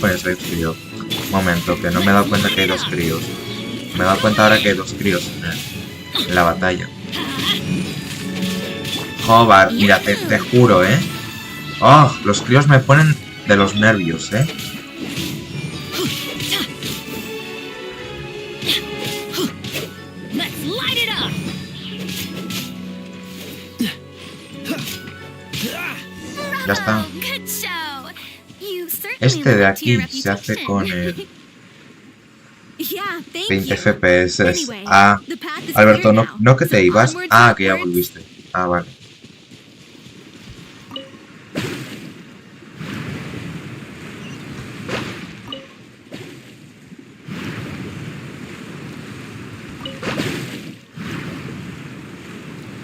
con el slave crío. Un momento, que no me he dado cuenta que hay dos críos. Me he dado cuenta ahora que hay dos críos en la batalla. Joder, mira, te juro, Oh, los críos me ponen de los nervios, Let's light it up. Ya está. Good show. You certainly Este de lived up to your aquí se hace reputation. con el Yeah, thank 20 you. FPS. Anyway, Ah, the path is Alberto, clear no, now. no que te So ibas. onwards Ah, and que ya upwards. volviste. Ah, vale.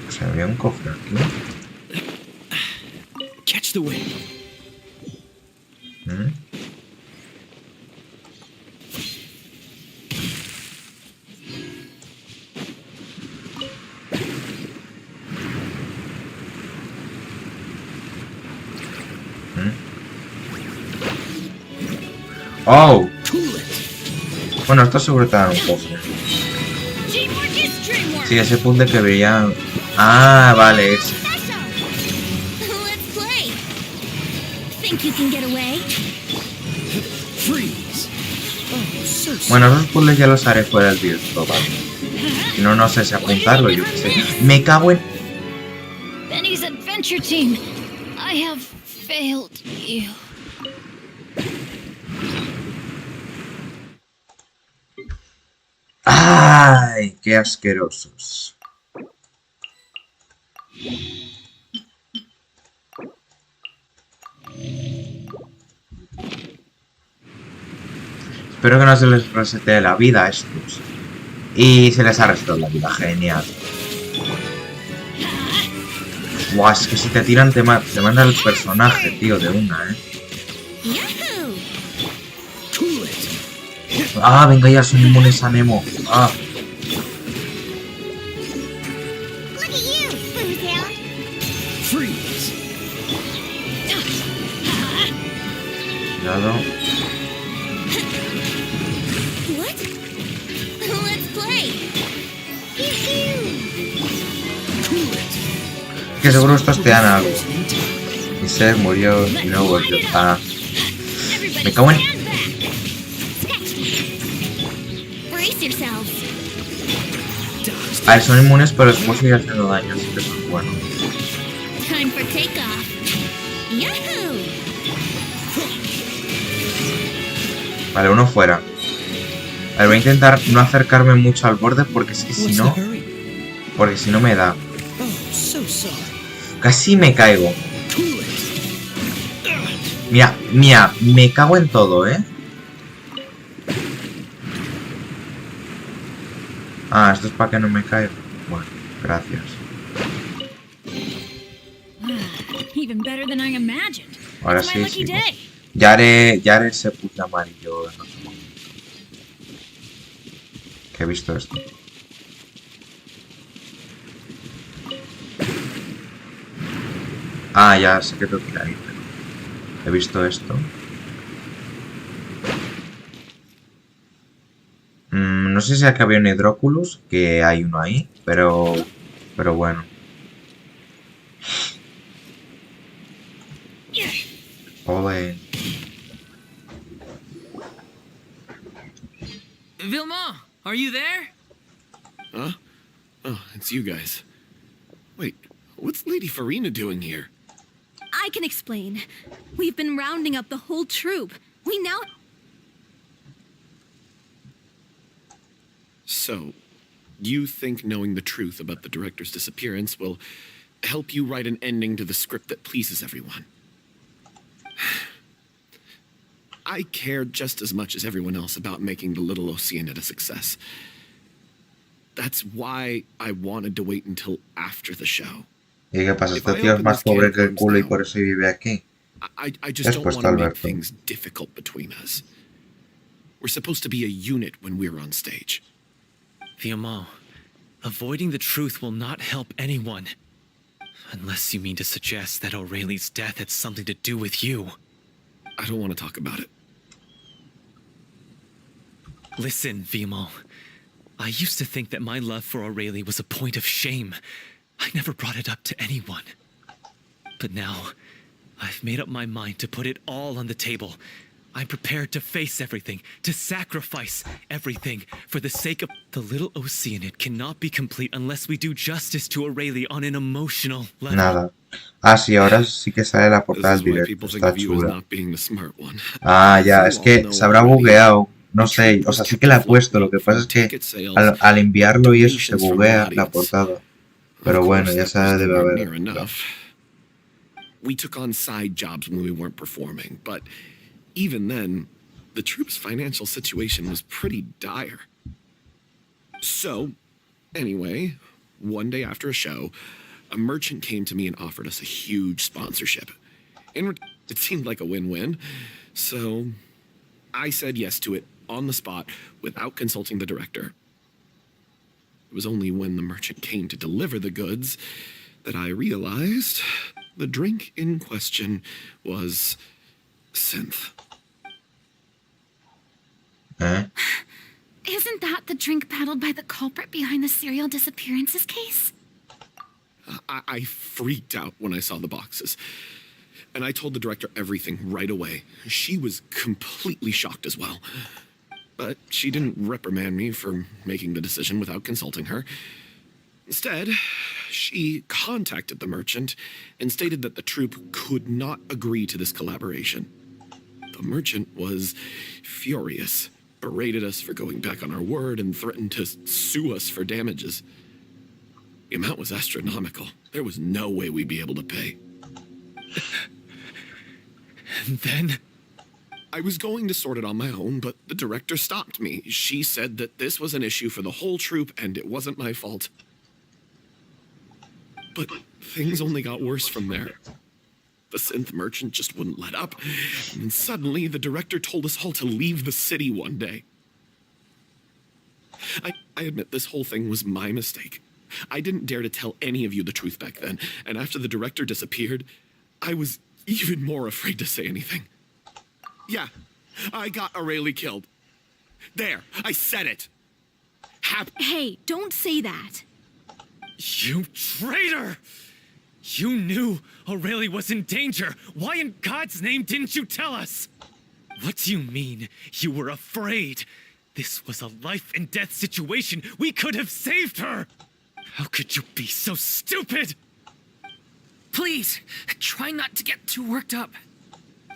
Pues había un cofre aquí. Catch the wind. ¿Mm? ¡Oh! Bueno, esto seguro te dan un cofre. Teamwork is dreamwork. Sí, ese puzzle que veía... Ah, vale, ese. think you can get away? Freeze. Oh, so Bueno, esos puzzles ya los haré fuera del directo, ¿vale? Si no, no sé si apuntarlo, yo qué sé. Me cago en... Benny's adventure team. I have failed you. ¡Ay! ¡Qué asquerosos! Espero que no se les resetee la vida a estos. Y se les ha resetado la vida, genial. Buah, es que si te tiran te manda el personaje, tío, de una, ¿eh? Ah, venga ya, son inmunes a Nemo. Ah. Cuidado. Que seguro estos te dan algo. Y se murió y no volvió. Ah. Me cago en... A ver, son inmunes, pero después sigue haciendo daño, así que eso es bueno. Vale, uno fuera. A ver, voy a intentar no acercarme mucho al borde porque es que si no... Porque si no me da. Casi me caigo. Mira, mira, me cago en todo, ¿eh? Ah, esto es para que no me caiga. Bueno, gracias. Ahora sí, sí. Ya haré ese puto amarillo. No sé cómo. Que he visto esto. Ah, ya sé que tengo que ir ahí, pero he visto esto. No sé si acá había un Hidróculus, que hay uno ahí, pero bueno. Ole. Vilma, are you there? Huh? Oh, it's you guys. Wait, what's Lady Furina doing here? I can explain. We've been rounding up the whole troop. We now... So, you think knowing the truth about the director's disappearance will help you write an ending to the script that pleases everyone? I care just as much as everyone else about making the Little Oceanid a success. That's why I wanted to wait until after the show. ¿Y qué pasa? Este tío es más pobre que el culo y por eso vive aquí. I just don't want to make things difficult between us. We're supposed to be a unit when we're on stage. Vilma, avoiding the truth will not help anyone. Unless you mean to suggest that Aurelie's death had something to do with you. I don't want to talk about it. Listen, Vilma. I used to think that my love for Aurelie was a point of shame. I never brought it up to anyone. But now, I've made up my mind to put it all on the table. I'm prepared to face everything, to sacrifice everything, for the sake of... The Little Oceanid cannot be complete unless we do justice to Aurelie on an emotional level. Nada. Ah, sí, ahora sí que sale la portada del directo. Está chula. Ah, ya, es que se habrá bugueado. No sé, o sea, sí que la he puesto. Lo que pasa es que al enviarlo y eso se buguea la portada. Pero bueno, ya se debe haber. We took on side jobs when we weren't performing, but even then, the troupe's financial situation was pretty dire. So, anyway, one day after a show, a merchant came to me and offered us a huge sponsorship. And it seemed like a win-win, so I said yes to it on the spot without consulting the director. It was only when the merchant came to deliver the goods that I realized the drink in question was synth. Isn't that the drink peddled by the culprit behind the serial disappearances case? I freaked out when I saw the boxes. and I told the director everything right away. She was completely shocked as well. But she didn't reprimand me for making the decision without consulting her. Instead, she contacted the merchant and stated that the troupe could not agree to this collaboration. The merchant was furious, berated us for going back on our word, and threatened to sue us for damages. The amount was astronomical. There was no way we'd be able to pay. And then? I was going to sort it on my own, but the director stopped me. She said that this was an issue for the whole troupe and it wasn't my fault. But things only got worse from there. The synth merchant just wouldn't let up, and then suddenly the director told us all to leave the city one day. I admit this whole thing was my mistake. I didn't dare to tell any of you the truth back then, and after the director disappeared, I was even more afraid to say anything. Yeah, I got Aurelie killed. There, I said it. Hey, don't say that. You traitor! You knew Aurelie was in danger. Why in God's name didn't you tell us? What do you mean you were afraid? This was a life and death situation. We could have saved her. How could you be so stupid? Please, try not to get too worked up.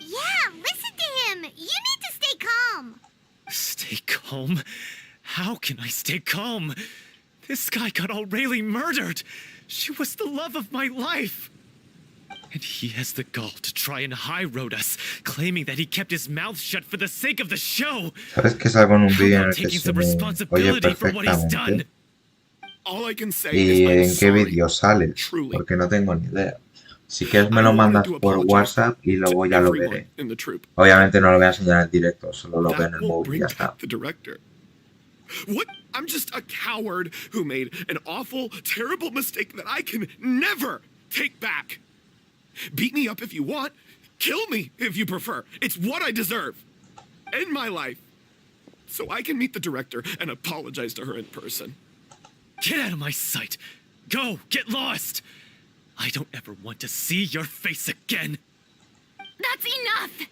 Yeah, listen to him. You need to stay calm. Stay calm? How can I stay calm? This guy got Aurelie murdered. She was the love of my life. And he has the gall to try and high-road us, claiming that he kept his mouth shut for the sake of the show. ¿Sabes que salgo en un vídeo en el que Taking se some me oye responsibility for what he's done. perfectamente? All I can say ¿Y is I'm en qué sorry. vídeo sale? Truly. Porque no tengo ni idea. Si quieres me lo mandas por WhatsApp y luego ya lo veré. Obviamente no lo voy a enseñar en directo, solo lo veo en el móvil y ya está. The director. What? I'm just a coward who made an awful, terrible mistake that I can never take back. Beat me up if you want. Kill me if you prefer. It's what I deserve. End my life. So I can meet the director and apologize to her in person. Get out of my sight. Go, get lost. I don't ever want to see your face again. That's enough!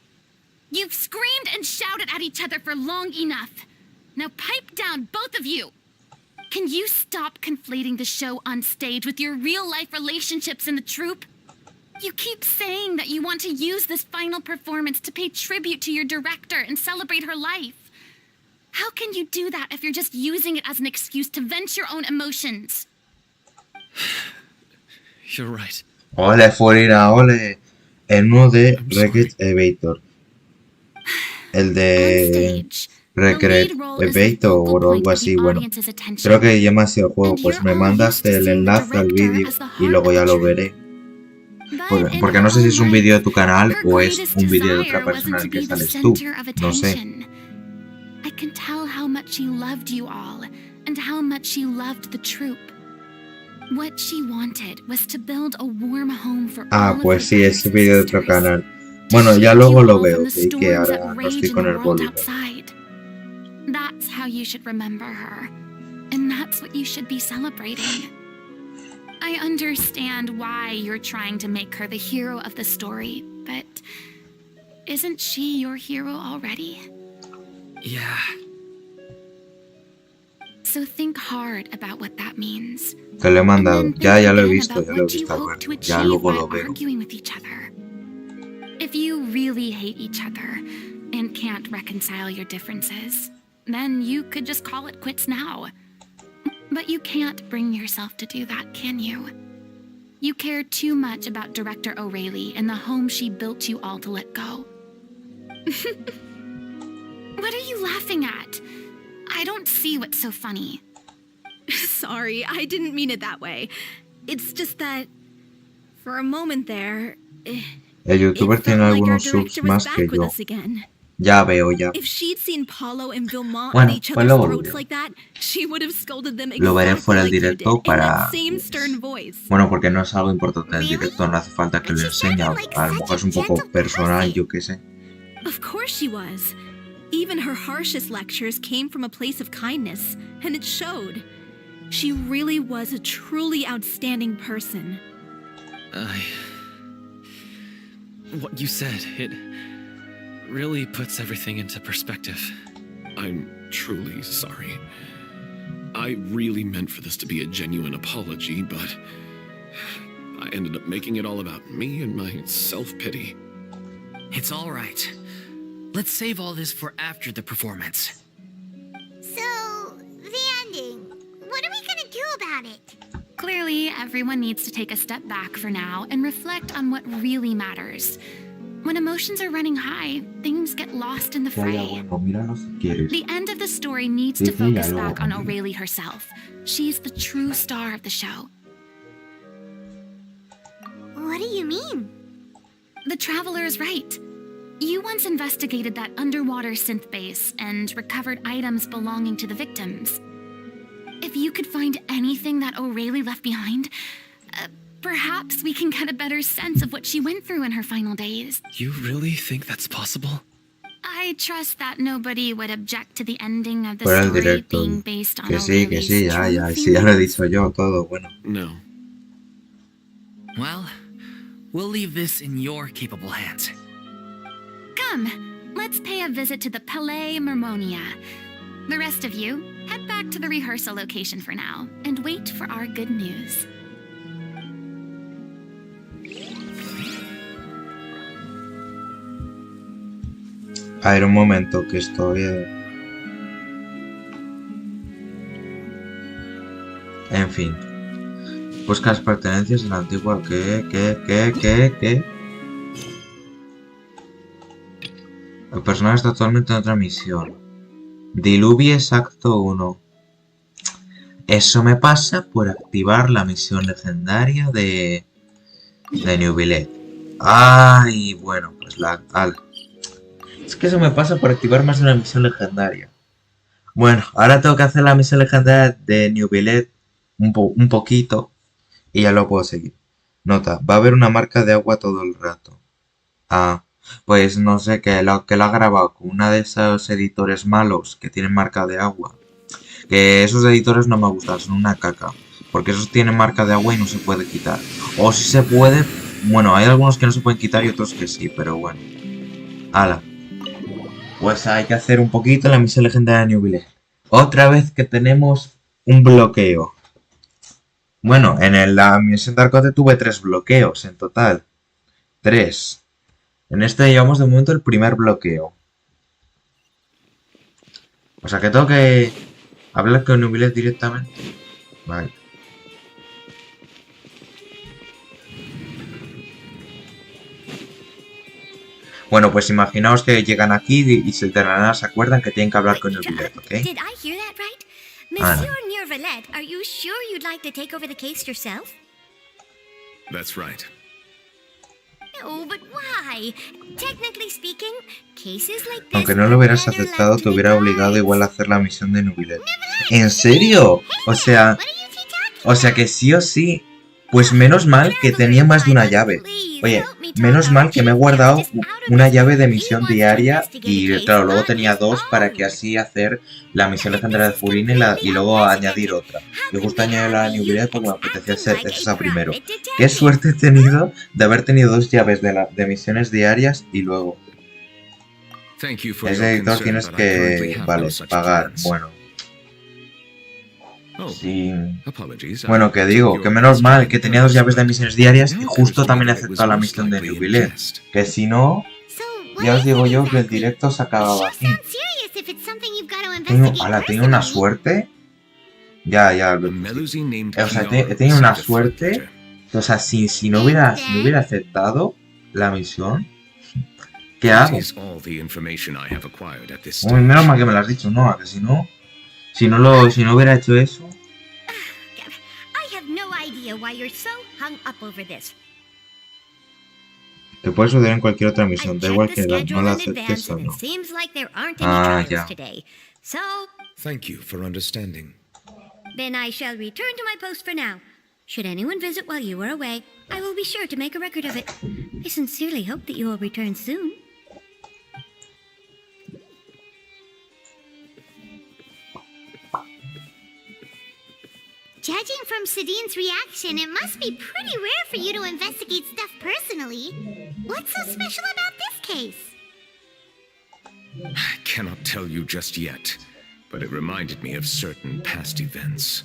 You've screamed and shouted at each other for long enough. Now pipe down, both of you! Can you stop conflating the show on stage with your real-life relationships in the troupe? You keep saying that you want to use this final performance to pay tribute to your director and celebrate her life. How can you do that if you're just using it as an excuse to vent your own emotions? You're right. Ole, Furina, ole. El nuevo de Recreate Elevator. El de Recreate Elevator o algo así, bueno. Creo que ya me ha sido el juego, pues me mandas el enlace al vídeo y luego ya lo veré. Porque no sé si es un vídeo de tu canal o es un vídeo de otra persona en el que sales tú. No sé. I can tell how much she loved you all and how much she loved the troupe. What she wanted was to build a warm home for all of pues her sí, brothers ese and vídeo de otro sisters, canal. to Bueno, ya shield luego you lo all veo, from the que storms ahora that no rage estoy in con the el world volumen. outside. That's how you should remember her. And that's what you should be celebrating. I understand why you're trying to make her the hero of the story, but isn't she your hero already? Yeah. So think hard about what that means. Te lo he mandado. And then Ya think lo he again visto, about ya lo he what you visto, hope to Alberto. Ya achieve luego by lo veo. arguing with each other. If you really hate each other and can't reconcile your differences, then you could just call it quits now. But you can't bring yourself to do that, can you? You care too much about Director Aurelie and the home she built you all to let go. What are you laughing at? I don't see what's so funny. Sorry, I didn't mean it that way. It's just that, for a moment there, El youtuber it tiene felt like our algunos subs director was más back que with yo. us again. Ya veo, ya. If she'd seen Paulo and Vilmont Bueno, at each pues other's luego throats lo like that, she would have scolded them Lo veré exactly fuera del like you directo did, in para... that same stern voice. Bueno, porque no es algo importante en el directo, no hace falta que lo enseñe. A lo mejor es un poco personal, yo qué sé. Of course she was. Even her harshest lectures came from a place of kindness, and it showed. She really was a what you said. It really puts everything into perspective. I'm truly sorry. I really meant for this to be a genuine apology, but I ended up making it all about me and my self-pity. It's all right. Let's save all this for after the performance. So, the ending. What are we gonna do about it? Clearly, everyone needs to take a step back for now and reflect on what really matters. When emotions are running high, things get lost in the Ya, ya, fray. bueno, míralo si quieres. The end of the story needs to Dice ella focus luego back on también. O'Reilly herself. She's the true star of the show. What do you mean? The Traveler is right. You once investigated that underwater synth base and recovered items belonging to the victims. If you could find anything that O'Reilly left behind, perhaps we can get a better sense of what she went through in her final days. You really think that's possible? I trust that nobody would object to the ending of the Fuera el story directo. being based on Que sí, O'Reilly's ya, true ya. Sí, ya lo he feelings. dicho yo todo, bueno. No. Well, we'll leave this in your capable hands. Come, let's pay a visit to the Palais Mermonia. The rest of you, head back to the rehearsal location for now and wait for our good news. A ver, un momento, que estoy... En fin. Busca las pertenencias de la antigua... ¿Qué? El personaje está actualmente en otra misión. Diluvies acto 1. Eso me pasa por activar la misión legendaria de New Billet. Ay, bueno, pues es que eso me pasa por activar más de una misión legendaria. Bueno, ahora tengo que hacer la misión legendaria de New Billet un poquito y ya lo puedo seguir. Nota, va a haber una marca de agua todo el rato. Ah, pues no sé, que lo ha grabado con una de esos editores malos que tienen marca de agua. Que esos editores no me gustan, son una caca. Porque esos tienen marca de agua y no se puede quitar. O si se puede, bueno, hay algunos que no se pueden quitar y otros que sí, pero bueno. Hala. Pues hay que hacer un poquito la misión legendaria de New Billet. Otra vez que tenemos un bloqueo. Bueno, en la misión de Arcote tuve 3 bloqueos en total. 3. En este llevamos de momento el primer bloqueo. O sea que tengo que hablar con New Billet directamente. Vale. Bueno, pues imaginaos que llegan aquí y de la nada se acuerdan que tienen que hablar con New Billet, ¿ok? Did I hear that right? Monsieur Neurvalet, are you sure you'd like to take over the case yourself? That's right. No, but why? Technically speaking, cases like this Aunque no lo hubieras are better aceptado, left te to hubiera the obligado gods. igual a hacer la misión de New Billet. ¿En serio? O sea que sí o sí. Pues menos mal que tenía más de una llave. Oye, menos mal que me he guardado una llave de misión diaria y claro, luego tenía 2 para que así hacer la misión legendaria de Furina y luego añadir otra. Yo justo añadí la de New Billet porque me apetecía hacer esa primero. Qué suerte he tenido de haber tenido 2 llaves de misiones diarias y luego... Thank you for Ese your editor concern, tienes but I currently que... have Vale, no such pagar. plans. Bueno. Oh, Sí. apologies. Bueno, que digo, que menos mal que tenía 2 llaves de misiones diarias y justo también he aceptado la misión de New Billet. Que si no, ya os digo yo que el directo se acababa aquí. Tengo una suerte. Ya. O sea, he tenido una suerte. O sea, si no hubiera aceptado la misión, ¿qué hago? Uy, menos mal que me lo has dicho, ¿no? Que si no hubiera hecho eso. I have no idea why you're so hung up over this. Te puede suceder en cualquier otra misión, I've da igual checked que the no la schedule in aceptes advance o and no. it seems like there aren't any Ah, trials ya. today. So, Thank you for understanding. then I shall return to my post for now. Should anyone visit while you are away, I will be sure to make a record of it. I sincerely hope that you will return soon. Judging from Sadine's reaction, it must be pretty rare for you to investigate stuff personally. What's so special about this case? I cannot tell you just yet, but it reminded me of certain past events.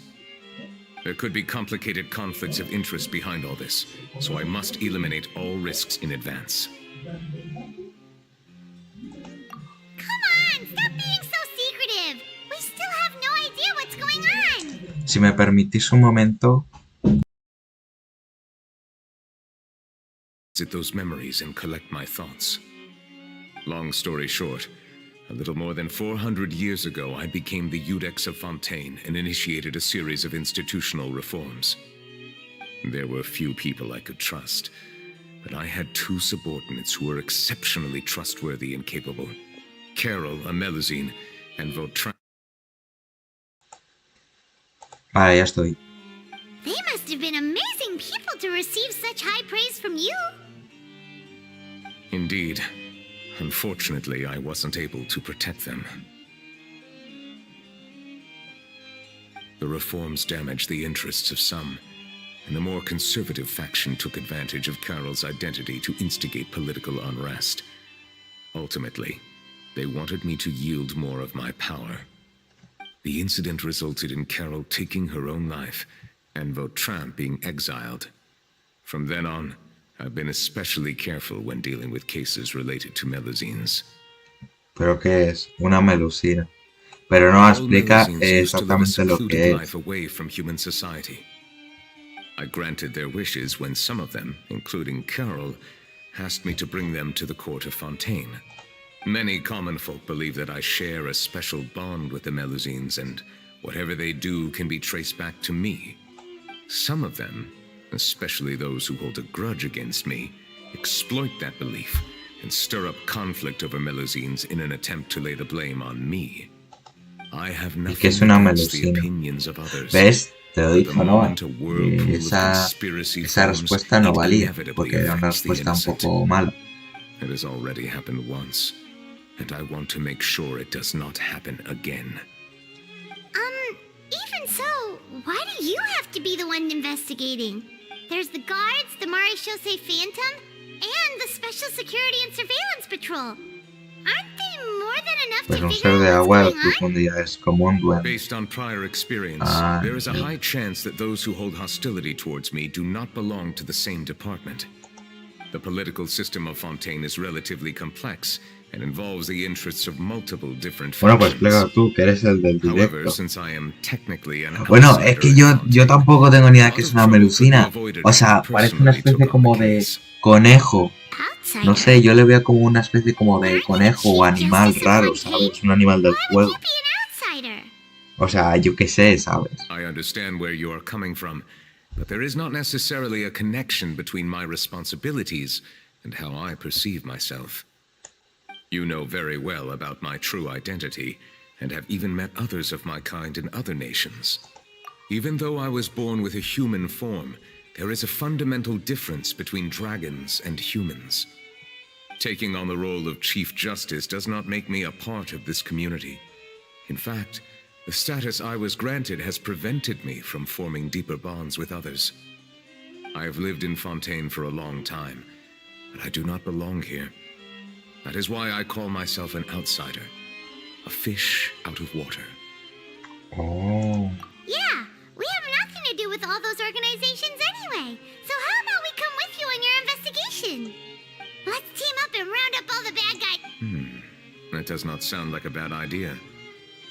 There could be complicated conflicts of interest behind all this, so I must eliminate all risks in advance. Come on, stop being so secretive. We still have no idea what's going on. Si me permitís un momento. Visit those memories and collect my thoughts. Long story short, a little more than 400 years ago, I became the Iudex of Fontaine and initiated a series of institutional reforms. There were few people I could trust, but I had two subordinates who were exceptionally trustworthy and capable. Carol, a Melusine, and Vautrin. Vale, ya estoy. They must have been amazing people to receive such high praise from you. Indeed. Unfortunately, I wasn't able to protect them. The reforms damaged the interests of some, and the more conservative faction took advantage of Carol's identity to instigate political unrest. Ultimately, they wanted me to yield more of my power. The incident resulted in Carol taking her own life, and Vautrin being exiled. From then on, I've been especially careful when dealing with cases related to Melusines. ¿Pero qué es? Una melusina. Pero no explica exactamente lo que es. Life away from human society. I granted their wishes when some of them, including Carol, asked me to bring them to the court of Fontaine. Many common folk believe that I share a special bond with the Melusines, and whatever they do can be traced back to me. Some of them, especially those who hold a grudge against me, exploit that belief and stir up conflict over Melusines in an attempt to lay the blame on me. I have nothing against the opinions of others. ¿Ves? Te lo dijo, ¿no? Esa respuesta no valía, porque era una respuesta un poco mala. It has already happened once, and I want to make sure it does not happen again. Even so, why do you have to be the one investigating? There's the guards, the Marechaussee Phantom, and the Special Security and Surveillance Patrol. Aren't they more than enough Pues to un figure ser de out agua de what's going on? profundidades, como un duende. Based on prior experience, there is a high chance that those who hold hostility towards me do not belong to the same department. The political system of Fontaine is relatively complex and involves the interests of multiple different Bueno, pues factions. explica tú, que eres el del However, directo. since I am technically an Bueno, es que yo tampoco tengo ni idea que es una melusina. O sea, parece una especie como de conejo. No sé, yo le veo como una especie como de conejo o animal raro, ¿sabes? Un animal del juego. O sea, yo qué sé, ¿sabes? I understand where you are coming from, but there is not necessarily a connection between my responsibilities and how I perceive myself. You know very well about my true identity, and have even met others of my kind in other nations. Even though I was born with a human form, there is a fundamental difference between dragons and humans. Taking on the role of Chief Justice does not make me a part of this community. In fact, the status I was granted has prevented me from forming deeper bonds with others. I have lived in Fontaine for a long time, but I do not belong here. That is why I call myself an outsider, a fish out of water. Oh. Yeah, we have nothing to do with all those organizations anyway. So how about we come with you on your investigation? Let's team up and round up all the bad guys. That does not sound like a bad idea.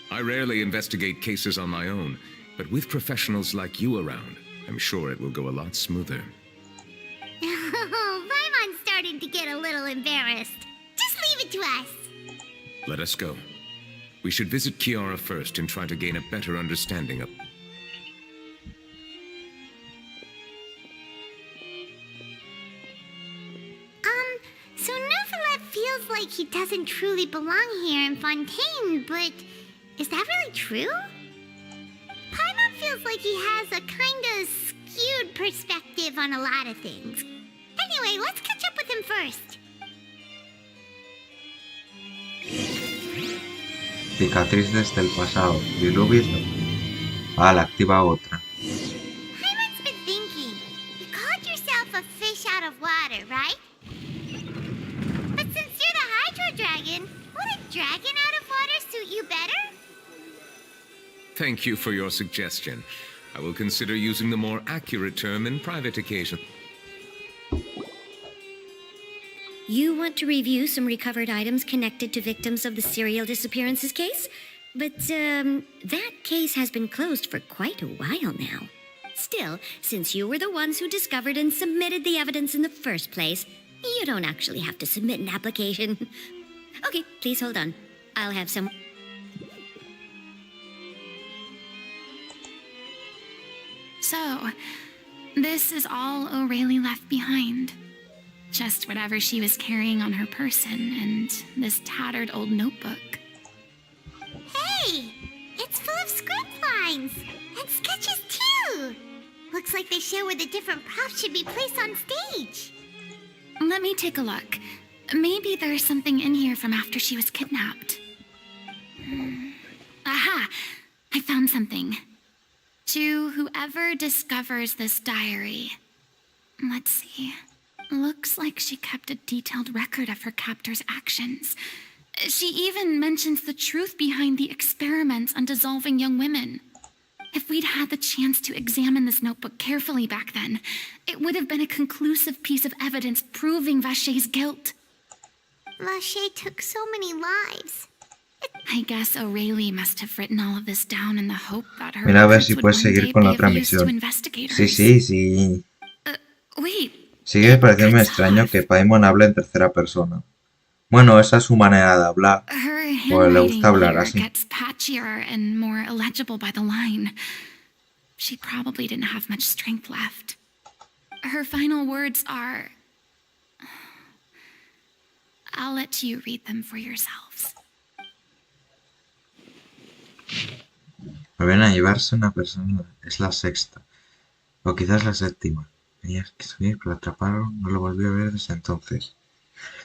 I rarely investigate cases on my own, but with professionals like you around, I'm sure it will go a lot smoother. Oh, Paimon's starting to get a little embarrassed. Just leave it to us. Let us go. We should visit Kiara first and try to gain a better understanding of... So Neuvillette feels like he doesn't truly belong here in Fontaine, but is that really true? Paimon feels like he has a kinda skewed perspective on a lot of things. Anyway, let's catch up with him first. Cicatriz desde el pasado. Diluvios. Vale, activa otra. Paimon's been thinking. You called yourself a fish out of water, right? suit you better? Thank you for your suggestion. I will consider using the more accurate term in private occasion. You want to review some recovered items connected to victims of the serial disappearances case? But, that case has been closed for quite a while now. Still, since you were the ones who discovered and submitted the evidence in the first place, you don't actually have to submit an application. Okay, please hold on. I'll have some... So, this is all O'Reilly left behind. Just whatever she was carrying on her person and this tattered old notebook. Hey! It's full of script lines! And sketches too! Looks like they show where the different props should be placed on stage. Let me take a look. Maybe there's something in here from after she was kidnapped. Aha! I found something. To whoever discovers this diary. Let's see. Looks like she kept a detailed record of her captor's actions. She even mentions the truth behind the experiments on dissolving young women. If we'd had the chance to examine this notebook carefully back then, it would have been a conclusive piece of evidence proving Vacher's guilt. Vacher took so many lives. I guess O'Reilly must have written all of this down in the hope that her Mira a ver records si would puedes one seguir day con la be otra of use to misión. investigators. Sí. Wait. Sigue pareciéndome extraño que Paimon hable en tercera persona. Bueno, esa es su manera de hablar. Her Pues le handwriting gusta hablar here así. gets patchier and more illegible by the line. She probably didn't have much strength left. Her final words are... I'll let you read them for yourselves. Volvieron a llevarse una persona. Es la sexta. O quizás la séptima. Ella quiso subir, pero la atraparon. No lo volví a ver desde entonces.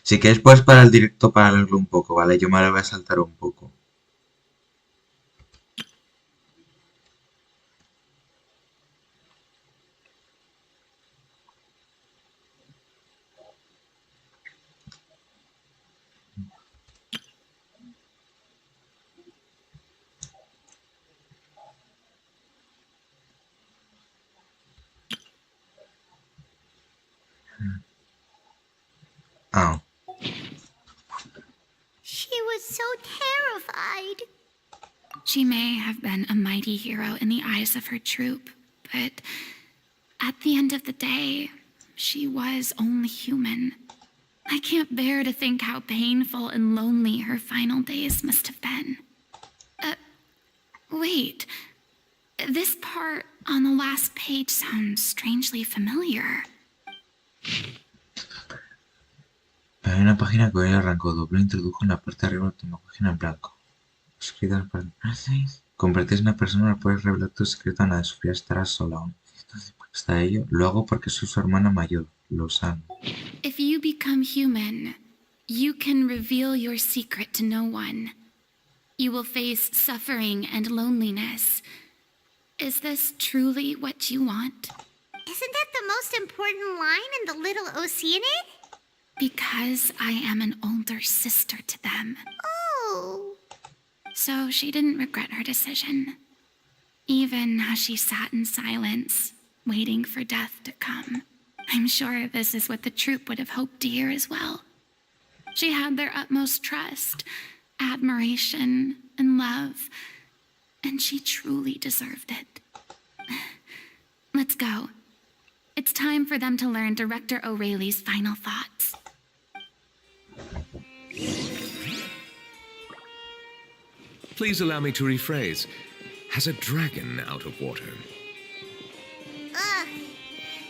Si queréis, pues para el directo pararlo un poco, ¿vale? Yo me lo voy a saltar un poco. Ah. She was so terrified. She may have been a mighty hero in the eyes of her troop, but at the end of the day, she was only human. I can't bear to think how painful and lonely her final days must have been. Wait. This part on the last page sounds strangely familiar. Hay una página que hoy arrancó, dobló e introdujo en la parte de arriba la última página en blanco. Escrita para convertirse en una persona, no puedes revelar tu secreto a nadie, Sofía estará sola aún. Hasta ello, lo hago porque soy su hermana mayor, Lozano. If you become human, you can reveal your secret to no one. You will face suffering and loneliness. Is this truly what you want? Isn't that the most important line in the little Oceanid? Because I am an older sister to them. Oh. So she didn't regret her decision. Even as she sat in silence, waiting for death to come. I'm sure this is what the troop would have hoped to hear as well. She had their utmost trust, admiration, and love, and she truly deserved it. Let's go. It's time for them to learn Director O'Reilly's final thoughts. Please allow me to rephrase. Has a dragon out of water? Ugh.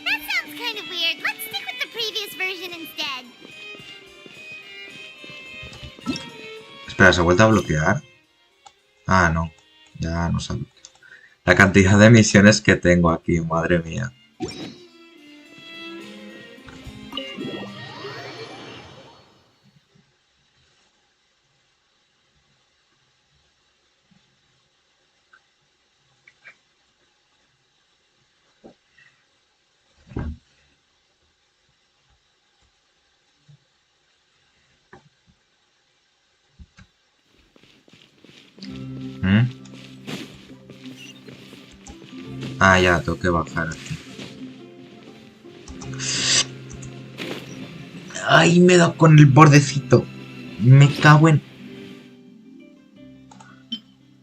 That sounds kind of weird. Let's stick with the previous version instead. Espera, ¿se ha vuelto a bloquear? Ah, no. Ya no se ha bloqueado. La cantidad de misiones que tengo aquí, madre mía. Ah, ya, tengo que bajar aquí. ¡Ay, me he dado con el bordecito! Me cago en...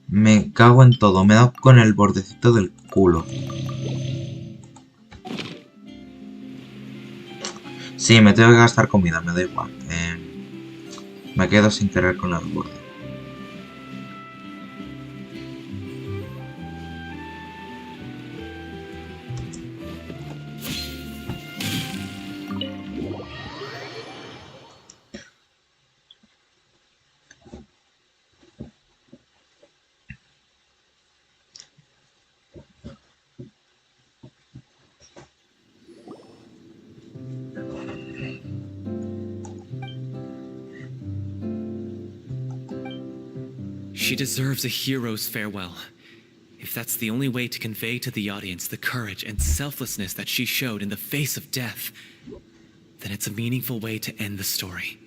Me cago en todo, me he dado con el bordecito del culo. Sí, me tengo que gastar comida, me da igual. Me quedo sin querer con el borde. She deserves a hero's farewell. If that's the only way to convey to the audience the courage and selflessness that she showed in the face of death, then it's a meaningful way to end the story.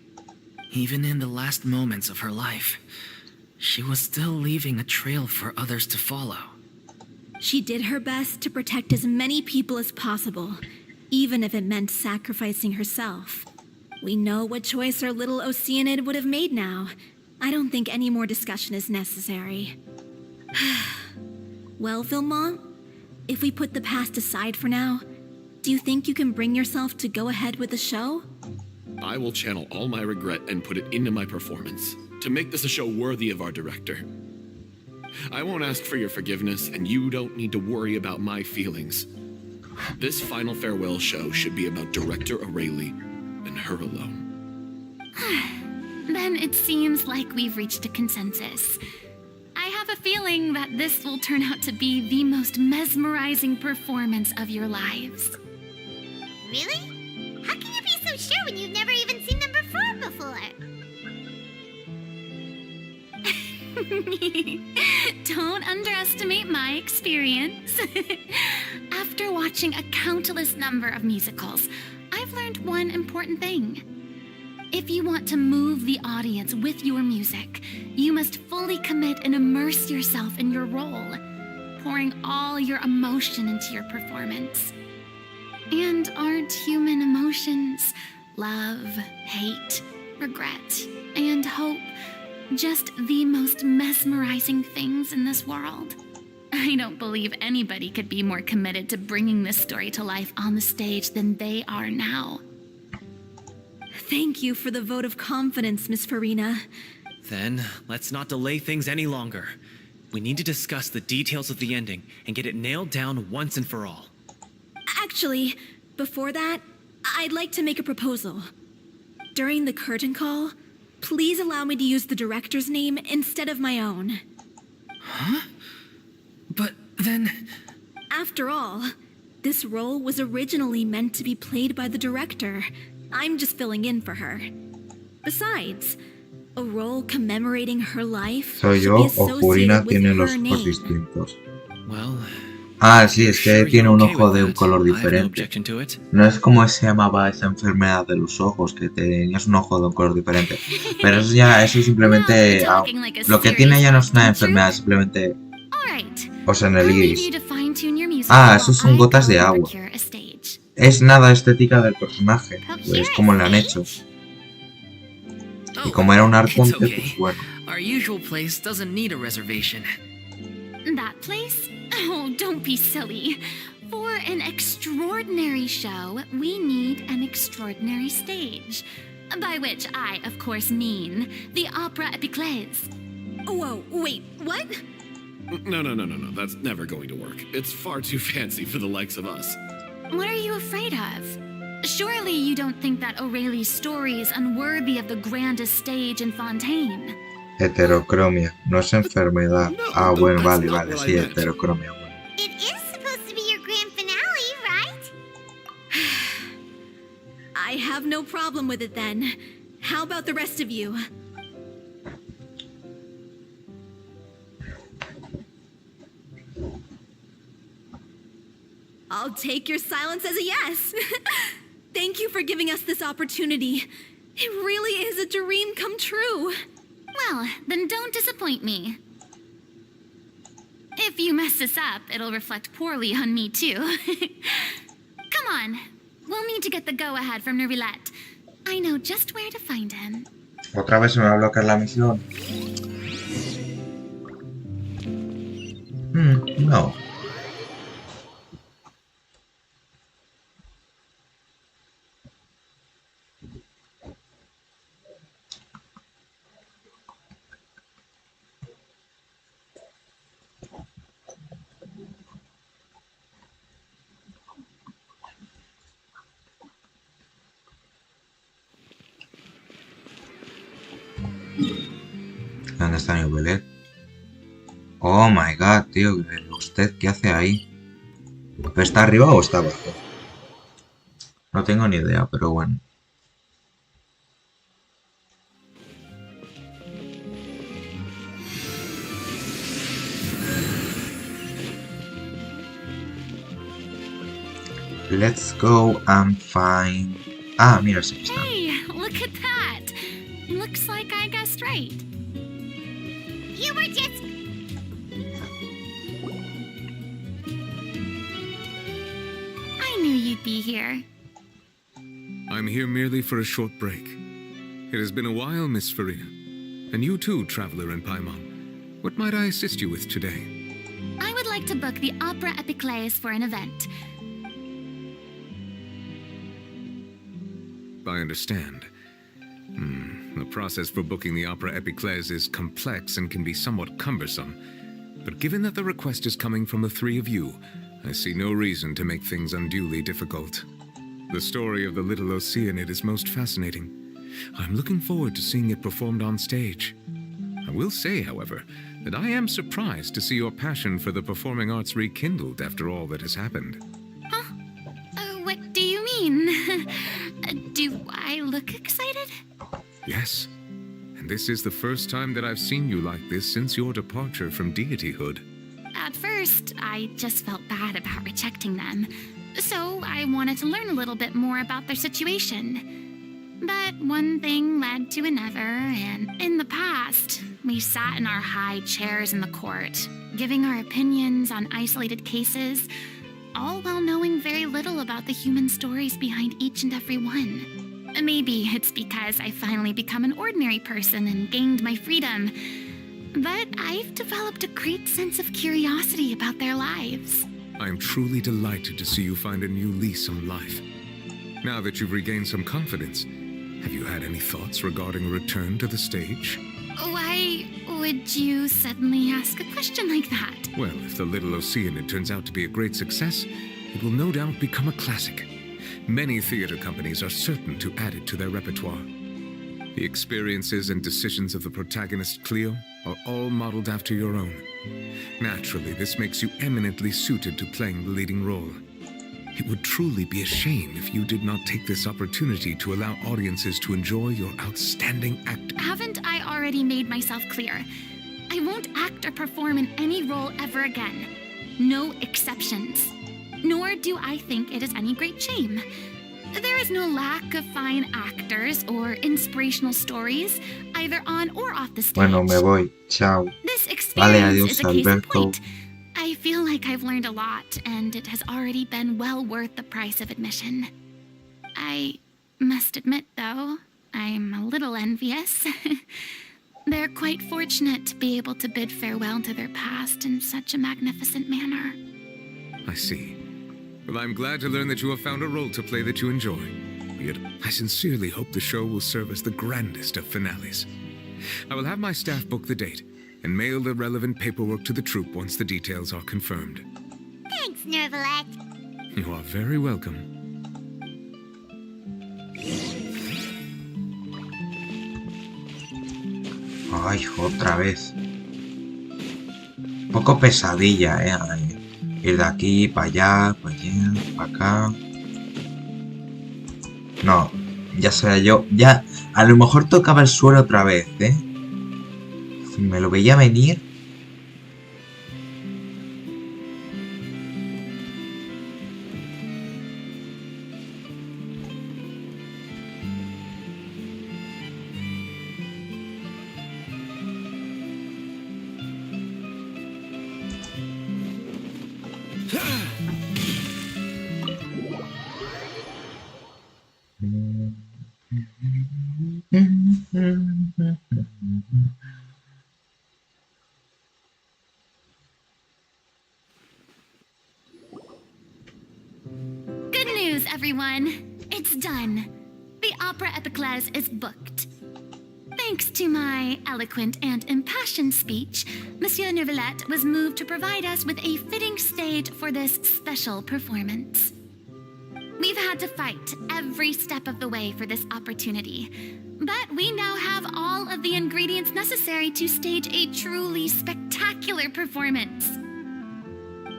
Even in the last moments of her life, she was still leaving a trail for others to follow. She did her best to protect as many people as possible, even if it meant sacrificing herself. We know what choice our little Oceanid would have made now. I don't think any more discussion is necessary. Well, Vilmont, if we put the past aside for now, do you think you can bring yourself to go ahead with the show? I will channel all my regret and put it into my performance, to make this a show worthy of our director. I won't ask for your forgiveness, and you don't need to worry about my feelings. This final farewell show should be about Director Aurelie and her alone. Then it seems like we've reached a consensus. I have a feeling that this will turn out to be the most mesmerizing performance of your lives. Really? How can you be so sure when you've never even seen them perform before? Don't underestimate my experience. After watching a countless number of musicals, I've learned one important thing. If you want to move the audience with your music, you must fully commit and immerse yourself in your role, pouring all your emotion into your performance. And aren't human emotions, love, hate, regret, and hope, just the most mesmerizing things in this world? I don't believe anybody could be more committed to bringing this story to life on the stage than they are now. Thank you for the vote of confidence, Miss Furina. Then, let's not delay things any longer. We need to discuss the details of the ending and get it nailed down once and for all. Actually, before that, I'd like to make a proposal. During the curtain call, please allow me to use the director's name instead of my own. Huh? But then... After all, this role was originally meant to be played by the director. I'm just filling in for her. Besides, a role commemorating her life Soy should yo be o Furina associated with tiene her los ojos name. distintos. Well, Ah, sí, es que tiene un ojo de un color I have no diferente. objection to it. No es como se llamaba esa enfermedad de los ojos, que tenías un ojo de un color diferente. Pero eso ya, eso simplemente... lo que tiene ya no es una enfermedad, simplemente... O sea, en el iris. Ah, eso son gotas de agua. Es nada estética del personaje, pues como le han hecho. Y como era un arconte, pues bueno. Our usual place doesn't need a reservation. That place? Oh, don't be silly. For an extraordinary show, we need an extraordinary stage. By which I, of course, mean the Opera Epiclese. Whoa, wait, what? No, that's never going to work. It's far too fancy for the likes of us. What are you afraid of? Surely you don't think that Aurelie's story is unworthy of the grandest stage in Fontaine. Heterocromia, no es enfermedad. Ah, bueno, vale, sí, heterocromia. Bueno. It is supposed to be your grand finale, right? I have no problem with it then. How about the rest of you? I'll take your silence as a yes. Thank you for giving us this opportunity. It really is a dream come true. Well, then don't disappoint me. If you mess this up, it'll reflect poorly on me too. Come on. We'll need to get the go-ahead from Nervilette. I know just where to find him. Otra vez se me va a bloquear la misión. No. ¿Dónde está mi Belet? Oh my god, tío. ¿Usted qué hace ahí? ¿Pero está arriba o está abajo? No tengo ni idea, pero bueno. Let's go and find... Ah, mira, sí está. Hey, look at that. Looks like I guessed right. You were just... I knew you'd be here. I'm here merely for a short break. It has been a while, Miss Furina. And you too, traveler in Paimon. What might I assist you with today? I would like to book the Opera Epiclese for an event. I understand. The process for booking the Opera Epiclese is complex and can be somewhat cumbersome. But given that the request is coming from the three of you, I see no reason to make things unduly difficult. The story of the little Oceanid is most fascinating. I'm looking forward to seeing it performed on stage. I will say, however, that I am surprised to see your passion for the performing arts rekindled after all that has happened. Huh? What do you mean? Do I look excited? Yes. And this is the first time that I've seen you like this since your departure from deityhood. At first, I just felt bad about rejecting them. So I wanted to learn a little bit more about their situation. But one thing led to another, and in the past, we sat in our high chairs in the court, giving our opinions on isolated cases, all while knowing very little about the human stories behind each and every one. Maybe it's because I finally become an ordinary person and gained my freedom, but I've developed a great sense of curiosity about their lives. I am truly delighted to see you find a new lease on life. Now that you've regained some confidence, have you had any thoughts regarding a return to the stage? Why would you suddenly ask a question like that? Well, if the Little Oceanid turns out to be a great success, it will no doubt become a classic. Many theater companies are certain to add it to their repertoire. The experiences and decisions of the protagonist, Cleo, are all modeled after your own. Naturally, this makes you eminently suited to playing the leading role. It would truly be a shame if you did not take this opportunity to allow audiences to enjoy your outstanding acting. Haven't I already made myself clear? I won't act or perform in any role ever again. No exceptions. Nor do I think it is any great shame. There is no lack of fine actors or inspirational stories, either on or off the stage. Bueno, me voy. Chao. This experience Vale, adiós, is a case in Alberto. point. I feel like I've learned a lot, and it has already been well worth the price of admission. I must admit, though, I'm a little envious. They're quite fortunate to be able to bid farewell to their past in such a magnificent manner. I see. Well, I'm glad to learn that you have found a role to play that you enjoy. Yet, I sincerely hope the show will serve as the grandest of finales. I will have my staff book the date and mail the relevant paperwork to the troupe once the details are confirmed. Thanks, Nervilette. You are very welcome. Ay, otra vez. Un poco pesadilla, Ay, ir de aquí para allá, para acá. No, ya sea yo. Ya, a lo mejor tocaba el suelo otra vez, Me lo veía venir. everyone. It's done. The opera at the Clés is booked. Thanks to my eloquent and impassioned speech, Monsieur Neuvillette was moved to provide us with a fitting stage for this special performance. We've had to fight every step of the way for this opportunity, but we now have all of the ingredients necessary to stage a truly spectacular performance.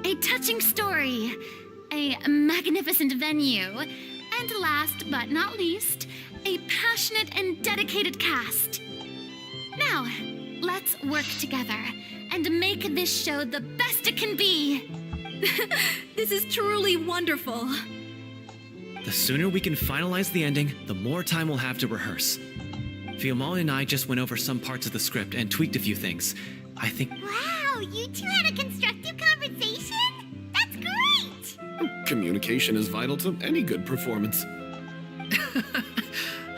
A touching story, a magnificent venue, and last but not least, a passionate and dedicated cast. Now, let's work together and make this show the best it can be. This is truly wonderful. The sooner we can finalize the ending, the more time we'll have to rehearse. Fiamma and I just went over some parts of the script and tweaked a few things. I think... Wow, you two had a constructive conversation? That's great! Communication is vital to any good performance.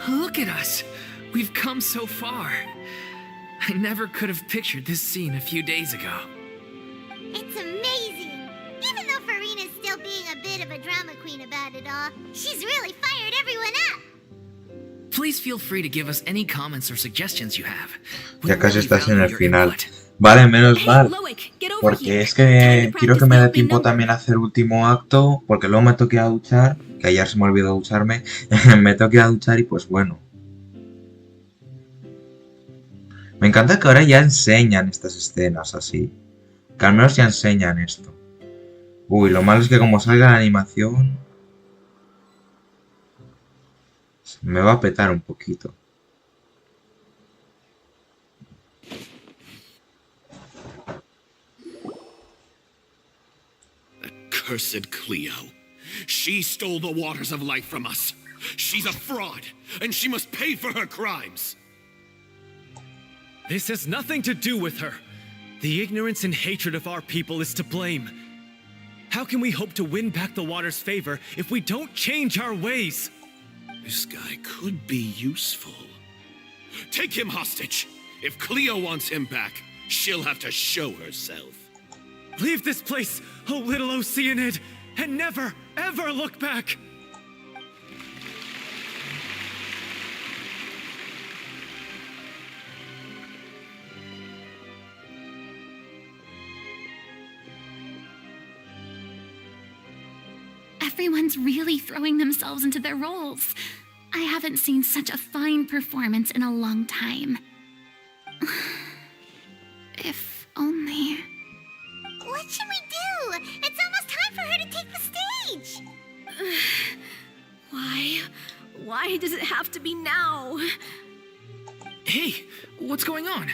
Look at us. We've come so far. I never could have pictured this scene a few days ago. It's amazing. Even though Furina's still being a bit of a drama queen about it all, she's really fired everyone up. Please feel free to give us any comments or suggestions you have. Ya casi estás en el final. Vale, menos mal. Porque es que quiero que me dé tiempo también a hacer el último acto. Porque luego me tengo que ir a duchar. Que ayer se me olvidó ducharme. Me tengo que ir a duchar y pues bueno. Me encanta que ahora ya enseñan estas escenas así. Que al menos ya enseñan esto. Uy, lo malo es que como salga la animación... me va a petar un poquito. Cursed Cleo. She stole the waters of life from us. She's a fraud, and she must pay for her crimes. This has nothing to do with her. The ignorance and hatred of our people is to blame. How can we hope to win back the water's favor if we don't change our ways? This guy could be useful. Take him hostage. If Cleo wants him back, she'll have to show herself. Leave this place, O little Oceanid, and never, ever look back! Everyone's really throwing themselves into their roles. I haven't seen such a fine performance in a long time. If only... What should we do? It's almost time for her to take the stage! Why does it have to be now? Hey, what's going on?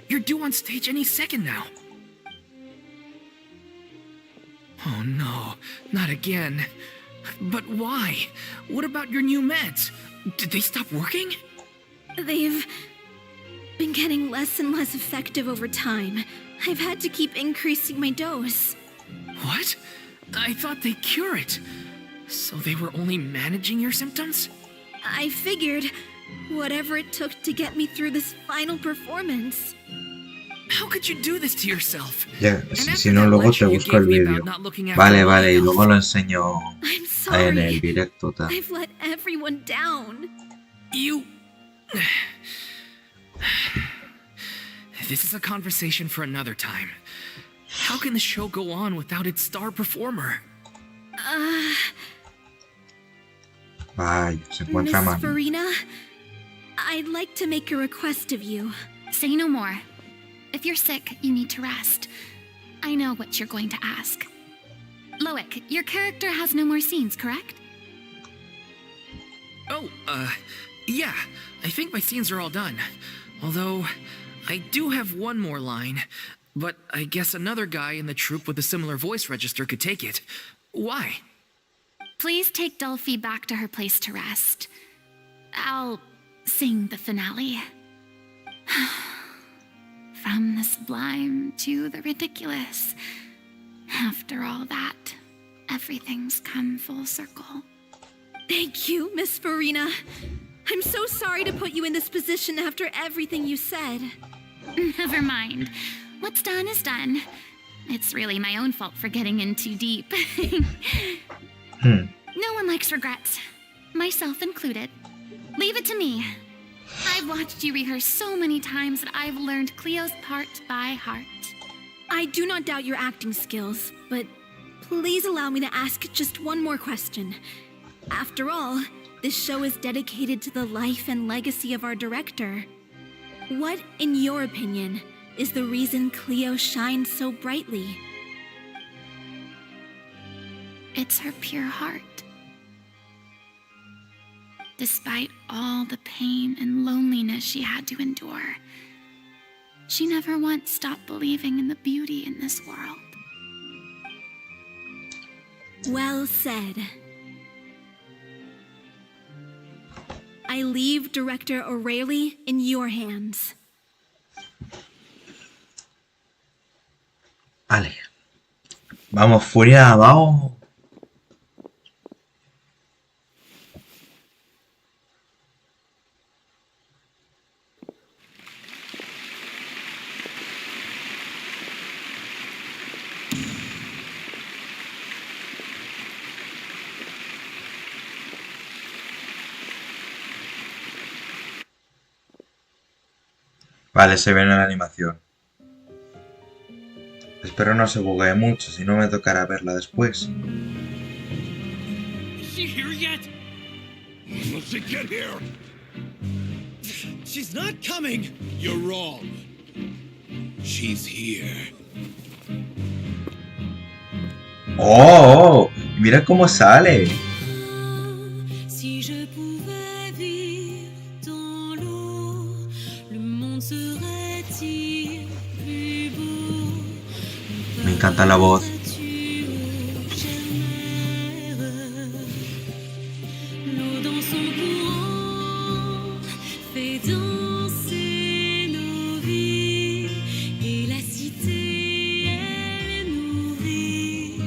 You're due on stage any second now. Oh no, not again. But why? What about your new meds? Did they stop working? They've been getting less and less effective over time. I've had to keep increasing my dose. What? I thought they cure it. So they were only managing your symptoms? I figured whatever it took to get me through this final performance. How could you do this to yourself? Ya, si no, luego te busco el vídeo. Vale, vale, y luego lo enseño en el directo. Tal. I've let everyone down. You... This is a conversation for another time. How can the show go on without its star performer? Vaya, se encuentra mal. Miss Furina, I'd like to make a request of you. Say no more. If you're sick, you need to rest. I know what you're going to ask. Loic, your character has no more scenes, correct? Oh, yeah. I think my scenes are all done. Although, I do have one more line. But I guess another guy in the troupe with a similar voice register could take it. Why? Please take Delphi back to her place to rest. I'll sing the finale. From the sublime to the ridiculous. After all that, everything's come full circle. Thank you, Miss Furina. I'm so sorry to put you in this position after everything you said. Never mind. What's done is done. It's really my own fault for getting in too deep. No one likes regrets, myself included. Leave it to me. I've watched you rehearse so many times that I've learned Cleo's part by heart. I do not doubt your acting skills, but please allow me to ask just one more question. After all, this show is dedicated to the life and legacy of our director. What, in your opinion, is the reason Cleo shines so brightly? It's her pure heart. Despite all the pain and loneliness she had to endure, she never once stopped believing in the beauty in this world. Well said. I leave Director O'Reilly in your hands. Vale. Vamos, Furia, vamos. Vale, se ve en la animación. Espero no se buguee mucho, si no me tocará verla después. Is she here yet? Will she get here? She's not coming! You're wrong. She's here. ¡Oh! Mira cómo sale. Si je pouvais vivre dans l'eau, le monde serait-il plus beau? Me encanta la voz. L'eau dans son courant fait danser nos vies et la cité elle est nourrie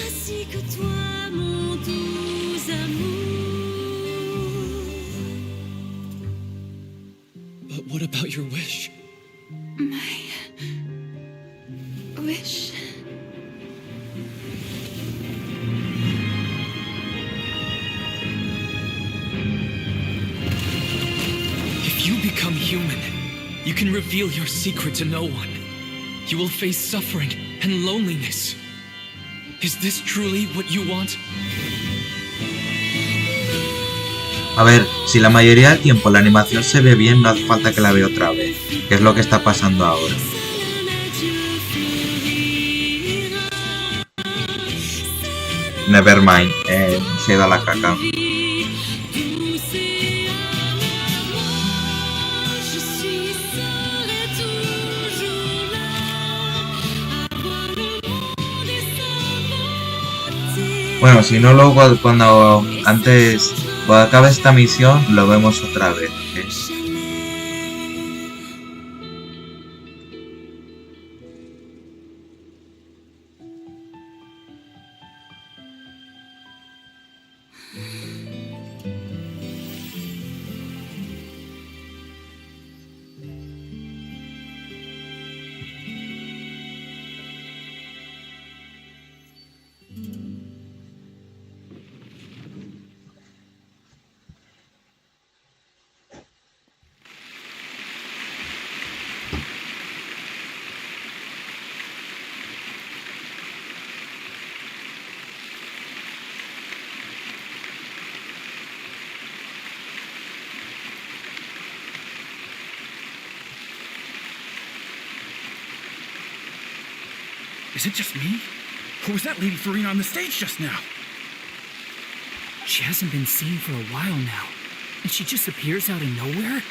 ainsi que toi mon doux amour. But what about your wish? My wish. If you become human, you can reveal your secret to no one. You will face suffering and loneliness. Is this truly what you want? A ver, si la mayoría del tiempo la animación se ve bien, no hace falta que la vea otra vez, que es lo que está pasando ahora. Nevermind, se da la caca. Bueno, si no, luego cuando acabe esta misión lo vemos otra vez, ¿eh? Is it just me? Or was that Lady Furina on the stage just now? She hasn't been seen for a while now, and she just appears out of nowhere?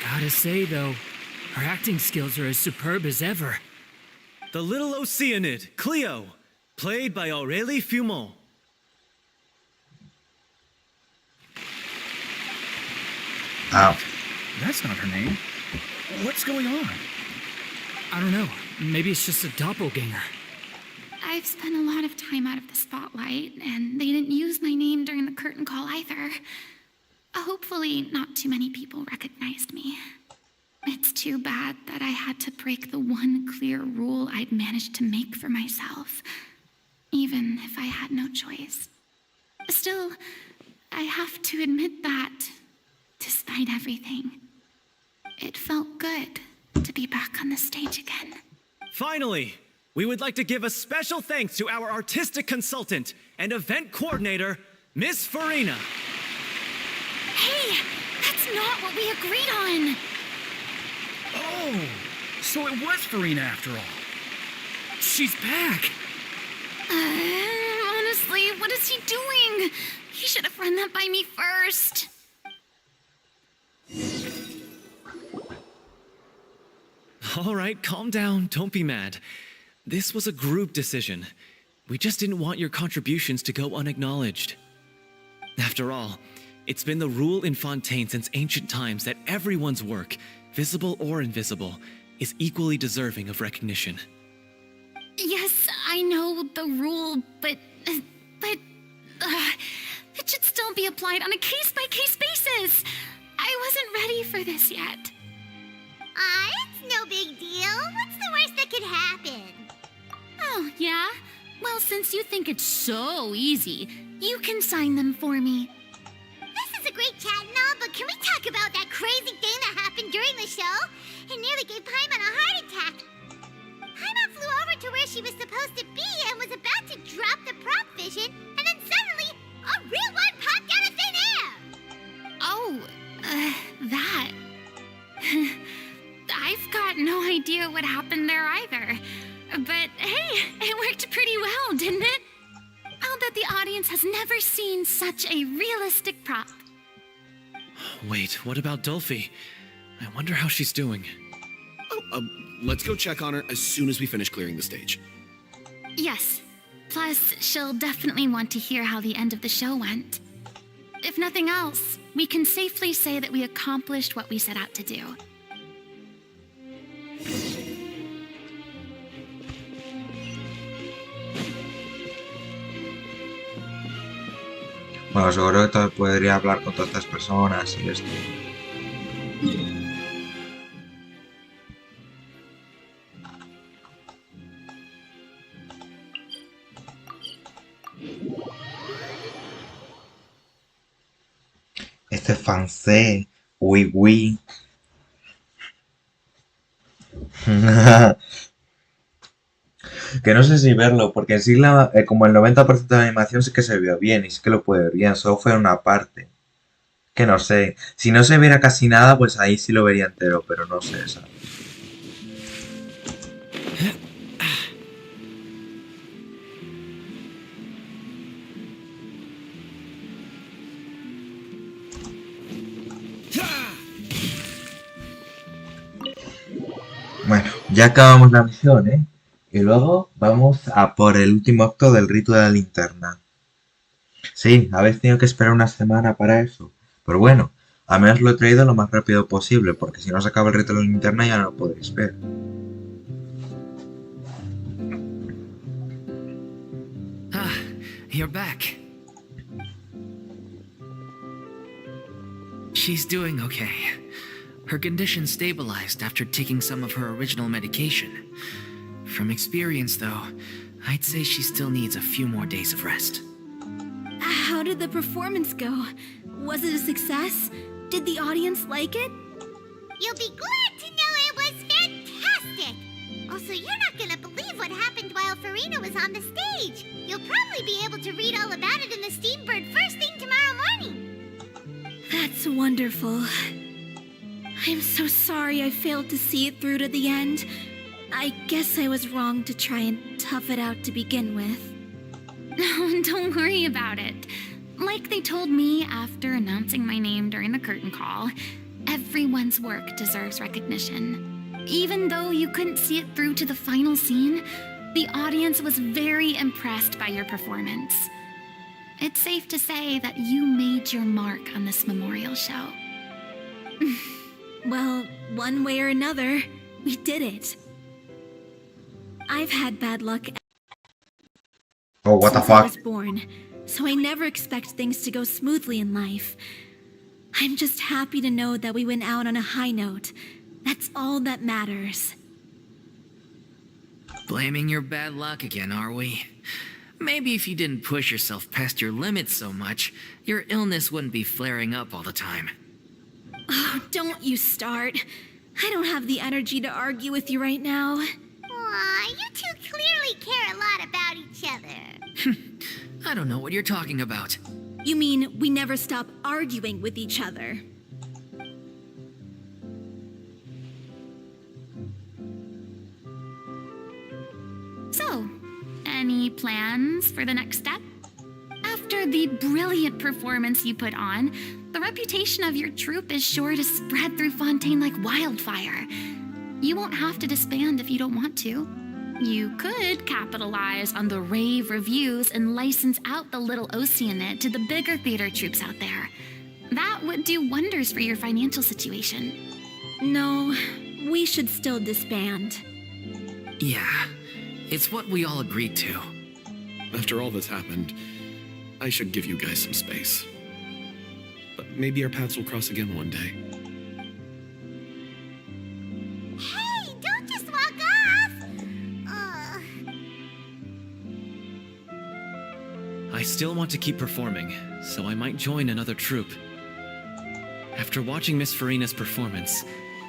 Gotta say, though, her acting skills are as superb as ever. The little Oceanid, Cleo, played by Aurélie Fumont. Ah. That's not her name. What's going on? I don't know. Maybe it's just a doppelganger. I've spent a lot of time out of the spotlight, and they didn't use my name during the curtain call either. Hopefully, not too many people recognized me. It's too bad that I had to break the one clear rule I'd managed to make for myself, even if I had no choice. Still, I have to admit that, despite everything, it felt good to be back on the stage again. Finally, we would like to give a special thanks to our artistic consultant and event coordinator, Miss Furina. Hey, that's not what we agreed on. Oh, so it was Furina after all. She's back. Honestly, what is he doing? He should have run that by me first. All right, calm down. Don't be mad. This was a group decision. We just didn't want your contributions to go unacknowledged. After all, it's been the rule in Fontaine since ancient times that everyone's work, visible or invisible, is equally deserving of recognition. Yes, I know the rule, but it should still be applied on a case-by-case basis. I wasn't ready for this yet. It's no big deal. What's the worst that could happen? Oh, yeah? Well, since you think it's so easy, you can sign them for me. This is a great chat and all, but can we talk about that crazy thing that happened during the show? It nearly gave Paimon a heart attack. Paimon flew over to where she was supposed to be and was about to drop the prop vision, and then suddenly, a real one popped out of thin air! Oh, that. I've got no idea what happened there either. But hey, it worked pretty well, didn't it? I'll bet the audience has never seen such a realistic prop. Wait, what about Dolphy? I wonder how she's doing. Let's go check on her as soon as we finish clearing the stage. Yes. Plus, she'll definitely want to hear how the end of the show went. If nothing else, we can safely say that we accomplished what we set out to do. Bueno, seguro que podría hablar con todas estas personas y esto. Este francés, oui, oui. Que no sé si verlo, porque en sí como el 90% de la animación sí que se vio bien y sí que lo pude ver bien, solo fue una parte. Que no sé, si no se viera casi nada, pues ahí sí lo vería entero, pero no sé, ¿sabes? Bueno, ya acabamos la misión, ¿eh? Y luego vamos a por el último acto del rito de la linterna. Sí, habéis tenido que esperar una semana para eso. Pero bueno, al menos lo he traído lo más rápido posible, porque si no se acaba el rito de la linterna ya no lo podréis ver. Ah, you're back. She's doing okay. Her condition stabilized after taking some of her original medication. From experience, though, I'd say she still needs a few more days of rest. How did the performance go? Was it a success? Did the audience like it? You'll be glad to know it was fantastic! Also, you're not gonna believe what happened while Furina was on the stage. You'll probably be able to read all about it in the Steambird first thing tomorrow morning. That's wonderful. I'm so sorry I failed to see it through to the end. I guess I was wrong to try and tough it out to begin with. No, don't worry about it. Like they told me after announcing my name during the curtain call, everyone's work deserves recognition. Even though you couldn't see it through to the final scene, the audience was very impressed by your performance. It's safe to say that you made your mark on this memorial show. Well, one way or another, we did it. I've had bad luck Oh, what the since I fuck? was born, so I never expect things to go smoothly in life. I'm just happy to know that we went out on a high note. That's all that matters. Blaming your bad luck again, are we? Maybe if you didn't push yourself past your limits so much, your illness wouldn't be flaring up all the time. Oh, don't you start. I don't have the energy to argue with you right now. Aw, you two clearly care a lot about each other. I don't know what you're talking about. You mean we never stop arguing with each other? So, any plans for the next step? After the brilliant performance you put on, the reputation of your troupe is sure to spread through Fontaine like wildfire. You won't have to disband if you don't want to. You could capitalize on the rave reviews and license out the Little Oceanid to the bigger theater troupes out there. That would do wonders for your financial situation. No, we should still disband. Yeah, it's what we all agreed to. After all that's happened, I should give you guys some space. But maybe our paths will cross again one day. Hey, don't just walk off! I still want to keep performing, so I might join another troupe. After watching Miss Furina's performance,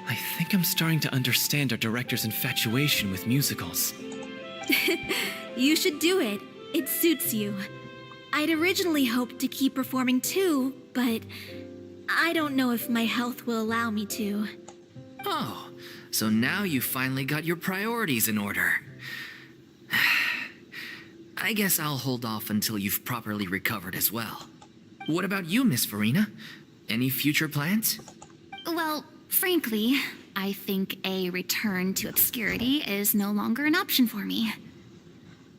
I think I'm starting to understand our director's infatuation with musicals. You should do it. It suits you. I'd originally hoped to keep performing too, but I don't know if my health will allow me to. Oh, so now you finally got your priorities in order. I guess I'll hold off until you've properly recovered as well. What about you, Miss Furina? Any future plans? Well, frankly, I think a return to obscurity is no longer an option for me.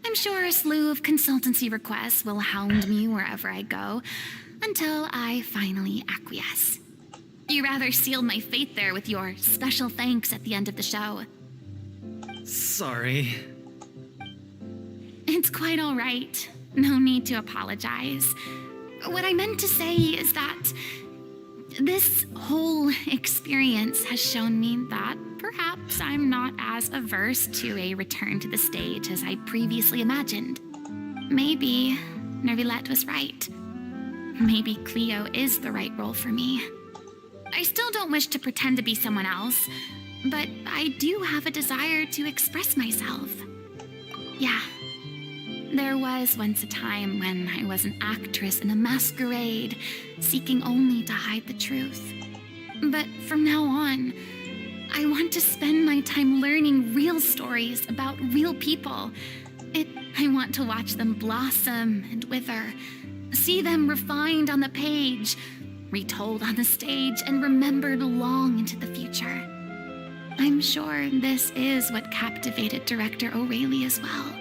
I'm sure a slew of consultancy requests will hound me wherever I go until I finally acquiesce. You rather sealed my fate there with your special thanks at the end of the show. Sorry. It's quite all right. No need to apologize. What I meant to say is that this whole experience has shown me that perhaps I'm not as averse to a return to the stage as I previously imagined. Maybe Nervillette was right. Maybe Cleo is the right role for me. I still don't wish to pretend to be someone else, but I do have a desire to express myself. Yeah. There was once a time when I was an actress in a masquerade, seeking only to hide the truth. But from now on, I want to spend my time learning real stories about real people. I want to watch them blossom and wither, see them refined on the page, retold on the stage, and remembered long into the future. I'm sure this is what captivated director O'Reilly as well.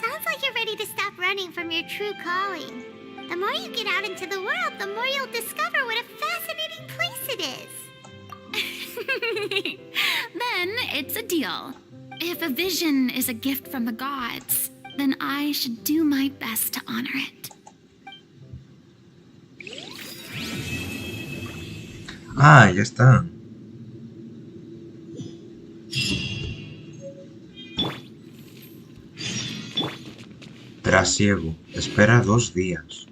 Sounds like you're ready to stop running from your true calling. The more you get out into the world, the more you'll discover what a fascinating place it is. Then it's a deal. If a vision is a gift from the gods, then I should do my best to honor it. Ah, ya está. Trasiego. Espera 2 días.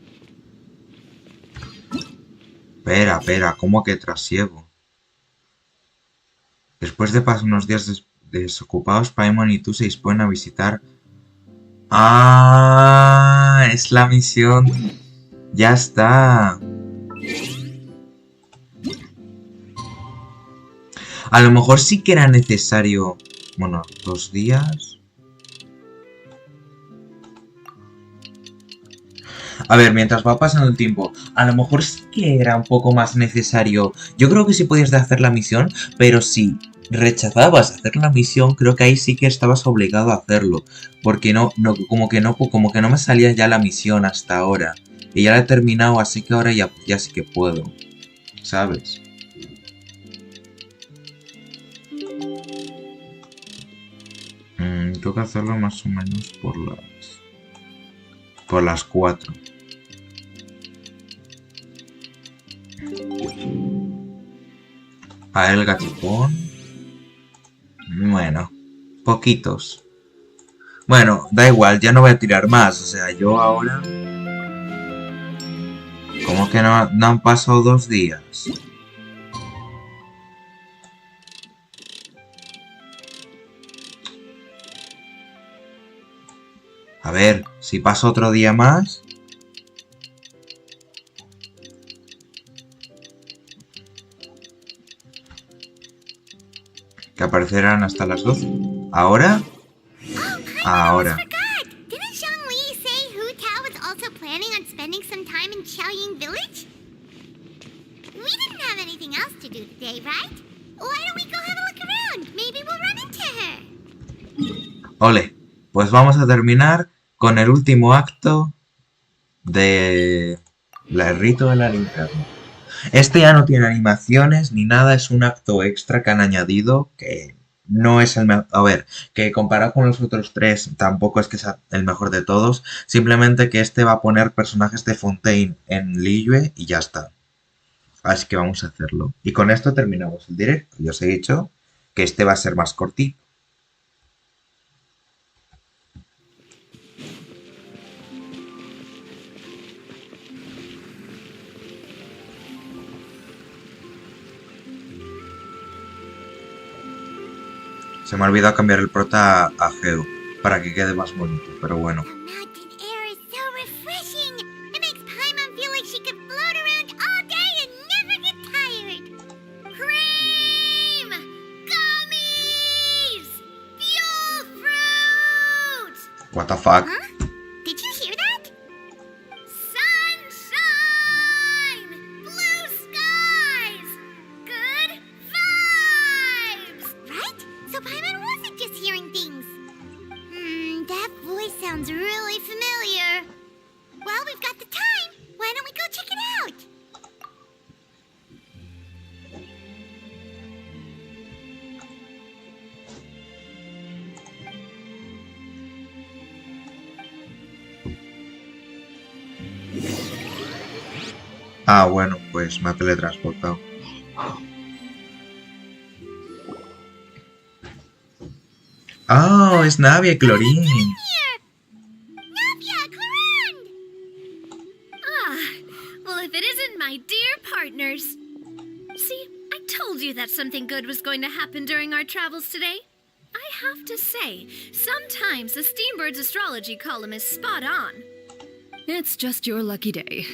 Espera, ¿cómo que trasiego? Después de pasar unos días desocupados, Paimon y tú se disponen a visitar... ¡Ah! Es la misión. Ya está. A lo mejor sí que era necesario... Bueno, 2 días... A ver, mientras va pasando el tiempo, a lo mejor sí que era un poco más necesario. Yo creo que sí podías hacer la misión, pero si rechazabas hacer la misión, creo que ahí sí que estabas obligado a hacerlo. Porque como que no me salía ya la misión hasta ahora. Y ya la he terminado, así que ahora ya sí que puedo. ¿Sabes? Tengo que hacerlo más o menos por las 4. A ver el gachipón. Bueno, poquitos. Bueno, da igual, ya no voy a tirar más. O sea, yo ahora... ¿Cómo que no han pasado 2 días? A ver, si pasa otro día más... Que aparecerán hasta las 12. ¿Ahora? Ahora. Didn't Zhongli say Hu Tao was also planning on spending some time in Xiaoying Village? We didn't have anything else to do today, right? Why don't we go have a look around? Maybe we'll run into her. Ole, pues vamos a terminar con el último acto de Rito de la Linterna. Este ya no tiene animaciones ni nada, es un acto extra que han añadido que no es el mejor. A ver, que comparado con los otros 3 tampoco es que sea el mejor de todos. Simplemente que este va a poner personajes de Fontaine en Liyue y ya está. Así que vamos a hacerlo. Y con esto terminamos el directo. Ya os he dicho que este va a ser más cortito. Se me ha olvidado cambiar el prota a Geo para que quede más bonito, pero bueno. What the fuck? Huh? Did you hear that? Sunshine! Blue skies! Good vibes! Right? So Paimon wasn't just hearing things. That voice sounds really familiar. Well, we've got the time. Why don't we go check it out? Ah, bueno, pues me ha teletransportado. Oh, es Navia y Clorín. Well, if it isn't my dear partners. See, I told you that something good was going to happen during our travels today. I have to say, sometimes the Steambird's astrology column is spot on. It's just your lucky day.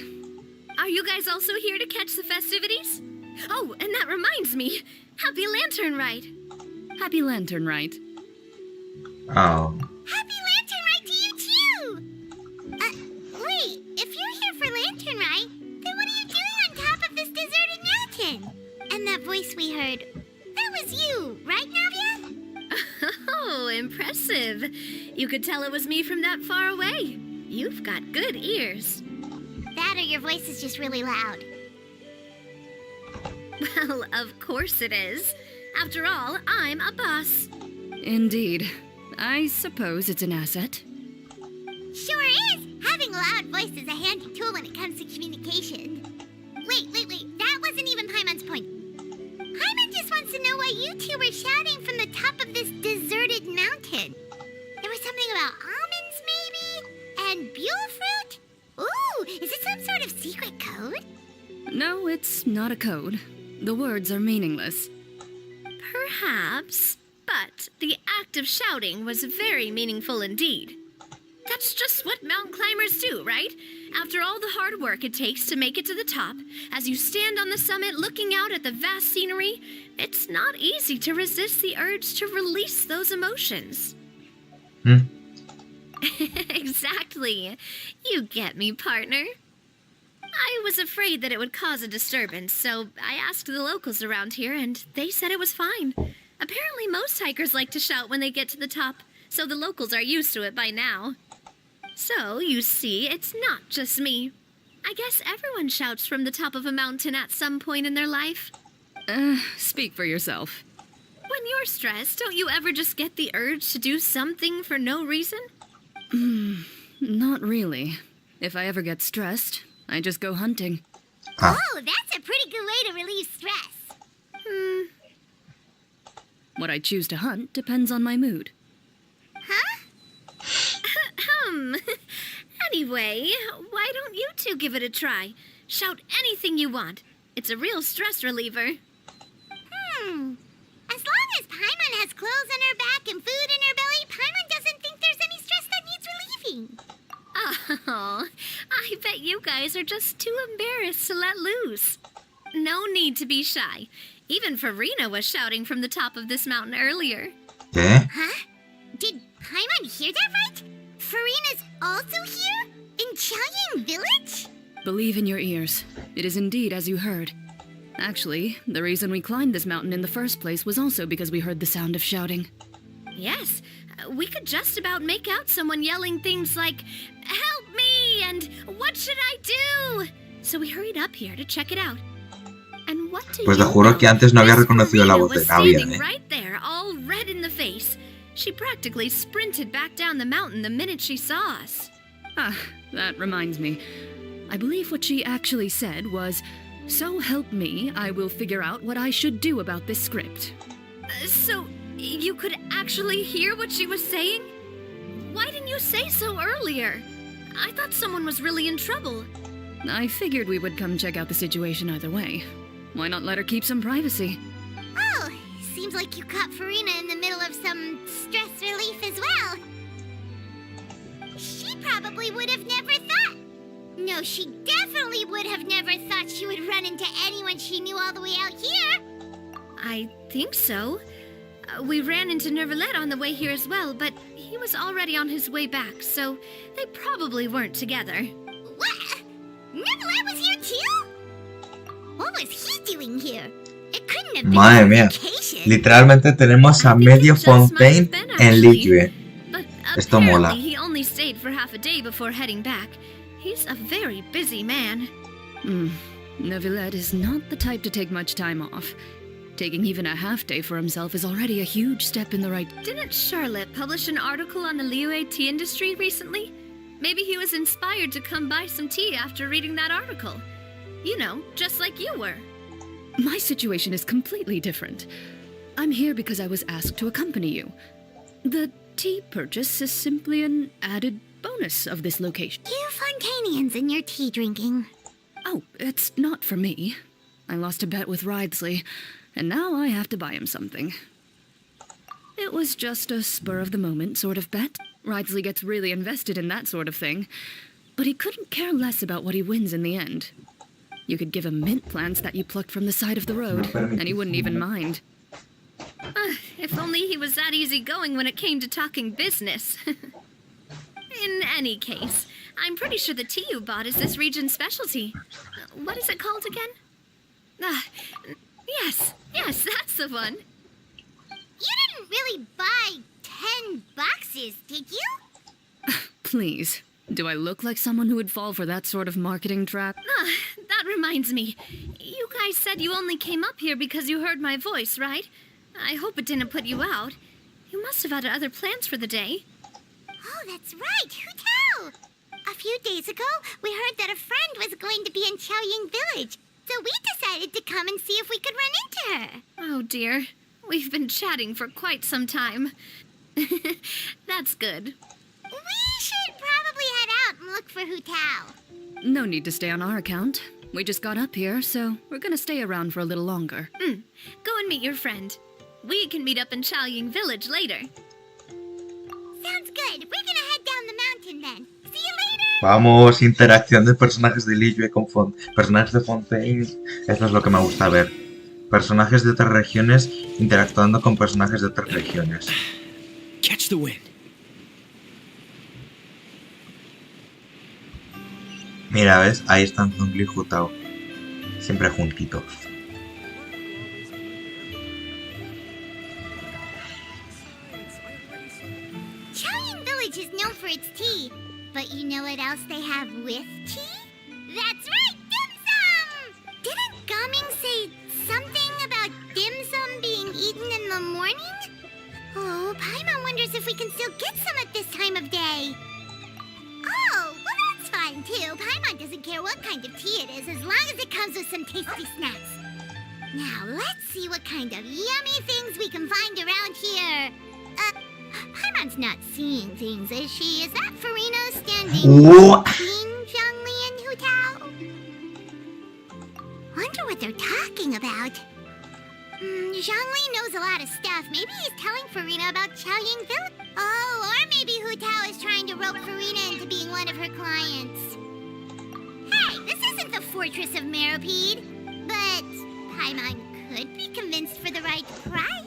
Are you guys also here to catch the festivities? Oh, and that reminds me. Happy Lantern Rite. Happy Lantern Rite. Oh. Happy Lantern Rite to you too! Wait, if you're here for Lantern Rite, then what are you doing on top of this deserted mountain? And that voice we heard, that was you, right, Navia? Oh, impressive. You could tell it was me from that far away. You've got good ears. That or your voice is just really loud. Well, of course it is. After all, I'm a boss. Indeed. I suppose it's an asset. Sure is! Having a loud voice is a handy tool when it comes to communication. Wait. That wasn't even Paimon's point. Paimon just wants to know why you two were shouting from the top of this deserted mountain. There was something about almonds, maybe? And buell fruit? Ooh, is it some sort of secret code? No, it's not a code. The words are meaningless. Perhaps, but the act of shouting was very meaningful indeed. That's just what mountain climbers do, right? After all the hard work it takes to make it to the top, as you stand on the summit looking out at the vast scenery, it's not easy to resist the urge to release those emotions. Exactly. You get me, partner. I was afraid that it would cause a disturbance, so I asked the locals around here, and they said it was fine. Apparently most hikers like to shout when they get to the top, so the locals are used to it by now. So, you see, it's not just me. I guess everyone shouts from the top of a mountain at some point in their life. Speak for yourself. When you're stressed, don't you ever just get the urge to do something for no reason? Not really. If I ever get stressed, I just go hunting. Oh, that's a pretty good way to relieve stress. What I choose to hunt depends on my mood. Huh? Anyway, why don't you two give it a try? Shout anything you want. It's a real stress reliever. As long as Paimon has clothes on her back and food in her belly, Paimon doesn't think there's any stress that needs relieving. Oh, I bet you guys are just too embarrassed to let loose. No need to be shy. Even Furina was shouting from the top of this mountain earlier. ¿Qué? Huh? Did Paimon hear that right? Furina's also here? In Chaoyang Village? Believe in your ears. It is indeed as you heard. Actually, the reason we climbed this mountain in the first place was also because we heard the sound of shouting. Yes, we could just about make out someone yelling things like, "Help me!" and "What should I do?" So we hurried up here to check it out. And what do Pues you te juro know? que antes no había Miss reconocido la Furina voz de was Navia, standing ¿eh? right there, all red in the face. She practically sprinted back down the mountain the minute she saw us. Ah, that reminds me. I believe what she actually said was, "So help me, I will figure out what I should do about this script." So, you could actually hear what she was saying? Why didn't you say so earlier? I thought someone was really in trouble. I figured we would come check out the situation either way. Why not let her keep some privacy? Oh, seems like you caught Furina in the middle of some stress relief as well. She probably would have never thought. No, she definitely would have never thought she would run into anyone she knew all the way out here. I think so. We ran into Nervalet on the way here as well, but he was already on his way back, so they probably weren't together. What? Nervalet was here too? What was he doing here? It couldn't have been Madre on mía. vacation. Literalmente tenemos a medio Fontaine en Liyue. But Esto apparently mola. he only stayed for half a day before heading back. He's a very busy man. Neuvillette is not the type to take much time off. Taking even a half day for himself is already a huge step in the right... Didn't Charlotte publish an article on the Liyue tea industry recently? Maybe he was inspired to come buy some tea after reading that article. You know, just like you were. My situation is completely different. I'm here because I was asked to accompany you. The tea purchase is simply an added bonus of this location. You Fontanians and your tea drinking. Oh, it's not for me. I lost a bet with Ridesley, and now I have to buy him something. It was just a spur-of-the-moment sort of bet. Ridesley gets really invested in that sort of thing, but he couldn't care less about what he wins in the end. You could give him mint plants that you plucked from the side of the road, and he wouldn't even mind. If only he was that easygoing when it came to talking business. In any case, I'm pretty sure the tea you bought is this region's specialty. What is it called again? Yes, that's the one. You didn't really buy 10 boxes, did you? Please, do I look like someone who would fall for that sort of marketing trap? That reminds me. You guys said you only came up here because you heard my voice, right? I hope it didn't put you out. You must have had other plans for the day. Oh, that's right. Who tell? A few days ago, we heard that a friend was going to be in Chaoyang Village, so we decided to come and see if we could run into her. Oh dear. We've been chatting for quite some time. That's good. We should probably head out and look for Hu Tao. No need to stay on our account. We just got up here, so we're gonna stay around for a little longer. Go and meet your friend. We can meet up in Chaoyang Village later. Sounds good. We're gonna head down the mountain then. See you later. Vamos, interacción de personajes de Liyue con personajes de Fontaine. Eso es lo que me gusta ver. Personajes de otras regiones interactuando con personajes de otras regiones. Catch the wind. Mira, ¿ves? Ahí están Zhongli y Hu Tao. Siempre juntitos. Chaoyang Village is known for its tea, but you know what else they have with tea? That's right, dim sum! Didn't Gaming say something about dim sum being eaten in the morning? Oh, Paimon wonders if we can still get some at this time of day. Oh, well that's fine too. Paimon doesn't care what kind of tea it is as long as it comes with some tasty snacks. Now let's see what kind of yummy things we can find around here. Paimon, Paimon's not seeing things, is she? Is that Furina standing What? between Zhongli and Hu Tao? Wonder what they're talking about. Zhongli knows a lot of stuff. Maybe he's telling Furina about Xiaoying Village. Oh, or maybe Hu Tao is trying to rope Furina into being one of her clients. Hey, this isn't the Fortress of Meropide. But Paimon could be convinced for the right price.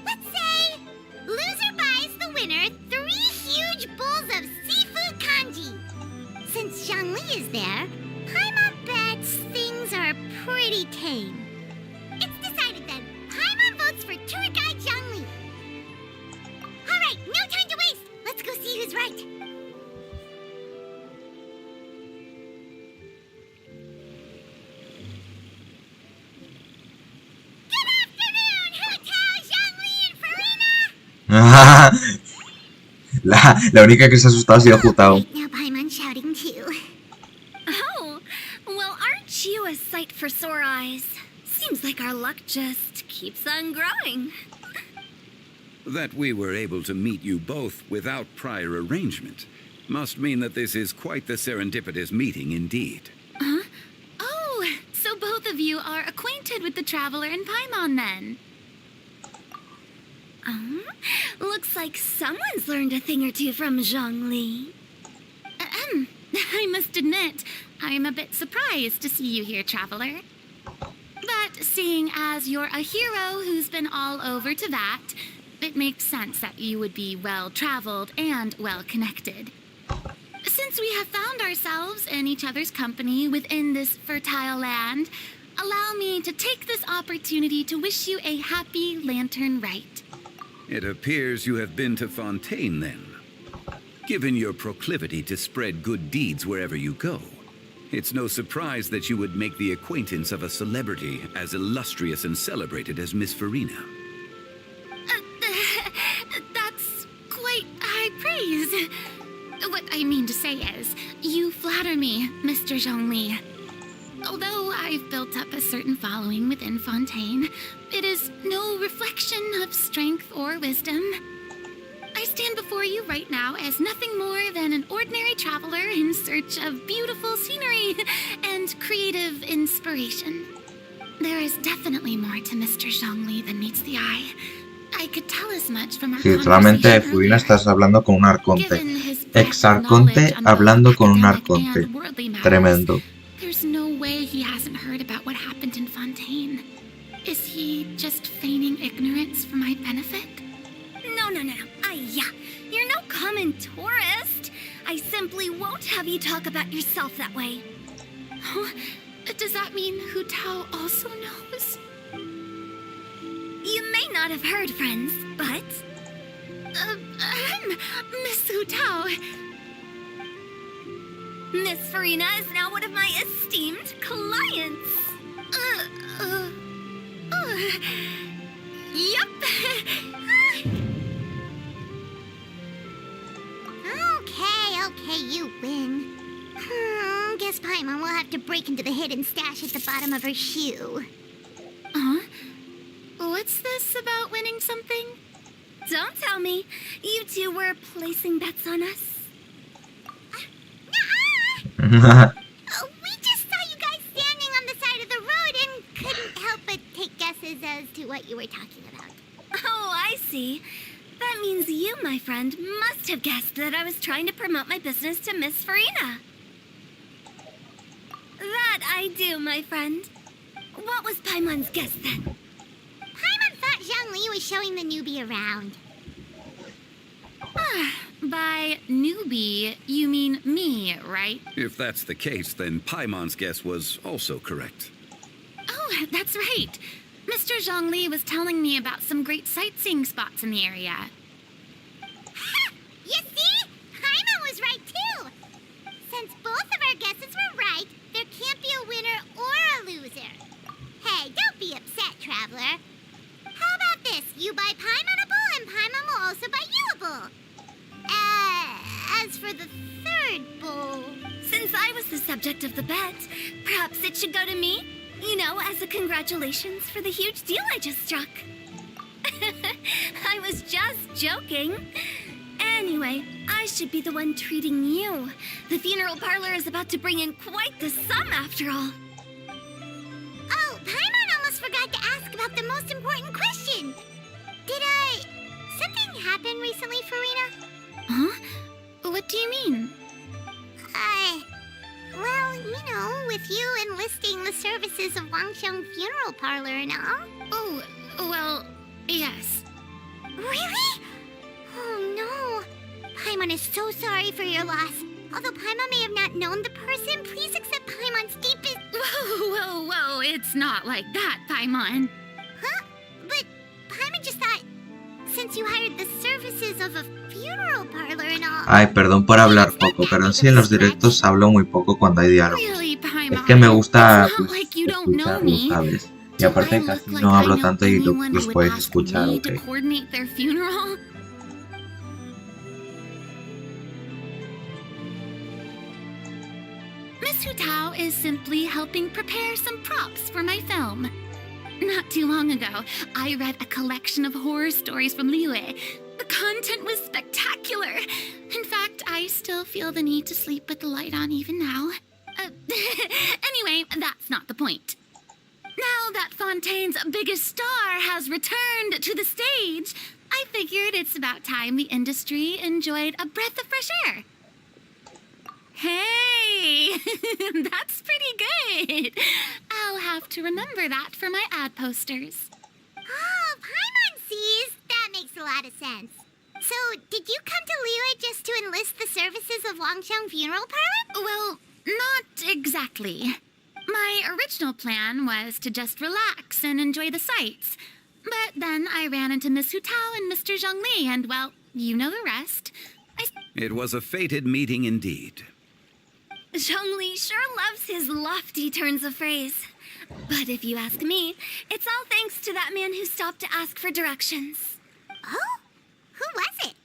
Let's say loser buys the winner 3 huge bowls of seafood kanji. Since Zhongli is there, Paimon bets things are pretty tame. It's decided then. Paimon votes for tour guide Zhongli. All right, no time to waste. Let's go see who's right. Good afternoon, Hu Tao, Zhongli, and Furina. La única que se ha asustado ha sido Hu Tao. Now Paimon's shouting too. Oh, well, aren't you a sight for sore eyes? Seems like our luck just keeps on growing. That we were able to meet you both without prior arrangement must mean that this is quite the serendipitous meeting indeed. Huh? Oh, so both of you are acquainted with the Traveler and Paimon then? Looks like someone's learned a thing or two from Zhongli. I must admit, I'm a bit surprised to see you here, Traveler. But seeing as you're a hero who's been all over to that, it makes sense that you would be well-traveled and well-connected. Since we have found ourselves in each other's company within this fertile land, allow me to take this opportunity to wish you a happy Lantern Rite. It appears you have been to Fontaine then. Given your proclivity to spread good deeds wherever you go, it's no surprise that you would make the acquaintance of a celebrity as illustrious and celebrated as Miss Furina. That's quite high praise. What I mean to say is, you flatter me, Mr. Zhongli. Although I've built up a certain following within Fontaine, it is no reflection of strength or wisdom. I stand before you right now as nothing more than an ordinary traveler in search of beautiful scenery and creative inspiration. There is definitely more to Mr. Zhongli than meets the eye. I could tell as much from our Sí, realmente Furina estás hablando con un arconte. Ex-arconte hablando con un arconte. Tremendo. There's no way he hasn't heard about what happened in Fontaine. Is he just feigning ignorance for my benefit? No. You're no common tourist. I simply won't have you talk about yourself that way. Oh, does that mean Hu Tao also knows? You may not have heard, friends, but... Miss Hu Tao... Miss Furina is now one of my esteemed clients. Yep. Okay, you win. Guess Paimon will have to break into the hidden stash at the bottom of her shoe. What's this about winning something? Don't tell me. You two were placing bets on us. We just saw you guys standing on the side of the road and couldn't help but take guesses as to what you were talking about. Oh, I see. That means you, my friend, must have guessed that I was trying to promote my business to Miss Furina. That I do, my friend. What was Paimon's guess then? Paimon thought Zhongli was showing the newbie around. By newbie, you mean me, right? If that's the case, then Paimon's guess was also correct. Oh, that's right. Mr. Zhongli was telling me about some great sightseeing spots in the area. Ha! You see? Paimon was right too. Since both of our guesses were right, there can't be a winner or a loser. Hey, don't be upset, traveler. How about this? You buy Paimon a bowl, and Paimon will also buy you a bowl. As for the third bowl... Since I was the subject of the bet, perhaps it should go to me? You know, as a congratulations for the huge deal I just struck. I was just joking. Anyway, I should be the one treating you. The funeral parlor is about to bring in quite the sum after all. Oh, Paimon almost forgot to ask about the most important question. Something happened recently, Furina? Huh? What do you mean? Well, you know, with you enlisting the services of Wangxiang Funeral Parlor and all. Oh, well, yes. Really? Oh no. Paimon is so sorry for your loss. Although Paimon may have not known the person, please accept Paimon's deepest... Whoa, it's not like that, Paimon. Huh? But Paimon just thought, since you hired the services of a funeral parlor and all... Ay, perdón por hablar poco, pero en sí en los directos hablo muy poco cuando hay diálogos. Es que me gusta pues, escucharlos, ¿sabes? Y aparte casi no hablo tanto y los puedes escuchar, ¿ok? Miss Hu Tao is simply helping prepare some props for my film. Not too long ago, I read a collection of horror stories from Liyue. The content was spectacular. In fact, I still feel the need to sleep with the light on even now. Anyway, that's not the point. Now that Fontaine's biggest star has returned to the stage, I figured it's about time the industry enjoyed a breath of fresh air. Hey, that's pretty good. I'll have to remember that for my ad posters. Oh, Paimon sees. That makes a lot of sense. So, did you come to Liyue just to enlist the services of Wangxiang Funeral Parlor? Well, not exactly. My original plan was to just relax and enjoy the sights. But then I ran into Miss Hu Tao and Mr. Zhongli, and well, you know the rest. It was a fated meeting indeed. Zhongli sure loves his lofty turns of phrase. But if you ask me, it's all thanks to that man who stopped to ask for directions. Oh? Who was it?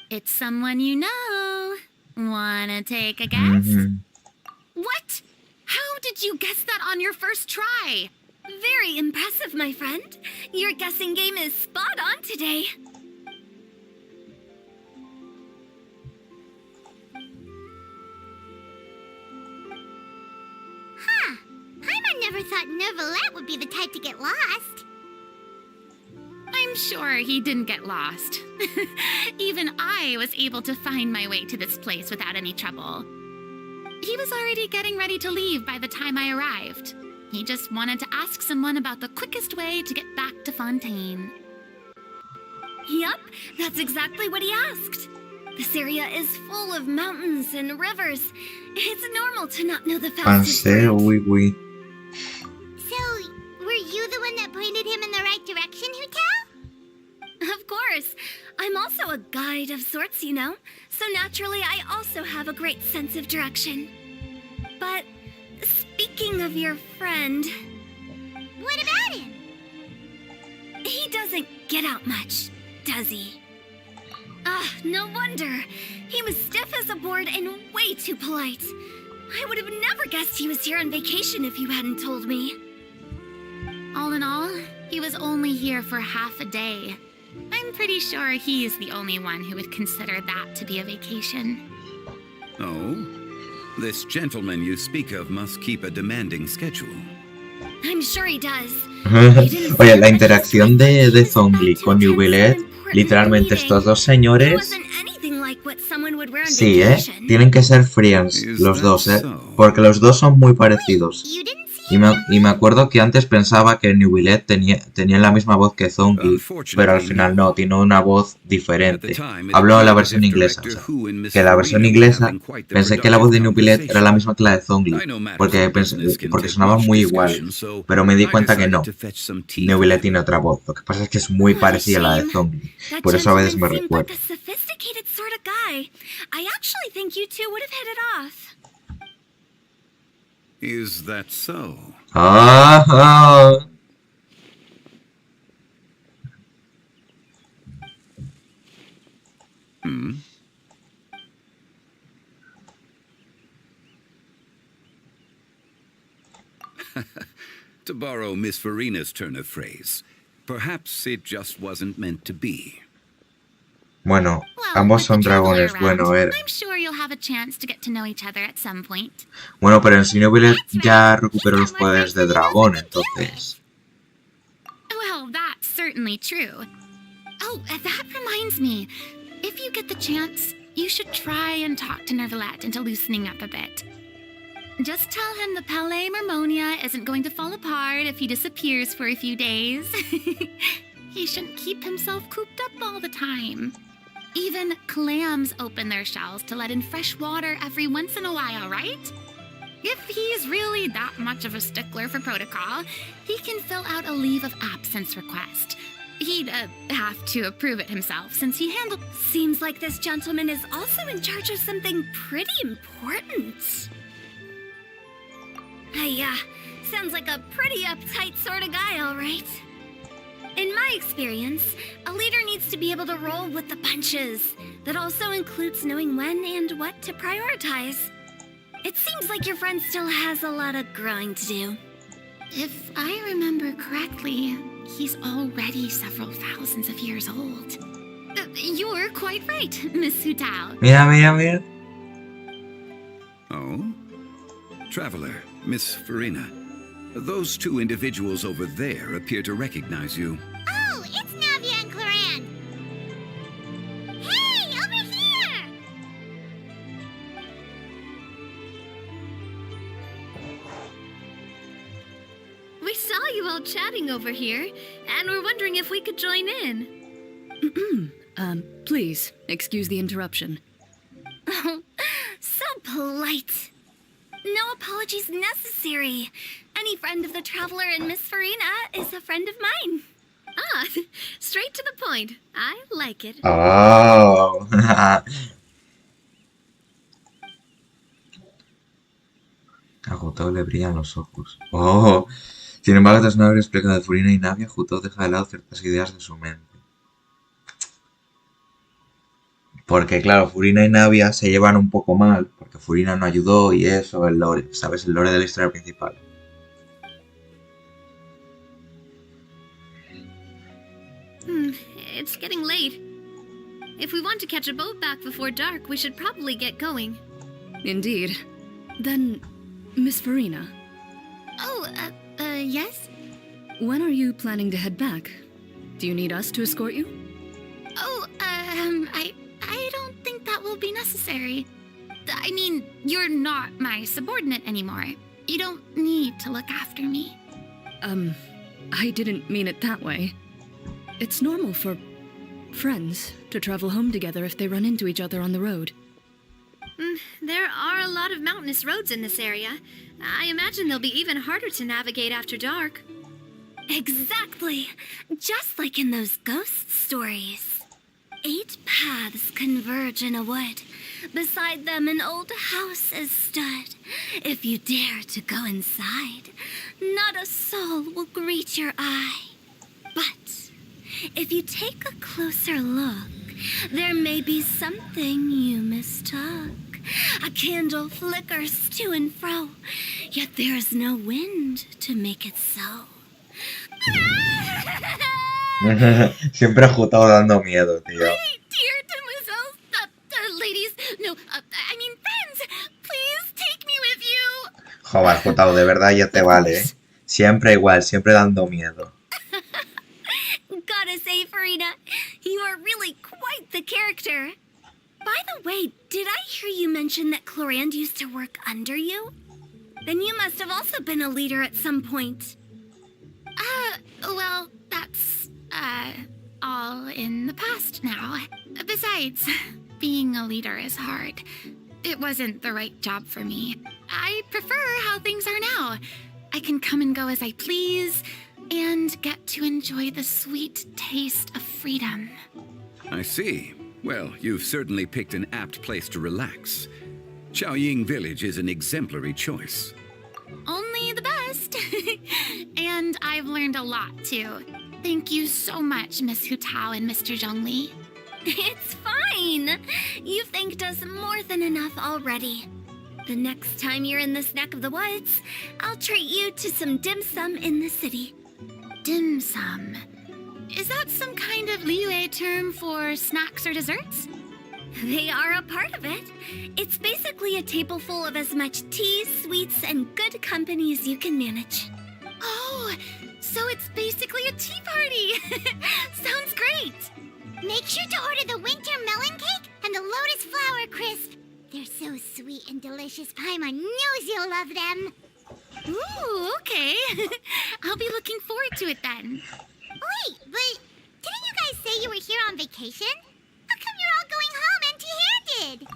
It's someone you know. Wanna take a guess? What? How did you guess that on your first try? Very impressive, my friend. Your guessing game is spot on today. Huh. Paimon never thought Neuvillette would be the type to get lost. I'm sure he didn't get lost. Even I was able to find my way to this place without any trouble. He was already getting ready to leave by the time I arrived. He just wanted to ask someone about the quickest way to get back to Fontaine. Yup, that's exactly what he asked. This area is full of mountains and rivers. It's normal to not know the fastest route. Oui, oui. So, were you the one that pointed him in the right direction, Hu Tao? Of course. I'm also a guide of sorts, you know. So naturally, I also have a great sense of direction. But, speaking of your friend... What about him? He doesn't get out much, does he? Ah, no wonder. He was stiff as a board and way too polite. I would have never guessed he was here on vacation if you hadn't told me. All in all, he was only here for half a day. I'm pretty sure he is the only one who would consider that to be a vacation. Oh? This gentleman you speak of must keep a demanding schedule. I'm sure he does. Oye, la interacción de Zhongli con Neuvillette, literalmente estos dos señores... Sí, tienen que ser friends los dos, porque los dos son muy parecidos. Y me acuerdo que antes pensaba que Neuvillette tenía la misma voz que Zhongli, pero al final no, tiene una voz diferente. Hablo en la versión inglesa, o sea, que la versión inglesa pensé que la voz de Neuvillette era la misma que la de Zhongli, porque sonaban muy igual, pero me di cuenta que no. Neuvillette tiene otra voz, lo que pasa es que es muy parecida a la de Zhongli, por eso a veces me recuerda. Is that so? Ah. To borrow Miss Furina's turn of phrase, perhaps it just wasn't meant to be. Bueno, Ambos son dragones. Bueno, a ver. I'm sure you'll have a chance to get to know each other at some point. Bueno, pero en Xenoblade ya recuperó los poderes de dragón, entonces. Well, that's certainly true. Oh, that reminds me. If you get the chance, you should try and talk to Nervalette into loosening up a bit. Just tell him the Palais Mermonia isn't going to fall apart if he disappears for a few days. He shouldn't keep himself cooped up all the time. Even clams open their shells to let in fresh water every once in a while, right? If he's really that much of a stickler for protocol, he can fill out a leave of absence request. He'd have to approve it himself since he handled... Seems like this gentleman is also in charge of something pretty important. Sounds like a pretty uptight sort of guy, all right. In my experience, a leader needs to be able to roll with the punches. That also includes knowing when and what to prioritize. It seems like your friend still has a lot of growing to do. If I remember correctly, he's already several thousands of years old. You're quite right, Miss Hutao. Mira. Oh? Traveler, Miss Furina. Those two individuals over there appear to recognize you. Oh, it's Navia and Cloran. Hey, over here! We saw you all chatting over here, and we're wondering if we could join in. Please, excuse the interruption. Oh, so polite. No apologies necessary. Any friend of the Traveler and Miss Furina is a friend of mine. Ah, straight to the point. I like it. Oh. A Jutao le brillan los ojos. Oh. Sin embargo, tras no haber explicado de Furina y Navia, Jutao deja de lado ciertas ideas de su mente. Porque claro, Furina y Navia se llevan un poco mal, porque Furina no ayudó y eso, el lore, ¿sabes? El lore de la historia principal. It's getting late. If we want to catch a boat back before dark, we should probably get going. Indeed. Then, Miss Furina. Oh, yes? When are you planning to head back? Do you need us to escort you? Oh, I don't think that will be necessary. I mean, you're not my subordinate anymore. You don't need to look after me. I didn't mean it that way. It's normal for friends to travel home together if they run into each other on the road. There are a lot of mountainous roads in this area. I imagine they'll be even harder to navigate after dark. Exactly. Just like in those ghost stories. 8 paths converge in a wood. Beside them an old house is stood. If you dare to go inside, not a soul will greet your eye. But if you take a closer look, there may be something you mistook. A candle flickers to and fro, yet there's no wind to make it so. Siempre ha Jutao dando miedo, tío. Dear demoiselles, ladies, no, I mean friends, please take me with you. Joder, Jutao, de verdad ya te vale, ¿eh? Siempre igual, siempre dando miedo. Gotta say, Furina, you are really quite the character. By the way, did I hear you mention that Clorand used to work under you? Then you must have also been a leader at some point. Well, that's, all in the past now. Besides, being a leader is hard. It wasn't the right job for me. I prefer how things are now. I can come and go as I please, and get to enjoy the sweet taste of freedom. I see. Well, you've certainly picked an apt place to relax. Xiaoying Village is an exemplary choice. Only the best. And I've learned a lot, too. Thank you so much, Miss Hutao and Mr. Zhongli. It's fine. You've thanked us more than enough already. The next time you're in this neck of the woods, I'll treat you to some dim sum in the city. Dim sum? Is that some kind of Liyue term for snacks or desserts? They are a part of it. It's basically a table full of as much tea, sweets, and good company as you can manage. Oh, so it's basically a tea party. Sounds great. Make sure to order the winter melon cake and the lotus flower crisp. They're so sweet and delicious. Paimon knows you'll love them. Ooh, okay. I'll be looking forward to it then. Wait, but didn't you guys say you were here on vacation? How come you're all going home empty-handed?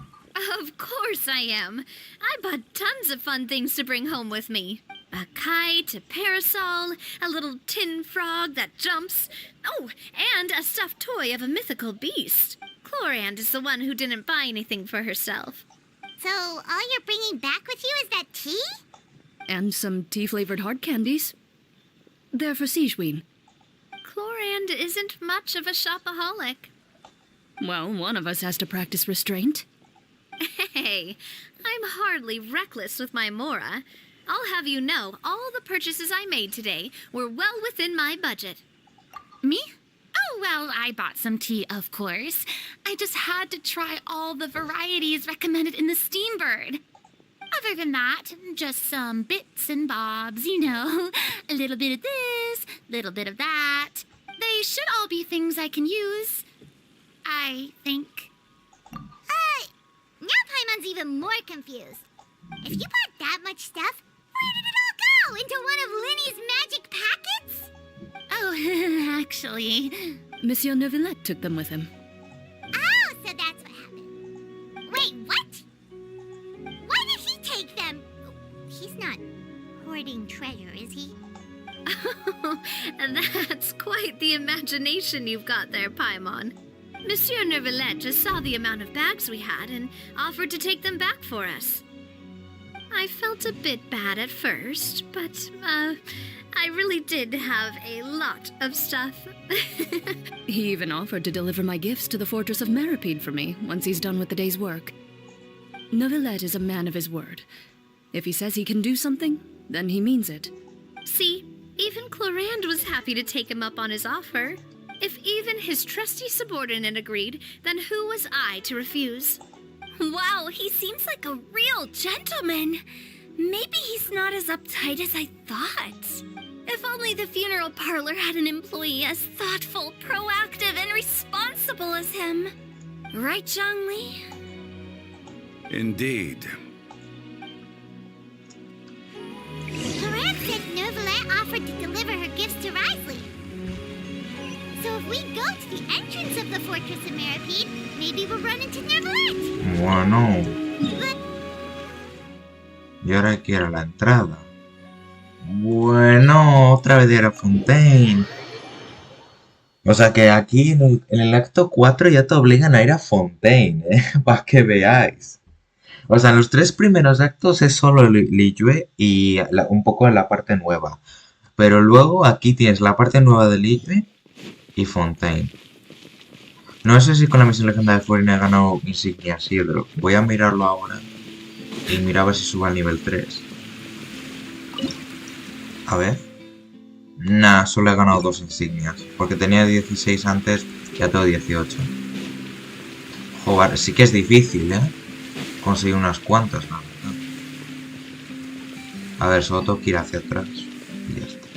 Of course I am. I bought tons of fun things to bring home with me. A kite, a parasol, a little tin frog that jumps. Oh, and a stuffed toy of a mythical beast. Chlorand is the one who didn't buy anything for herself. So all you're bringing back with you is that tea? And some tea-flavored hard candies. They're for Sigewinne. Chlorand isn't much of a shopaholic. Well, one of us has to practice restraint. Hey, I'm hardly reckless with my Mora. I'll have you know, all the purchases I made today were well within my budget. Me? Oh, well, I bought some tea, of course. I just had to try all the varieties recommended in the Steambird. Other than that, just some bits and bobs, you know. A little bit of this, little bit of that. They should all be things I can use, I think. Now Paimon's even more confused. If you bought that much stuff, where did it all go? Into one of Linny's magic packets? Oh, actually... Monsieur Neuvillette took them with him. Oh, so that's what happened. Wait, what? Why did he take them? He's not hoarding treasure, is he? Oh, that's quite the imagination you've got there, Paimon. Monsieur Neuvillette just saw the amount of bags we had and offered to take them back for us. I felt a bit bad at first, but, I really did have a lot of stuff. He even offered to deliver my gifts to the Fortress of Meripede for me once he's done with the day's work. Neuvillette is a man of his word. If he says he can do something, then he means it. See, even Chlorand was happy to take him up on his offer. If even his trusty subordinate agreed, then who was I to refuse? Wow, he seems like a real gentleman. Maybe he's not as uptight as I thought. If only the funeral parlor had an employee as thoughtful, proactive, and responsible as him. Right, Zhongli? Indeed. Chlorand said Neuvillette offered to deliver her gifts to Risley. So if we go to the entrance of the Fortress of Meripede, maybe we'll run into Neuvillette. Bueno. Y ahora hay que ir a la entrada. Bueno, otra vez era Fontaine. O sea que aquí en el acto 4 ya te obligan a ir a Fontaine, para que veáis. O sea, en los 3 primeros actos es solo Liyue y un poco en la parte nueva. Pero luego aquí tienes la parte nueva de Liyue y Fontaine. No sé si con la misión legendaria de Furina he ganado insignias, sí, pero voy a mirarlo ahora. Y mira a ver si sube al nivel 3. A ver. Nah, solo he ganado 2 insignias. Porque tenía 16 antes, ya tengo 18. Joder, sí que es difícil, ¿eh? Conseguir unas cuantas, la verdad. A ver, solo tengo que ir hacia atrás. Y ya está.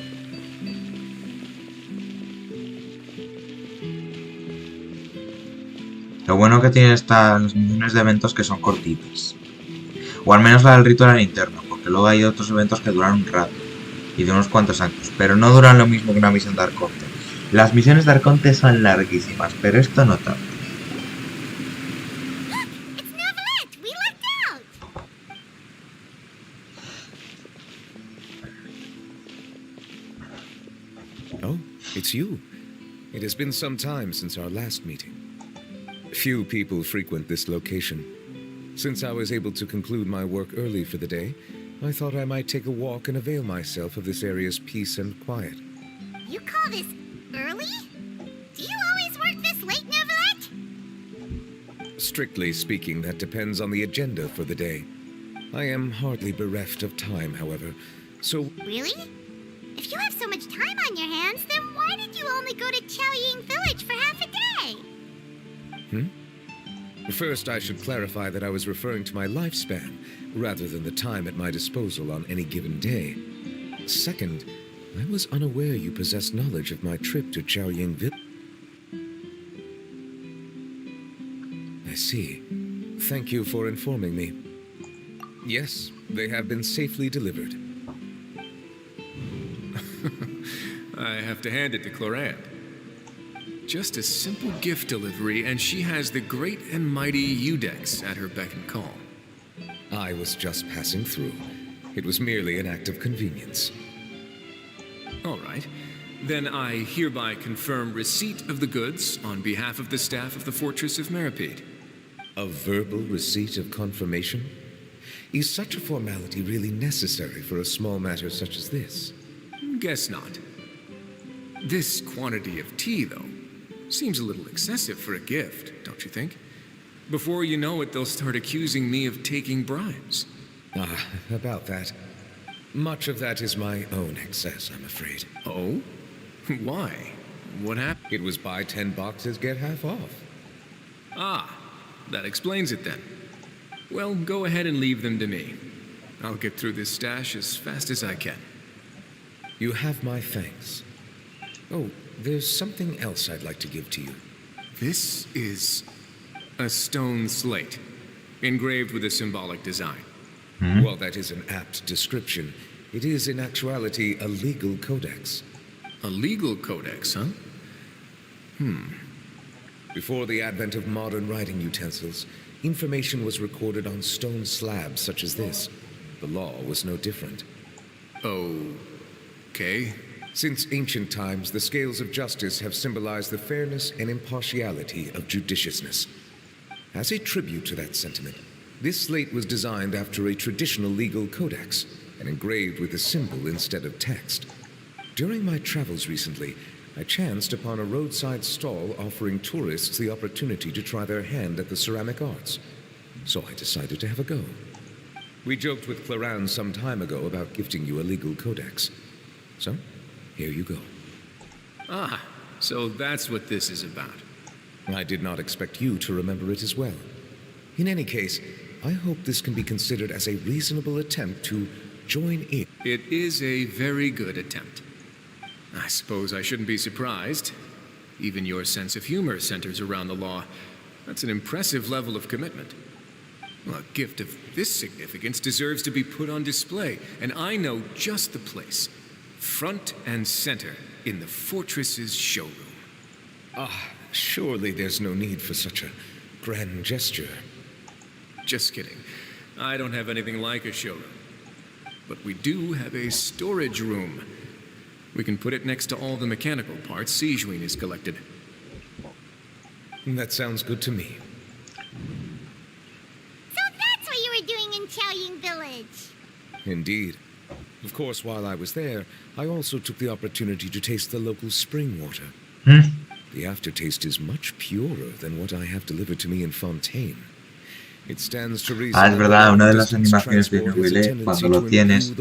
Lo bueno que tiene estas misiones de eventos que son cortitas. O al menos la del Rito de la Linterna, porque luego hay otros eventos que duran un rato. Y de unos cuantos actos, pero no duran lo mismo que una misión de Arconte. Las misiones de Arconte son larguísimas, pero esto no tanto. Oh, it's you. It has been some time since our last meeting. Few people frequent this location. Since I was able to conclude my work early for the day, I thought I might take a walk and avail myself of this area's peace and quiet. You call this early? Do you always work this late, Neuvillette? Strictly speaking, that depends on the agenda for the day. I am hardly bereft of time, however, so... Really? If you have so much time on your hands, then why did you only go to Chaoying Village for half a day? First, I should clarify that I was referring to my lifespan, rather than the time at my disposal on any given day. Second, I was unaware you possessed knowledge of my trip to Chaoying Village. I see. Thank you for informing me. Yes, they have been safely delivered. I have to hand it to Clorant. Just a simple gift delivery, and she has the great and mighty Udex at her beck and call. I was just passing through. It was merely an act of convenience. All right. Then I hereby confirm receipt of the goods on behalf of the staff of the Fortress of Meripede. A verbal receipt of confirmation? Is such a formality really necessary for a small matter such as this? Guess not. This quantity of tea, though, seems a little excessive for a gift, don't you think? Before you know it, they'll start accusing me of taking bribes. Ah, about that. Much of that is my own excess, I'm afraid. Oh? Why? What happened? It was buy 10 boxes, get half off. Ah, that explains it then. Well, go ahead and leave them to me. I'll get through this stash as fast as I can. You have my thanks. Oh, there's something else I'd like to give to you. This is a stone slate, engraved with a symbolic design. Well, that is an apt description. It is, in actuality, a legal codex. A legal codex, huh? Before the advent of modern writing utensils, information was recorded on stone slabs such as this. The law was no different. Okay. Since ancient times, the scales of justice have symbolized the fairness and impartiality of judiciousness. As a tribute to that sentiment, this slate was designed after a traditional legal codex and engraved with a symbol instead of text. During my travels recently, I chanced upon a roadside stall offering tourists the opportunity to try their hand at the ceramic arts. So I decided to have a go. We joked with Clorant some time ago about gifting you a legal codex. So, here you go. Ah, so that's what this is about. I did not expect you to remember it as well. In any case, I hope this can be considered as a reasonable attempt to join in. It is a very good attempt. I suppose I shouldn't be surprised. Even your sense of humor centers around the law. That's an impressive level of commitment. Well, a gift of this significance deserves to be put on display, and I know just the place. Front and center in the Fortress's showroom. Ah, surely there's no need for such a grand gesture. Just kidding. I don't have anything like a showroom. But we do have a storage room. We can put it next to all the mechanical parts Sijuin has collected. That sounds good to me. So that's what you were doing in Chaoying Village. Indeed. Of course, while I was there, I also took the opportunity to taste the local spring water. The aftertaste is much purer than what I have delivered to me in Fontaine. It stands to reason. Es verdad, una de las animaciones de Nubile, cuando lo tienes,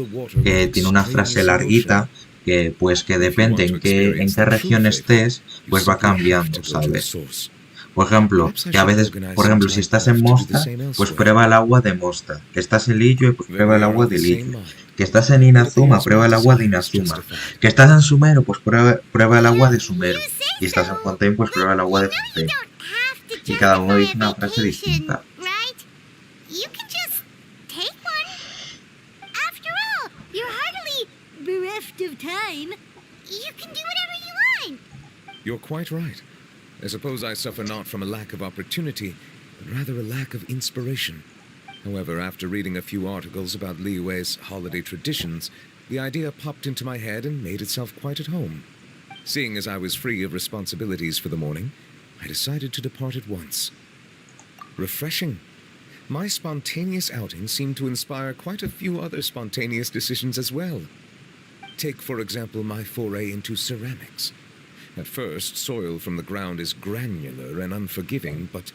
tiene una frase larguita que pues que depende en qué región estés, pues va cambiando, ¿sabes? Por ejemplo, que a veces, por ejemplo, si estás en Mosta, pues prueba el agua de Mosta. Que estás en Liyue, pues prueba el agua de Liyue. Que estás en Inazuma, prueba el agua de Inazuma. Que estás en Sumero, pues prueba el agua de Sumero. Y estás en Fontaine, pues prueba el agua de Fontaine. Y cada uno dice una frase distinta. You can just take one. After all, you're hardly bereft of time. You can do whatever you want. You're quite right. I suppose I suffer not from a lack of opportunity, but rather a lack of inspiration. However, after reading a few articles about Liyue's holiday traditions, the idea popped into my head and made itself quite at home. Seeing as I was free of responsibilities for the morning, I decided to depart at once. Refreshing. My spontaneous outing seemed to inspire quite a few other spontaneous decisions as well. Take, for example, my foray into ceramics. At first, soil from the ground is granular and unforgiving, but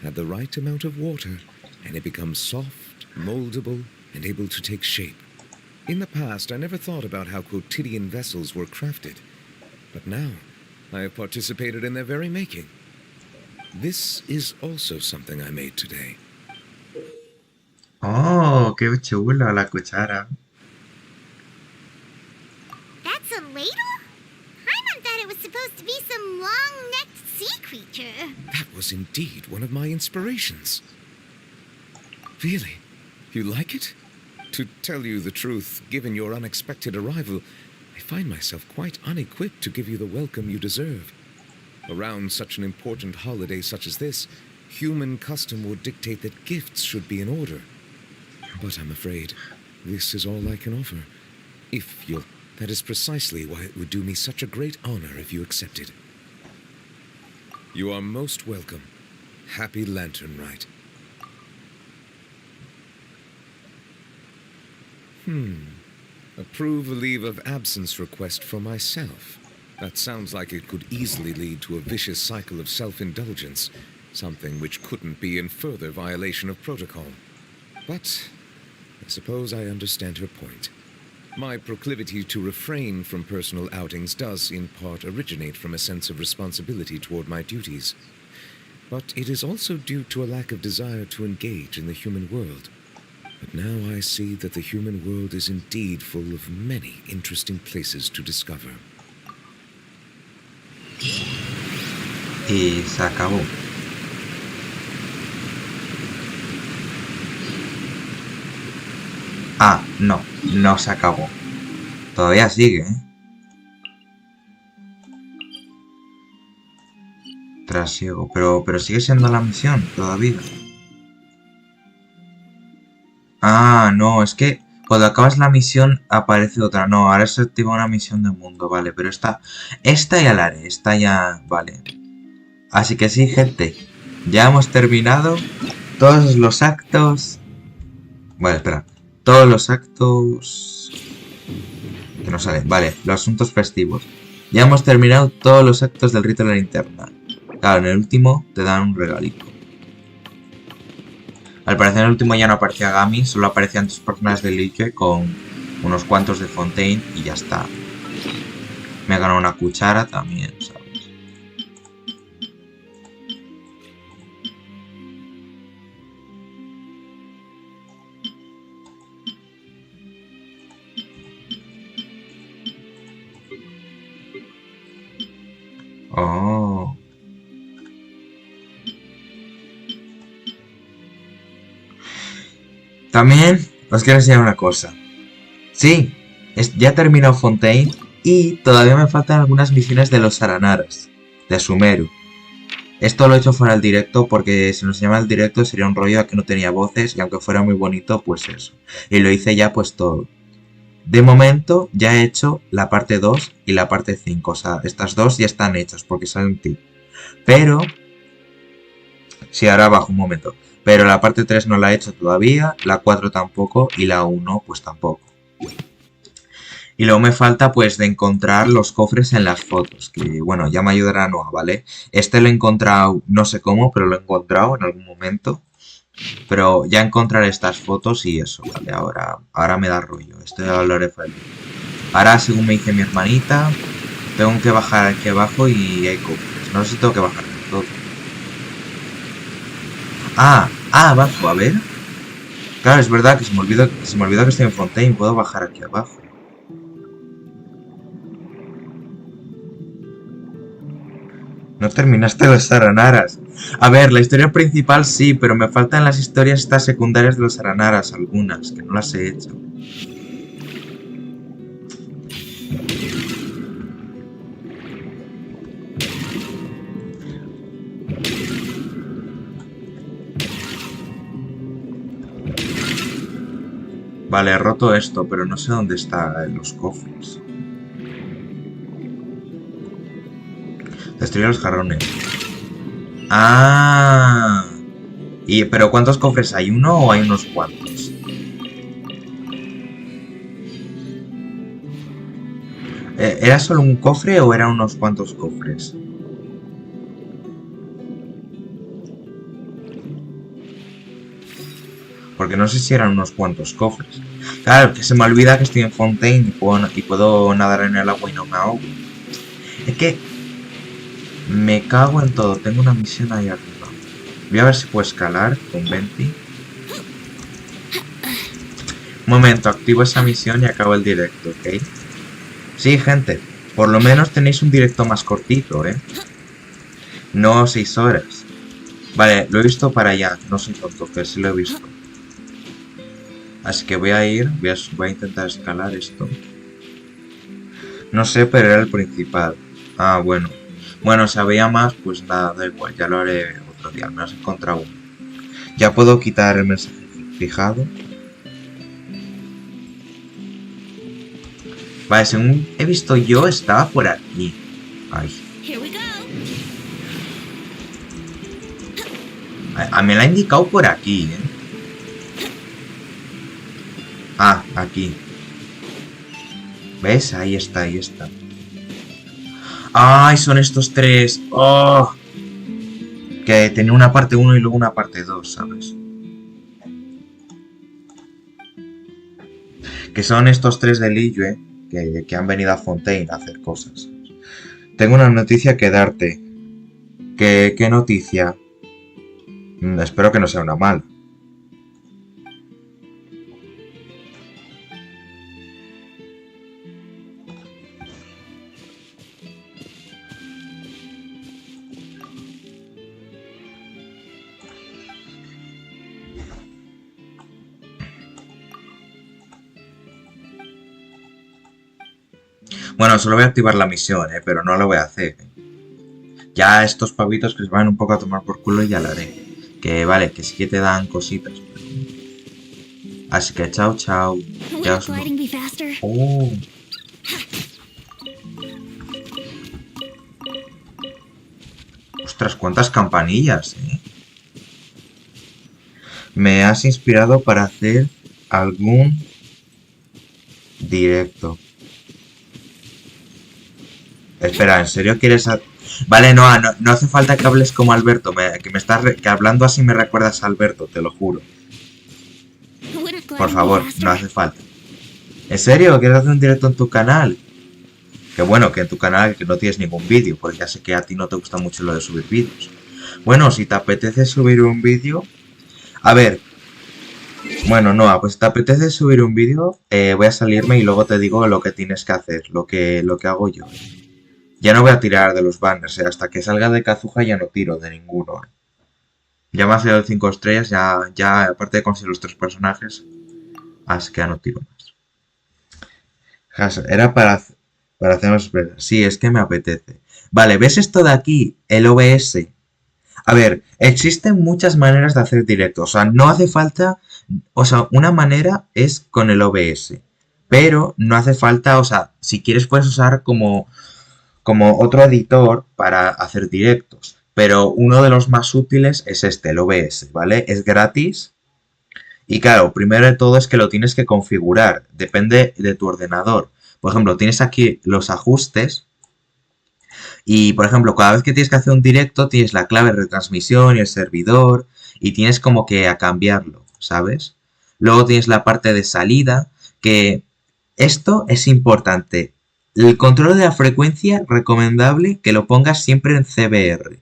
add the right amount of water, and it becomes soft, moldable, and able to take shape. In the past, I never thought about how quotidian vessels were crafted, but now I have participated in their very making. This is also something I made today. Oh, qué chula la cuchara. That's a ladle? Paimon thought it was supposed to be some long-necked sea creature. That was indeed one of my inspirations. Really? You like it? To tell you the truth, given your unexpected arrival, I find myself quite unequipped to give you the welcome you deserve. Around such an important holiday such as this, human custom would dictate that gifts should be in order. But I'm afraid this is all I can offer. If you'll... That is precisely why it would do me such a great honor if you accepted. You are most welcome. Happy Lantern Rite. Approve a leave of absence request for myself. That sounds like it could easily lead to a vicious cycle of self-indulgence, something which couldn't be in further violation of protocol. But I suppose I understand her point. My proclivity to refrain from personal outings does in part originate from a sense of responsibility toward my duties. But it is also due to a lack of desire to engage in the human world. But now I see that the human world is indeed full of many interesting places to discover. Y se acabó. Ah, no, no se acabó. Todavía sigue, ¿eh? Trasiego, pero sigue siendo la misión todavía. Ah, no, es que cuando acabas la misión aparece otra. No, ahora se activa una misión de mundo, vale, pero esta ya la haré, esta ya, vale. Así que sí, gente, ya hemos terminado todos los actos. Vale, espera, todos los actos que no salen, vale, los asuntos festivos. Ya hemos terminado todos los actos del rito de la linterna. Claro, en el último te dan un regalito. Al parecer en el último ya no aparecía Gami, solo aparecían 2 personas de Liche con unos cuantos de Fontaine y ya está. Me he ganado una cuchara también, ¿sabes? Oh. También os quiero enseñar una cosa. Sí, ya he terminado Fontaine y todavía me faltan algunas misiones de los Saranaras, de Sumeru. Esto lo he hecho fuera del directo porque si nos llama el directo sería un rollo que no tenía voces y aunque fuera muy bonito, pues eso. Y lo hice ya pues todo. De momento ya he hecho la parte 2 y la parte 5, o sea, estas dos ya están hechas porque salen tip. Pero... Sí, ahora bajo un momento. Pero la parte 3 no la he hecho todavía, la 4 tampoco y la 1 pues tampoco. Y luego me falta pues de encontrar los cofres en las fotos, que bueno, ya me ayudará Noah, ¿vale? Este lo he encontrado, no sé cómo, pero lo he encontrado en algún momento. Pero ya encontraré estas fotos y eso, ¿vale? Ahora me da rollo, esto ya lo haré feliz. Ahora, según me dice mi hermanita, tengo que bajar aquí abajo y hay cofres. No sé si tengo que bajar todo. Abajo, a ver. Claro, es verdad que se me olvidó que estoy en Fontaine. Puedo bajar aquí abajo. No terminaste los Saranaras. A ver, la historia principal sí, pero me faltan las historias estas secundarias de los Saranaras, algunas, que no las he hecho. Vale, he roto esto, pero no sé dónde están los cofres. Destruir los jarrones. ¡Ah! ¿Pero cuántos cofres hay? ¿Uno o hay unos cuantos? ¿Era solo un cofre o eran unos cuantos cofres? Porque no sé si eran unos cuantos cofres. Claro, que se me olvida que estoy en Fontaine y puedo nadar en el agua y no me ahogo. Es que Me cago en todo. Tengo una misión ahí arriba. Voy a ver si puedo escalar con 20. Un momento, activo esa misión y acabo el directo, ¿ok? Sí, gente. Por lo menos tenéis un directo más cortito, ¿eh? No 6 horas. Vale, lo he visto para allá. No soy tonto, pero sí lo he visto. Así que voy a ir. Voy a intentar escalar esto. No sé, pero era el principal. Ah, bueno. Bueno, si había más, pues nada, da igual. Ya lo haré otro día. Al menos he encontrado uno. Ya puedo quitar el mensaje fijado. Vale, según he visto yo, estaba por aquí. Ay. Me la ha indicado por aquí, ¿eh? Ah, aquí. ¿Ves? Ahí está, ahí está. ¡Ay! Son estos tres. ¡Oh! Que tenía una parte 1 y luego una parte 2, ¿sabes? Que son estos tres de Liyue que han venido a Fontaine a hacer cosas. Tengo una noticia que darte. ¿Qué noticia? Espero que no sea una mala. Bueno, solo voy a activar la misión, pero no lo voy a hacer. Ya estos pavitos que se van un poco a tomar por culo ya lo haré. Que vale, que sí que te dan cositas. Pero... Así que chao, chao. Ya os... Oh. Ostras, cuántas campanillas, Me has inspirado para hacer algún directo. Espera, ¿en serio quieres...? Vale, no hace falta que hables como Alberto. Que hablando así me recuerdas a Alberto, te lo juro. Por favor, no hace falta. ¿En serio? ¿Quieres hacer un directo en tu canal? Que bueno, que en tu canal que no tienes ningún vídeo, porque ya sé que a ti no te gusta mucho lo de subir vídeos. Bueno, si te apetece subir un vídeo... A ver... Bueno, no, pues si te apetece subir un vídeo, voy a salirme y luego te digo lo que tienes que hacer, lo que hago yo. Ya no voy a tirar de los banners, hasta que salga de Kazuha ya no tiro de ninguno. Ya me ha salido el 5 estrellas, ya aparte de conseguir los 3 personajes, así que ya no tiro más. Era para hacernos esperar. Sí, es que me apetece. Vale, ¿ves esto de aquí? El OBS. A ver, existen muchas maneras de hacer directo. O sea, no hace falta... O sea, una manera es con el OBS. Pero no hace falta... O sea, si quieres puedes usar como otro editor para hacer directos. Pero uno de los más útiles es este, el OBS, ¿vale? Es gratis. Y claro, primero de todo es que lo tienes que configurar. Depende de tu ordenador. Por ejemplo, tienes aquí los ajustes. Y, por ejemplo, cada vez que tienes que hacer un directo, tienes la clave de retransmisión y el servidor. Y tienes como que a cambiarlo, ¿sabes? Luego tienes la parte de salida, que esto es importante. El control de la frecuencia, recomendable que lo pongas siempre en CBR,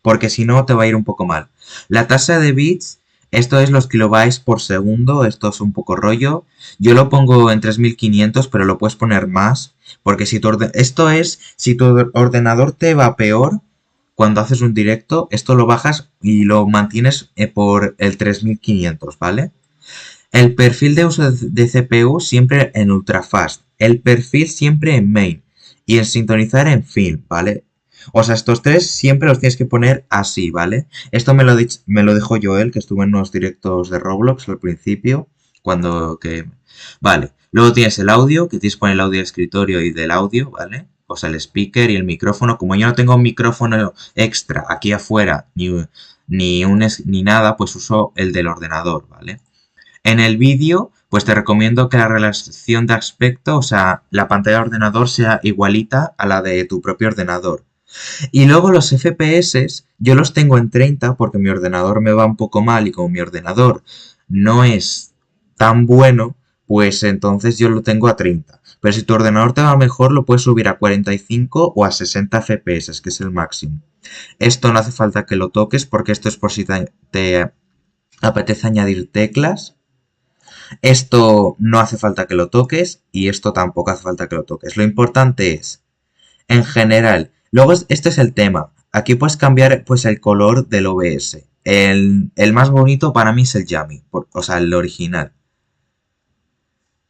porque si no te va a ir un poco mal. La tasa de bits, esto es los kilobytes por segundo, esto es un poco rollo. Yo lo pongo en 3500, pero lo puedes poner más, porque si tu ordenador te va peor cuando haces un directo, esto lo bajas y lo mantienes por el 3500, ¿vale? El perfil de uso de CPU siempre en ultrafast. El perfil siempre en main. Y en sintonizar en film, ¿vale? O sea, estos tres siempre los tienes que poner así, ¿vale? Esto me lo dijo Joel, que estuvo en unos directos de Roblox al principio. Vale. Luego tienes el audio, que tienes que poner el audio de escritorio y del audio, ¿vale? O sea, el speaker y el micrófono. Como yo no tengo un micrófono extra aquí afuera, ni nada, pues uso el del ordenador, ¿vale? En el vídeo, pues te recomiendo que la relación de aspecto, o sea, la pantalla de ordenador sea igualita a la de tu propio ordenador. Y luego los FPS, yo los tengo en 30 porque mi ordenador me va un poco mal y como mi ordenador no es tan bueno, pues entonces yo lo tengo a 30. Pero si tu ordenador te va mejor, lo puedes subir a 45 o a 60 FPS, que es el máximo. Esto no hace falta que lo toques porque esto es por si te apetece añadir teclas. Esto no hace falta que lo toques y esto tampoco hace falta que lo toques. Lo importante es, en general, luego este es el tema. Aquí puedes cambiar pues el color del OBS. El más bonito para mí es el Yami, o sea, el original.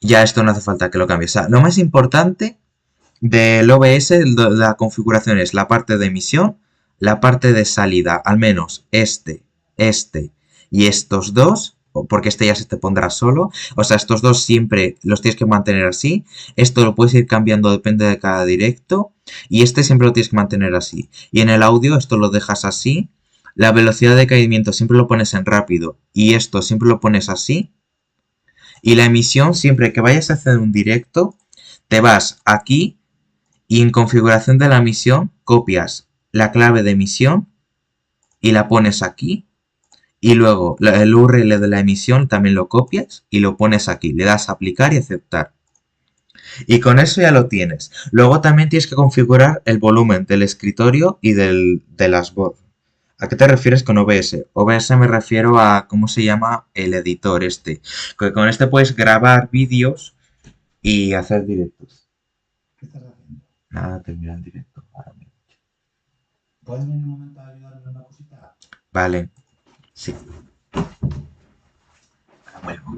Ya esto no hace falta que lo cambies. O sea, lo más importante del OBS, la configuración es la parte de emisión, la parte de salida, al menos este y estos dos, porque este ya se te pondrá solo. O sea, estos dos siempre los tienes que mantener así. Esto lo puedes ir cambiando, depende de cada directo. Y este siempre lo tienes que mantener así. Y en el audio esto lo dejas así. La velocidad de caimiento siempre lo pones en rápido. Y esto siempre lo pones así. Y la emisión, siempre que vayas a hacer un directo, te vas aquí y en configuración de la emisión copias la clave de emisión y la pones aquí. Y luego el URL de la emisión también lo copias y lo pones aquí. Le das a aplicar y aceptar. Y con eso ya lo tienes. Luego también tienes que configurar el volumen del escritorio y de las voces. ¿A qué te refieres con OBS? OBS me refiero a cómo se llama el editor este. Que con este puedes grabar vídeos y hacer directos. ¿Qué estás haciendo? Nada, terminar el directo. Ahora mismo. ¿Puedes venir un momento a ayudarme en una cosita? Vale. Sí. Ahora vuelvo.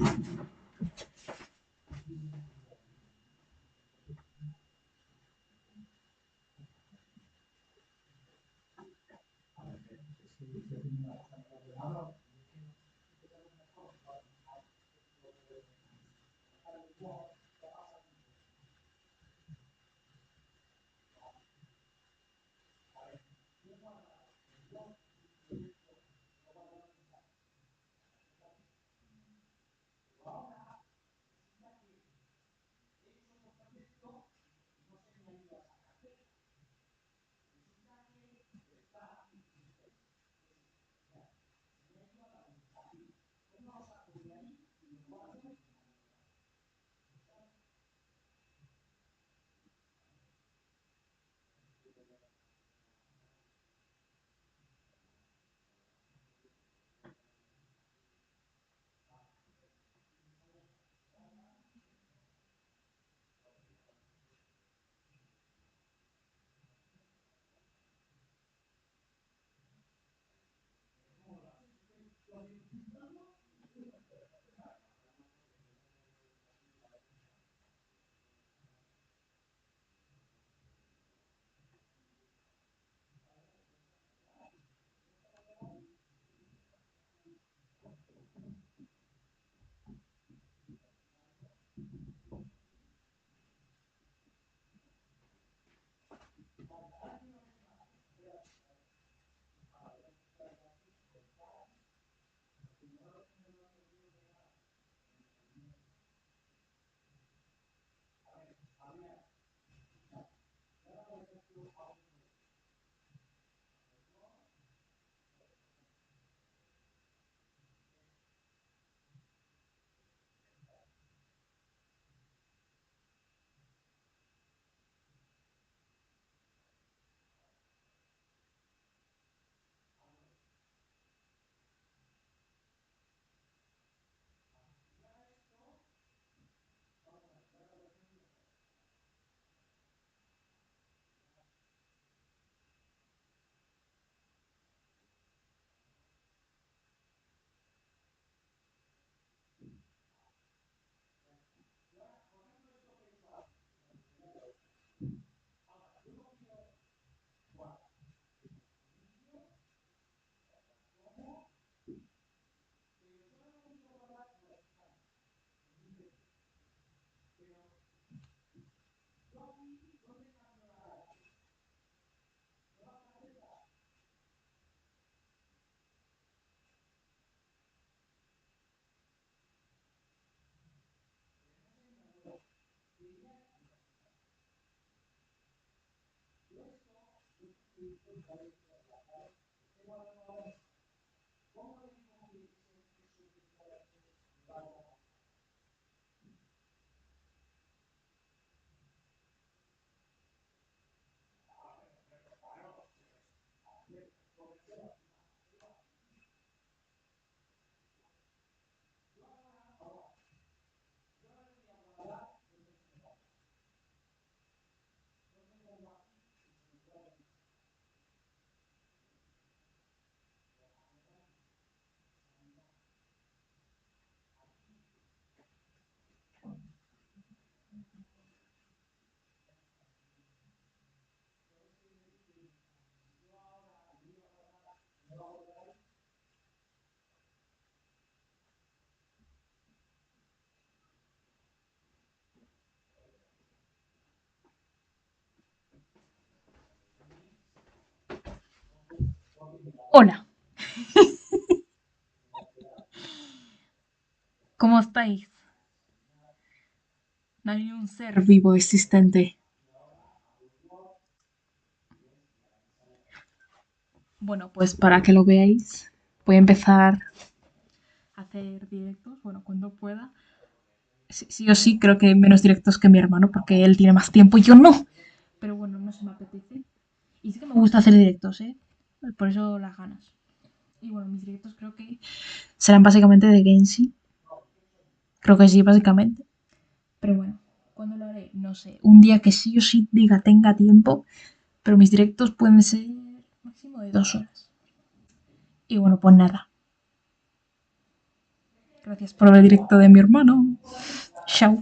Hola, ¿cómo estáis? No hay un ser vivo existente. Bueno, pues para que lo veáis, voy a empezar a hacer directos, bueno, cuando pueda. Sí, sí o sí, creo que menos directos que mi hermano, porque él tiene más tiempo y yo no. Pero bueno, no se me apetece. Y sí que me gusta hacer directos, ¿eh? Por eso las ganas. Y bueno, mis directos creo que serán básicamente de Genshin. Creo que sí, básicamente. Pero bueno, ¿cuándo lo haré? No sé. Un día que sí o sí diga tenga tiempo, pero mis directos pueden ser máximo de 2 horas. Y bueno, pues nada. Gracias por ver el directo de mi hermano. Chao.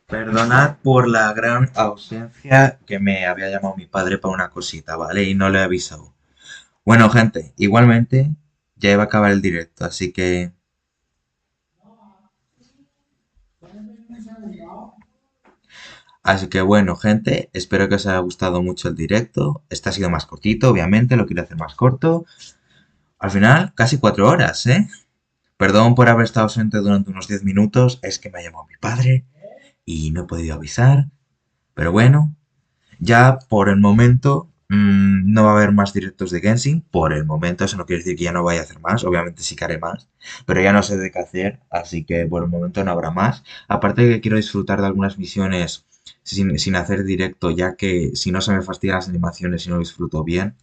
Perdonad por la gran ausencia que me había llamado mi padre para una cosita, ¿vale? Y no le he avisado. Bueno, gente, igualmente ya iba a acabar el directo, así que Así que bueno, gente, espero que os haya gustado mucho el directo. Este ha sido más cortito, obviamente, lo quiero hacer más corto. Al final, casi 4 horas, ¿eh? Perdón por haber estado ausente durante unos 10 minutos, es que me ha llamado mi padre y no he podido avisar. Pero bueno, ya por el momento no va a haber más directos de Genshin. Por el momento, eso no quiere decir que ya no vaya a hacer más. Obviamente sí que haré más. Pero ya no sé de qué hacer, así que por el momento no habrá más. Aparte que quiero disfrutar de algunas misiones sin hacer directo, ya que si no se me fastidian las animaciones y no disfruto bien.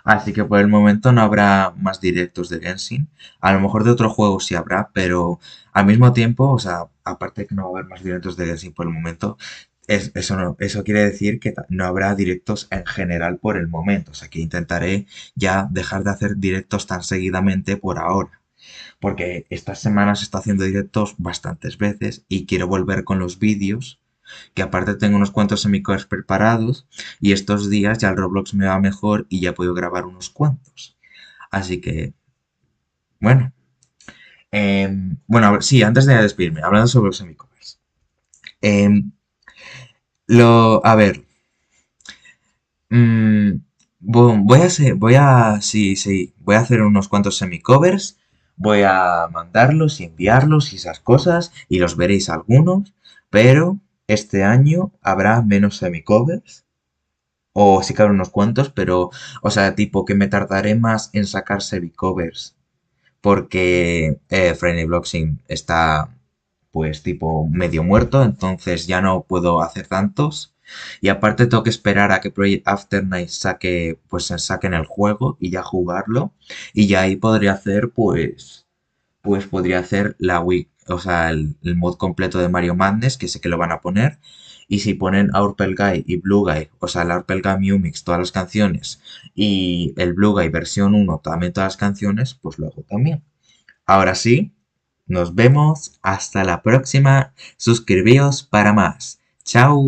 Así que por el momento no habrá más directos de Genshin. A lo mejor de otro juego sí habrá, pero al mismo tiempo, o sea, aparte de que no va a haber más directos de Genshin por el momento, eso quiere decir que no habrá directos en general por el momento. O sea que intentaré ya dejar de hacer directos tan seguidamente por ahora. Porque estas semanas está haciendo directos bastantes veces y quiero volver con los vídeos, que aparte tengo unos cuantos semicovers preparados y estos días ya el Roblox me va mejor y ya puedo grabar unos cuantos. Así que, bueno. Bueno, sí, antes de despedirme, hablando sobre los semicovers. A ver. Voy a hacer unos cuantos semicovers. Voy a mandarlos y enviarlos y esas cosas y los veréis algunos, pero este año habrá menos semicovers. O sí que habrá unos cuantos, pero, o sea, tipo que me tardaré más en sacar semicovers porque Friday Bloxing está, pues, tipo medio muerto, entonces ya no puedo hacer tantos. Y aparte tengo que esperar a que Project Afternight se saquen el juego y ya jugarlo. Y ya ahí podría hacer, pues podría hacer la Wii, o sea, el mod completo de Mario Madness, que sé que lo van a poner. Y si ponen Purple Guy y Blue Guy, o sea, el Purple Guy Mew Mix, todas las canciones, y el Blue Guy versión 1, también todas las canciones, pues lo hago también. Ahora sí, nos vemos. Hasta la próxima. Suscribíos para más. Chao.